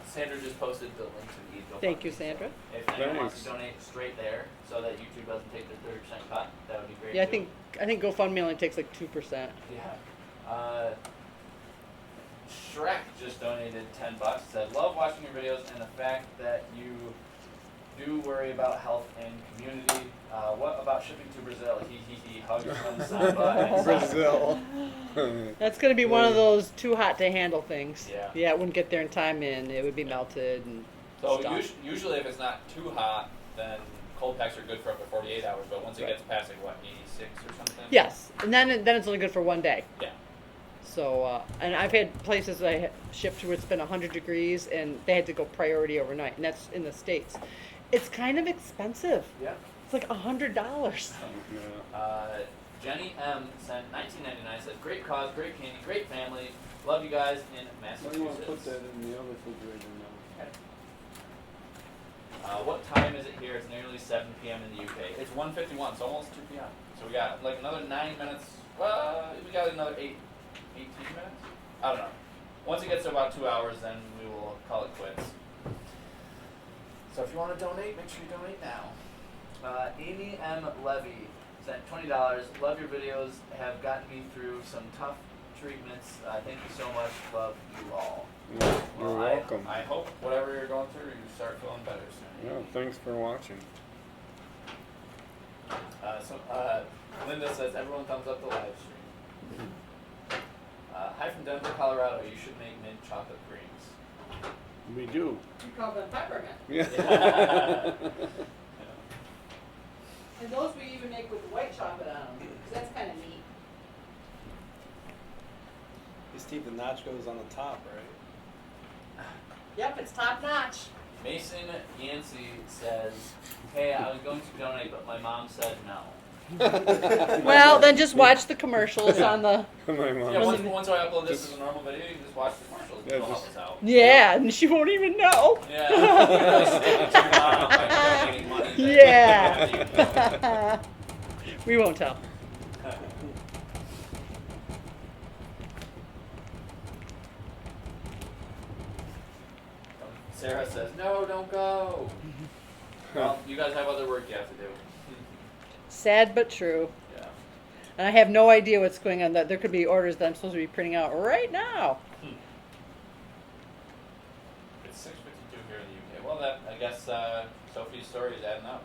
A: Sandra just posted the link to the E.A.V.E S GoFundMe.
C: Thank you, Sandra.
A: If anyone wants to
D: Thanks.
A: donate straight there, so that YouTube doesn't take their 30% cut, that would be great.
C: Yeah,
A: too.
C: I think GoFundMe only takes like 2%.
A: Yeah. Shrek just donated $10. Said, love watching your videos and the fact that you do worry about health and community. What about shipping to Brazil? He hugs from Samba and
D: Brazil.
C: That's going to be one of those too hot to handle things.
A: Yeah.
C: Yeah, it wouldn't get there in time and it would be melted and
A: So
C: stuff.
A: usually if it's not too hot, then cold packs are good for up to 48 hours. But once it
C: Right.
A: gets past like what 86 or something.
C: Yes, and then it's only good for one day.
A: Yeah.
C: So, and I've had places that I shipped to where it's been 100 degrees and they had to go priority overnight, and that's in the States. It's kind of expensive.
A: Yeah.
C: It's like $100.
A: Jenny M sent $19.99. Said, great cause, great candy, great family. Love you guys in
D: Why do you want to put
A: Massachusetts.
D: that in the other refrigerator now?
A: What time is it here? It's nearly 7 p.m. in the UK. It's 1:51, so almost 2 p.m. So we got like another 9 minutes. Well, we got another 18 minutes? I don't know. Once it gets to about 2 hours, then we will call it quits. So if you want to donate, make sure you donate now. Amy M. Levy sent $20. Love your videos. Have gotten me through some tough treatments. Thank you so much. Love you all.
D: You're
A: Well,
D: welcome.
A: I hope whatever you're going through, you start feeling better soon.
D: Yeah, thanks for watching.
A: Linda says, everyone thumbs up the live stream. Hi from Denver, Colorado. You should make mint chocolate creams.
D: We do.
C: You call them peppermint.
D: Yeah.
C: And those we even make with white chocolate on them, because that's kind of neat.
E: Steve, the notch goes on the top, right?
C: Yep, it's top notch.
A: Mason Yancey says, hey, I was going to donate, but my mom said no.
C: Well, then just watch the commercials on the.
D: My mom.
A: Yeah, once I upload this as a normal video, you can just watch the commercials.
D: Yeah,
A: It'll help
D: just-
A: us out.
C: Yeah, and she won't even know.
A: Yeah. You really stick it to your mom by donating money.
C: Yeah. We won't tell.
A: Sarah says, no, don't go. Well, you guys have other work you have to do.
C: Sad but true.
A: Yeah.
C: And I have no idea what's going on. That there could be orders that I'm supposed to be printing out right now.
A: It's 6:52 here in the UK. Well, I guess Sophie's story is adding up.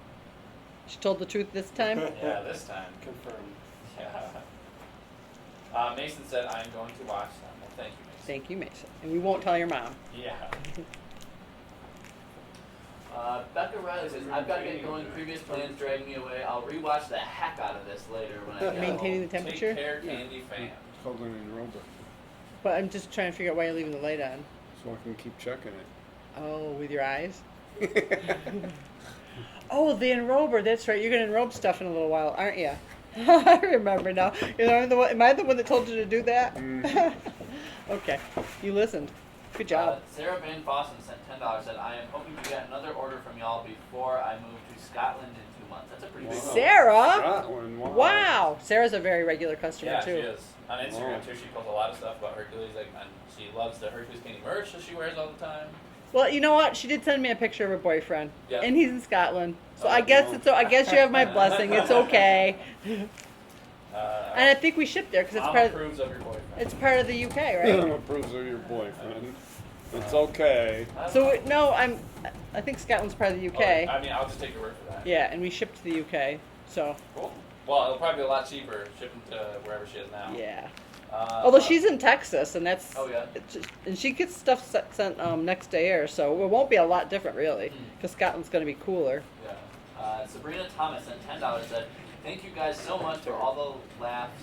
C: She told the truth this time.
A: Yeah, this time.
E: Confirmed.
A: Yeah. Mason said, I'm going to watch them. Well, thank you, Mason.
C: Thank you, Mason. And we won't tell your mom.
A: Yeah. Becca Riley says, I've got to get going. Previous plans dragging me away. I'll rewatch the heck out of this later when I get
C: Maintaining
A: home.
C: the temperature?
A: Take care, Candy fan.
D: Holding in rubber,
C: But I'm just trying to figure out why you're leaving the light on.
D: so I can keep checking it.
C: Oh, with your eyes? Oh, the enrober. That's right. You're going to enrobe stuff in a little while, aren't you? I remember now. Am I the one that told you to do that?
D: Mhm.
C: Okay. You listened. Good job.
A: Sarah Van Fossen sent $10. Said, I am hoping to get another order from y'all before I move to Scotland in 2 months. That's a pretty big
D: Wow.
A: one.
C: Sarah?
D: Scotland, wow.
C: Wow. Sarah's a very regular customer,
A: Yeah,
C: too.
A: she is. On Instagram,
D: Wow.
A: too, she posts a lot of stuff about Hercules. Like, and she loves the Hercules Candy merch that she wears all the time.
C: Well, you know what? She did send me a picture of her boyfriend,
A: Yeah.
C: and he's in Scotland. So
A: Oh,
C: I guess
D: no.
C: it's. I guess you have my blessing. It's okay.
A: Uh,
C: And I think we shipped there because it's
A: Mom
C: part. Of,
A: approves of your boyfriend.
C: it's part of the UK, right?
D: Approves of your boyfriend. It's okay.
C: So no, I think Scotland's part of the UK.
A: Okay, I mean, I'll just take your word for that.
C: Yeah, and we shipped to the UK. So
A: Cool. Well, it'll probably be a lot cheaper shipping to wherever she is now.
C: yeah.
A: Uh,
C: Although she's in Texas, and that's.
A: Oh, yeah?
C: it's just- and she gets stuff sent next day air, so it won't be a lot different really,
A: Hmm.
C: because Scotland's going to be cooler.
A: Yeah. Sabrina Thomas sent $10 said, "Thank you guys so much for all the laughs.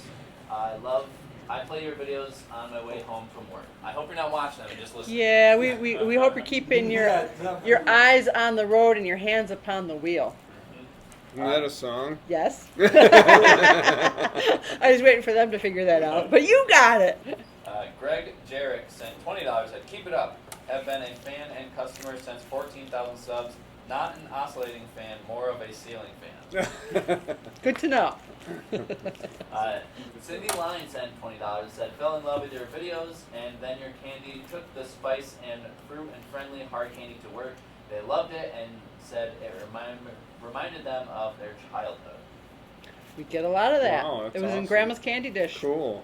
A: I play your videos on my way home from work. I hope you're not watching them and just listening."
C: Yeah, we hope you're keeping your eyes on the road and your hands upon the wheel.
D: Isn't that a song?
C: Yes. I was waiting for them to figure that out, but you got it.
A: Greg Jarek sent $20. Said, "Keep it up. Have been a fan and customer since 14,000 subs. Not an oscillating fan, more of a ceiling fan."
C: Good to know.
A: Cindy Line sent $20. Said, "Fell in love with your videos, and then your candy took the spice and fruit and friendly hard candy to work. They loved it and said it reminded them of their childhood."
C: We get a lot of that.
D: Wow, that's
C: It was in
D: awesome.
C: Grandma's candy dish.
D: Cool.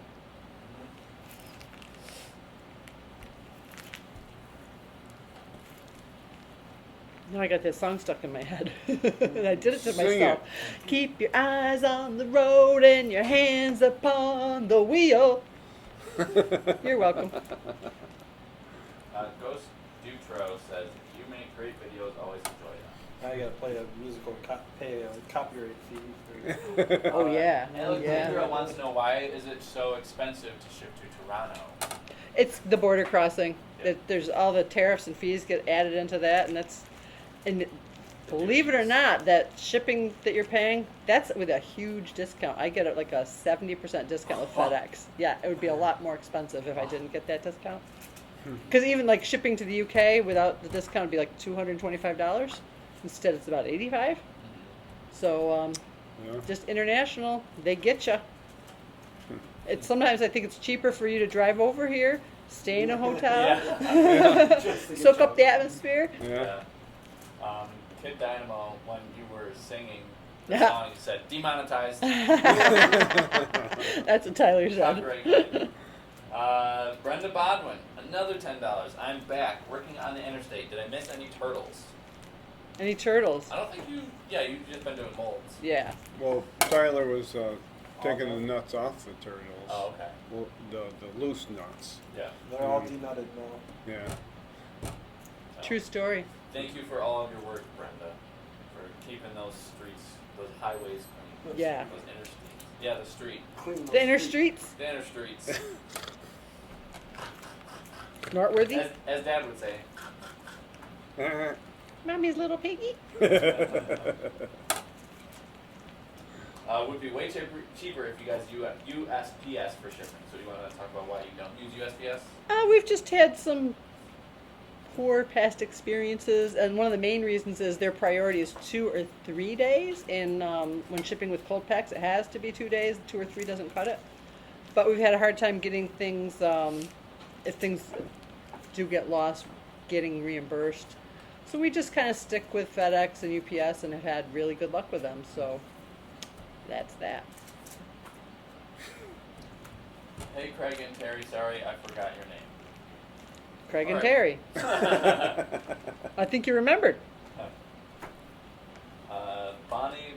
C: Now I got that song stuck in my head. And I did it to
D: Sing
C: myself. Keep your eyes on the road and your hands upon the wheel. You're welcome.
A: Ghost Dutro says, "You make great videos, always enjoy them."
E: Now you gotta play a musical pay a copyright fee.
C: Oh, yeah.
A: Alexandra wants to know, why is it so expensive to ship to Toronto?
C: It's the border crossing. There's all the tariffs and fees get added into that, and believe it or not, that shipping that you're paying, that's with a huge discount. I get it like a 70% discount with FedEx. Yeah, it would be a lot more expensive if I didn't get that discount. Because even like shipping to the UK without the discount would be like $225. Instead, it's about $85. So
D: Yeah.
C: just international, they get you. It's sometimes I think it's cheaper for you to drive over here, stay in a hotel,
E: Just to get
C: soak
E: you
C: up the
E: out.
C: atmosphere.
D: Yeah.
A: Kid Dynamo, when you were singing the
C: Yeah.
A: song, you said demonetized.
C: That's what Tyler said.
A: Copyright claim. Brenda Bodwin, another $10. "I'm back, working on the interstate. Did I miss any turtles?"
C: Any turtles?
A: I don't think you. Yeah, you've just been doing molds.
C: Yeah.
D: Well, Tyler was taking the nuts off the turtles.
A: Oh, okay.
D: Well, the loose nuts.
A: Yeah.
E: They're all denutted now.
D: Yeah.
A: So,
C: True story.
A: Thank you for all of your work, Brenda, for keeping those streets, those highways clean.
C: Yeah.
A: Those interstates. Yeah, the street.
E: Clean those
C: The inner
E: streets.
C: streets,
A: The inner streets.
C: Nortworthy.
A: As Dad would say.
C: Mommy's little piggy.
A: Would be way cheaper if you guys USPS for shipping. So do you want to talk about why you don't use USPS?
C: We've just had some poor past experiences, and one of the main reasons is their priority is 2 or 3 days, and when shipping with cold packs, it has to be 2 days. 2 or 3 doesn't cut it. But we've had a hard time getting things, if things do get lost, getting reimbursed. So we just kind of stick with FedEx and UPS and have had really good luck with them. So that's that.
A: Hey, Craig and Terry, sorry I forgot your name.
C: Craig and
A: All
C: Terry.
A: right.
C: I think you remembered.
A: Bonnie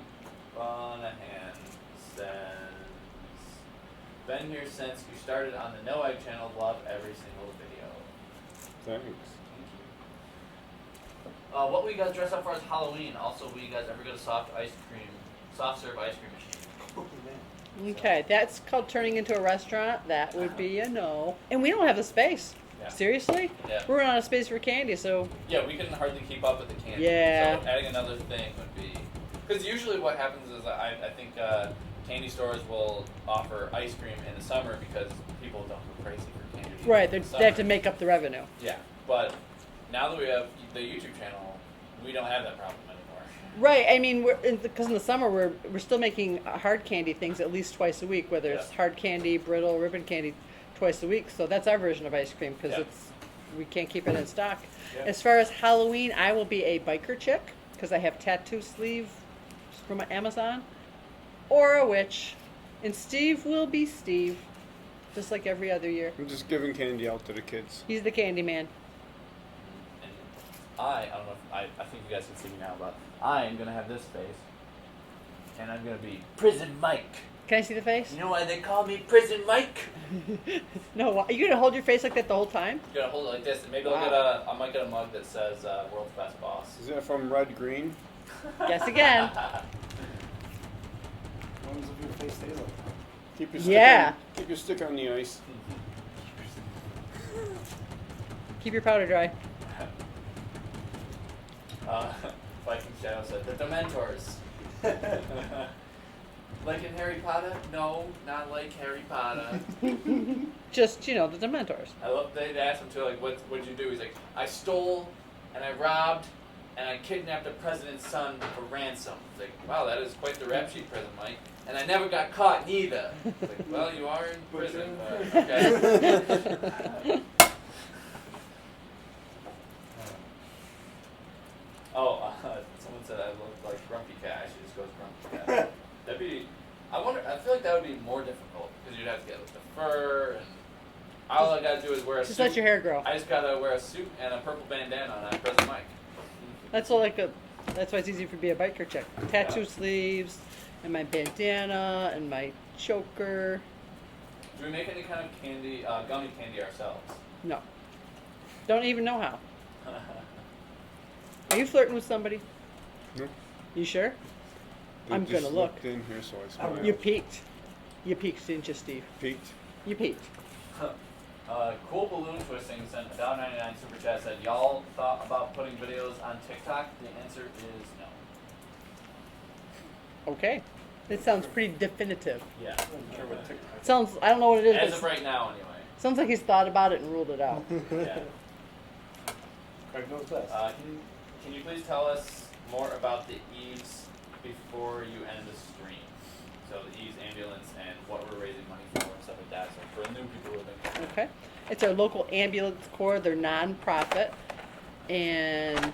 A: Bonahan says, "Been here since you started on the No Egg channel. Love every single video."
D: Thanks.
A: Thank you. What will you guys dress up for as Halloween? Also, will you guys ever get a soft serve ice cream machine?
E: Oh, man.
C: Okay, that's called turning into a restaurant. That would be a no. And we don't have the space.
A: Yeah.
C: Seriously?
A: Yeah.
C: We're out of space for candy, so
A: Yeah, we can hardly keep up with the candy.
C: Yeah.
A: So adding another thing would be, because usually what happens is I think candy stores will offer ice cream in the summer because people don't go crazy for candy.
C: right,
A: in the
C: they have to
A: summer.
C: make up the revenue.
A: Yeah, but now that we have the YouTube channel, we don't have that problem anymore.
C: Right, I mean, because in the summer we're still making hard candy things at least twice a week, whether it's
A: Yeah.
C: hard candy, brittle, ribbon candy, twice a week. So that's our version of ice cream because
A: Yeah.
C: it's we can't keep it in stock.
A: Yeah.
C: As far as Halloween, I will be a biker chick because I have tattoo sleeve from Amazon, or a witch, and Steve will be Steve, just like every other year.
D: I'm just giving candy out to the kids.
C: He's the candy man.
A: And I don't know if I think you guys can see me now, but I am gonna have this face, and I'm gonna be Prison Mike.
C: Can I see the face?
A: You know why they call me Prison Mike?
C: No, are you gonna hold your face like that the whole time?
A: You gotta hold it like this, and maybe I might get a mug that says "World's Best Boss."
D: Is that from Red Green?
C: Guess again.
E: As long as if your face stays like that.
D: Keep your stick
C: Yeah.
D: keep your stick on the ice.
C: Keep your powder dry.
A: Viking Shadow said the Dementors. Like in Harry Potter? No, not like Harry Potter.
C: Just, the Dementors.
A: I love they asked him too, like, what'd you do? He's like, I stole and I robbed and I kidnapped the president's son for ransom. It's like, wow, that is quite the rap sheet, President Mike. And I never got caught neither. It's like, well, you are in prison, but okay. Someone said I look like Grumpy Cat. I should just go with Grumpy Cat. That'd be. I feel like that would be more difficult because you'd have to get like, the fur and. All I gotta do is wear a
C: Just
A: suit.
C: let your hair grow.
A: I just gotta wear a suit and a purple bandana and I'm President Mike.
C: That's why it's easy for me to be a biker chick. Tattoo sleeves, and my bandana, and my choker.
A: Do we make any kind of candy, gummy candy ourselves?
C: No. Don't even know how. Are you flirting with somebody?
D: No.
C: You sure?
D: They
C: I'm
D: just
C: gonna look.
D: looked in here, so I smiled.
C: You peeked. You peeked, didn't you, Steve?
D: Peeked.
C: You peeked.
A: Cool Balloon Twisting sent a $1.99 super chat, said, y'all thought about putting videos on TikTok? The answer is no.
C: Okay. This sounds pretty definitive.
A: Yeah.
E: I don't care what TikTok.
C: Sounds, I don't know what it is,
A: As
C: but
A: of right now, anyway.
C: sounds like he's thought about it and ruled it out.
A: Yeah.
E: Craig knows best.
A: Can you please tell us more about the E.A.V.E.S before you end the stream? So the E.A.V.E.S ambulance and what we're raising money for and stuff like that. So for new people living.
C: Okay. It's our local ambulance corps. They're non-profit, and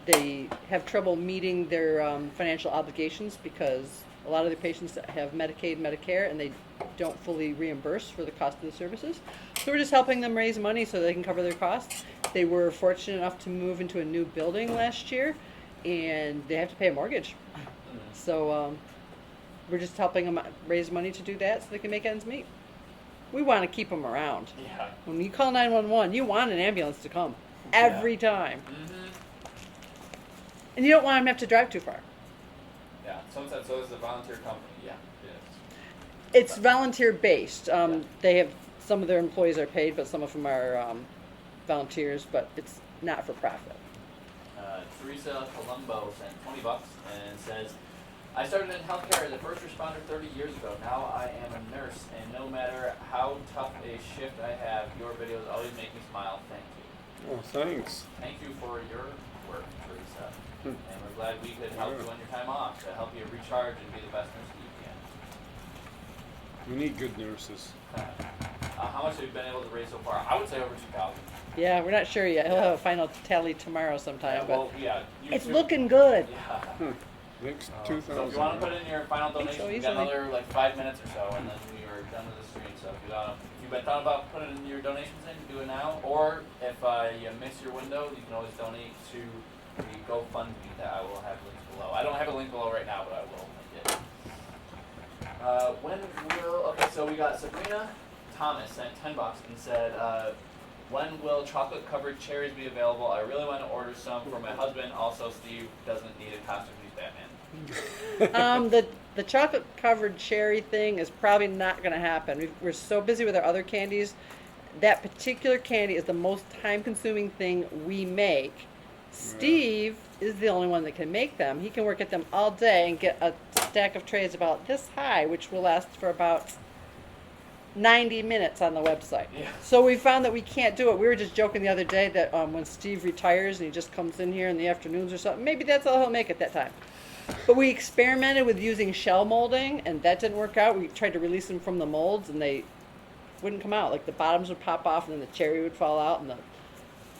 C: they have trouble meeting their financial obligations because a lot of their patients have Medicaid, Medicare, and they don't fully reimburse for the cost of the services. So we're just helping them raise money so they can cover their costs. They were fortunate enough to move into a new building last year, and they have to pay a mortgage. So we're just helping them raise money to do that so they can make ends meet. We want to keep them around.
A: Yeah.
C: When you call 911, you want an ambulance to come every time.
A: Mm-hmm.
C: And you don't want them to have to drive too far.
A: Yeah. Someone said, so this is a volunteer company. Yeah, it is.
C: It's volunteer based. They have, some of their employees are paid, but some of them are volunteers, but it's not for profit.
A: Teresa Colombo sent $20 and says, I started in healthcare as a first responder 30 years ago. Now I am a nurse, and no matter how tough a shift I have, your videos always make me smile. Thank you.
D: Oh, thanks.
A: Thank you for your work, Teresa. And we're glad we could help you on your time off to help you recharge and be the best nurse that you can.
D: We need good nurses.
A: How much have you been able to raise so far? I would say over 2,000.
C: Yeah, we're not sure yet. He'll have a final tally tomorrow sometime, but it's
A: YouTube-
C: looking good.
A: Yeah.
D: Next
A: So
D: 2,000.
A: if you want to put in your final
C: think so,
A: donation, we've got
C: easily.
A: another like 5 minutes or so, and then we are done with the stream. So if you've been thought about putting your donations in, do it now. Or if you miss your window, you can always donate to the GoFundMe that I will have links below. I don't have a link below right now, but I will link it. Okay, so we got Sabrina Thomas sent $10 and said, when will chocolate-covered cherries be available? I really want to order some for my husband. Also, Steve doesn't need a costume. He's Batman.
C: The chocolate covered cherry thing is probably not going to happen. We're so busy with our other candies. That particular candy is the most time consuming thing we make. Steve is the only one that can make them. He can work at them all day and get a stack of trays about this high, which will last for about 90 minutes on the website.
A: Yeah.
C: So we found that we can't do it. We were just joking the other day that when Steve retires and he just comes in here in the afternoons or something, maybe that's all he'll make at that time. But we experimented with using shell molding, and that didn't work out. We tried to release them from the molds, and they wouldn't come out. Like the bottoms would pop off, and then the cherry would fall out, and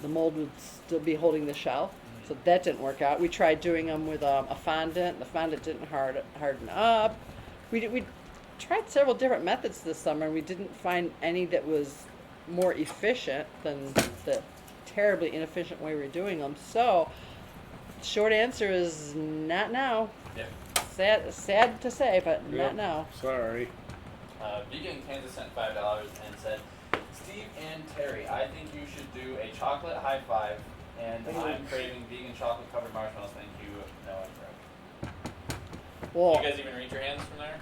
C: the mold would still be holding the shell. So that didn't work out. We tried doing them with a fondant. The fondant didn't harden up. We tried several different methods this summer, and we didn't find any that was more efficient than the terribly inefficient way we're doing them. So, short answer is not now.
A: Yeah.
C: Sad to say, but
D: Yep.
C: not now.
D: Sorry.
A: Vegan in Kansas sent $5 and said, Steve and Terry, I think you should do a chocolate high five, and I'm craving vegan chocolate covered marshmallows. Thank you, Noah and Greg.
C: Well,
A: You guys even reach your hands from there?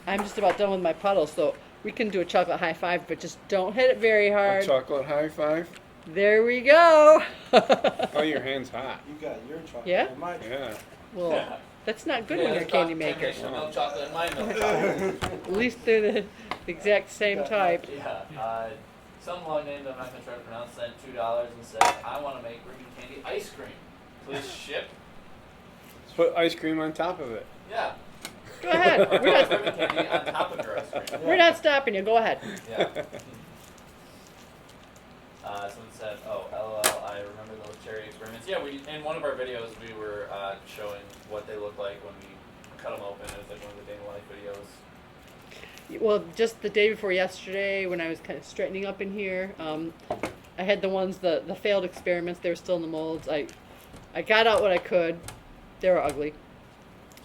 C: I'm just about done with my puddle, so we can do a chocolate high five, but just don't hit it very
D: A
C: hard.
D: chocolate high five.
C: There we go.
D: Oh, your hand's hot.
E: You got your chocolate.
C: Yeah?
E: and my chocolate.
D: Yeah.
C: Well, that's not good
A: Yeah,
C: when you're a
A: there's
C: candy maker.
A: combination of milk chocolate and my milk chocolate.
C: At least they're the exact same type.
A: Yeah. Some long names I'm not going to try to pronounce sent $2 and said, I want to make ribbon candy ice cream. Please ship.
D: Put ice cream on top of it.
A: Yeah.
C: Go ahead.
A: Ribbon candy on top of your ice cream.
C: We're not stopping you. Go ahead.
A: Yeah. Someone said, oh, LOL, I remember those cherry experiments. Yeah, in one of our videos, we were showing what they look like when we cut them open. It was like one of the day in the life videos.
C: Well, just the day before yesterday, when I was kind of straightening up in here, I had the ones, the failed experiments. They were still in the molds. I got out what I could. They were ugly.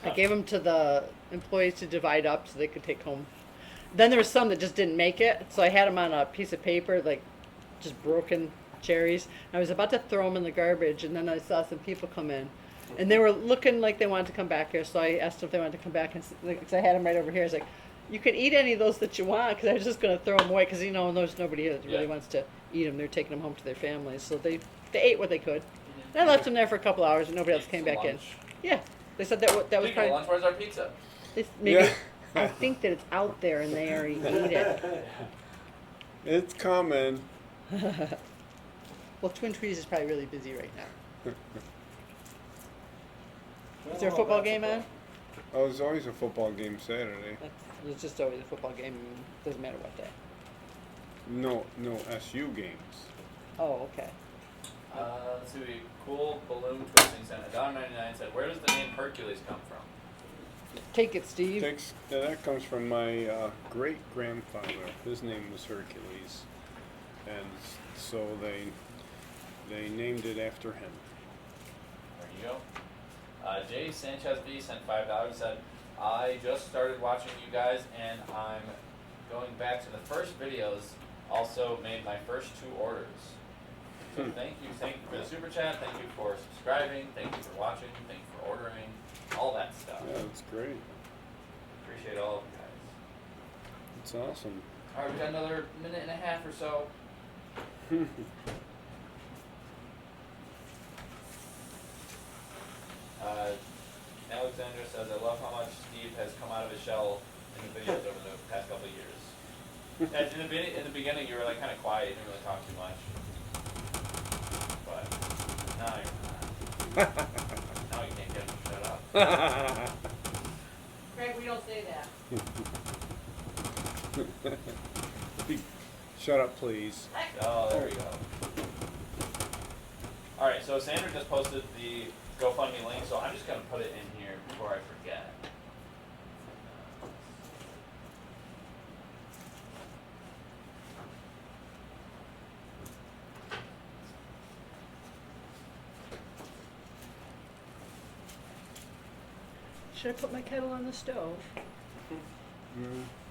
C: I gave them to the employees to divide up so they could take home. Then there were some that just didn't make it, so I had them on a piece of paper, like just broken cherries. I was about to throw them in the garbage, and then I saw some people come in, and they were looking like they wanted to come back here. So I asked them if they wanted to come back, and because I had them right over here, I was like, "You can eat any of those that you want," because I was just going to throw them away, because there's nobody here that really
A: Yeah.
C: wants to eat them. They're taking them home to their families, so they ate what they could. And I left them there for a couple hours, and nobody else came
A: Some
C: back in.
A: lunch.
C: Yeah, they said that was
A: Speaking of
C: probably.
A: lunch, where's our pizza?
C: Maybe
D: Yeah.
C: I think that it's out there, and they already ate it.
D: It's coming.
C: Well, Twin Trees is probably really busy right now. Is there a
E: Oh,
C: football
E: that's
C: game on?
D: Oh, there's always a football game Saturday.
C: It's just always a football game. Doesn't matter what day.
D: No SU games.
C: Oh, okay.
A: Let's see. Cool Balloon Twisting sent $1.99 said, where does the name Hercules come from?
C: Take it, Steve.
D: That comes from my great grandfather. His name was Hercules, and so they named it after him.
A: There you go. Jay Sanchez B sent $5. Said, I just started watching you guys, and I'm going back to the first videos. Also made my first 2 orders. So thank you for the super chat. Thank you for subscribing. Thank you for watching. Thank you for ordering. All that stuff.
D: Yeah, that's great.
A: Appreciate all of you guys.
D: It's awesome.
A: All right, we got another minute and a half or so. Alexandra says, I love how much Steve has come out of his shell in the videos over the past couple of years. In the beginning, you were like kind of quiet, you didn't really talk too much. But now you're not. Now you can't get him to shut up.
C: Greg, we don't say that.
D: Shut up, please.
A: Oh, there we go. All right, so Sandra just posted the GoFundMe link, so I'm just gonna put it in here before I forget.
C: Should I put my kettle on the stove?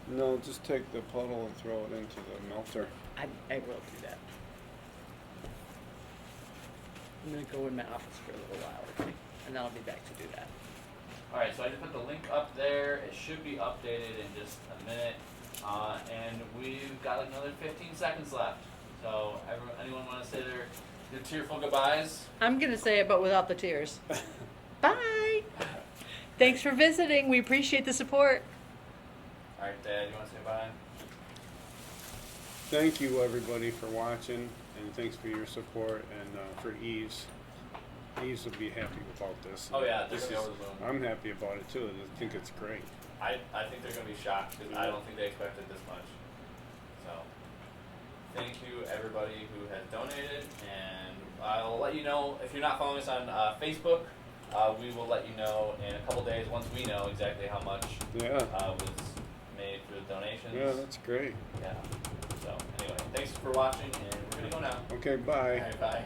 D: No, just take the puddle and throw it into the melter.
C: I will do that. I'm gonna go in my office for a little while, okay? And then I'll be back to do that.
A: All right, so I just put the link up there. It should be updated in just a minute, and we've got like another 15 seconds left. So, anyone want to say their tearful goodbyes?
C: I'm gonna say it, but without the tears. Bye. Thanks for visiting. We appreciate the support.
A: All right, Dad, you want to say bye?
D: Thank you, everybody, for watching, and thanks for your support, and for E.A.V.E.S. E.A.V.E.S will be happy about this.
A: Oh yeah, they're
D: This
A: gonna be
D: is-
A: over the moon.
D: I'm happy about it too. I think it's great.
A: I think they're gonna be shocked because I don't think they expected this much. So, thank you everybody who has donated, and I'll let you know if you're not following us on Facebook. We will let you know in a couple days once we know exactly how much
D: Yeah.
A: was made through the donations.
D: Yeah, that's great.
A: Yeah. So anyway, thanks for watching, and we're gonna go now.
D: Okay, bye.
A: All right, bye.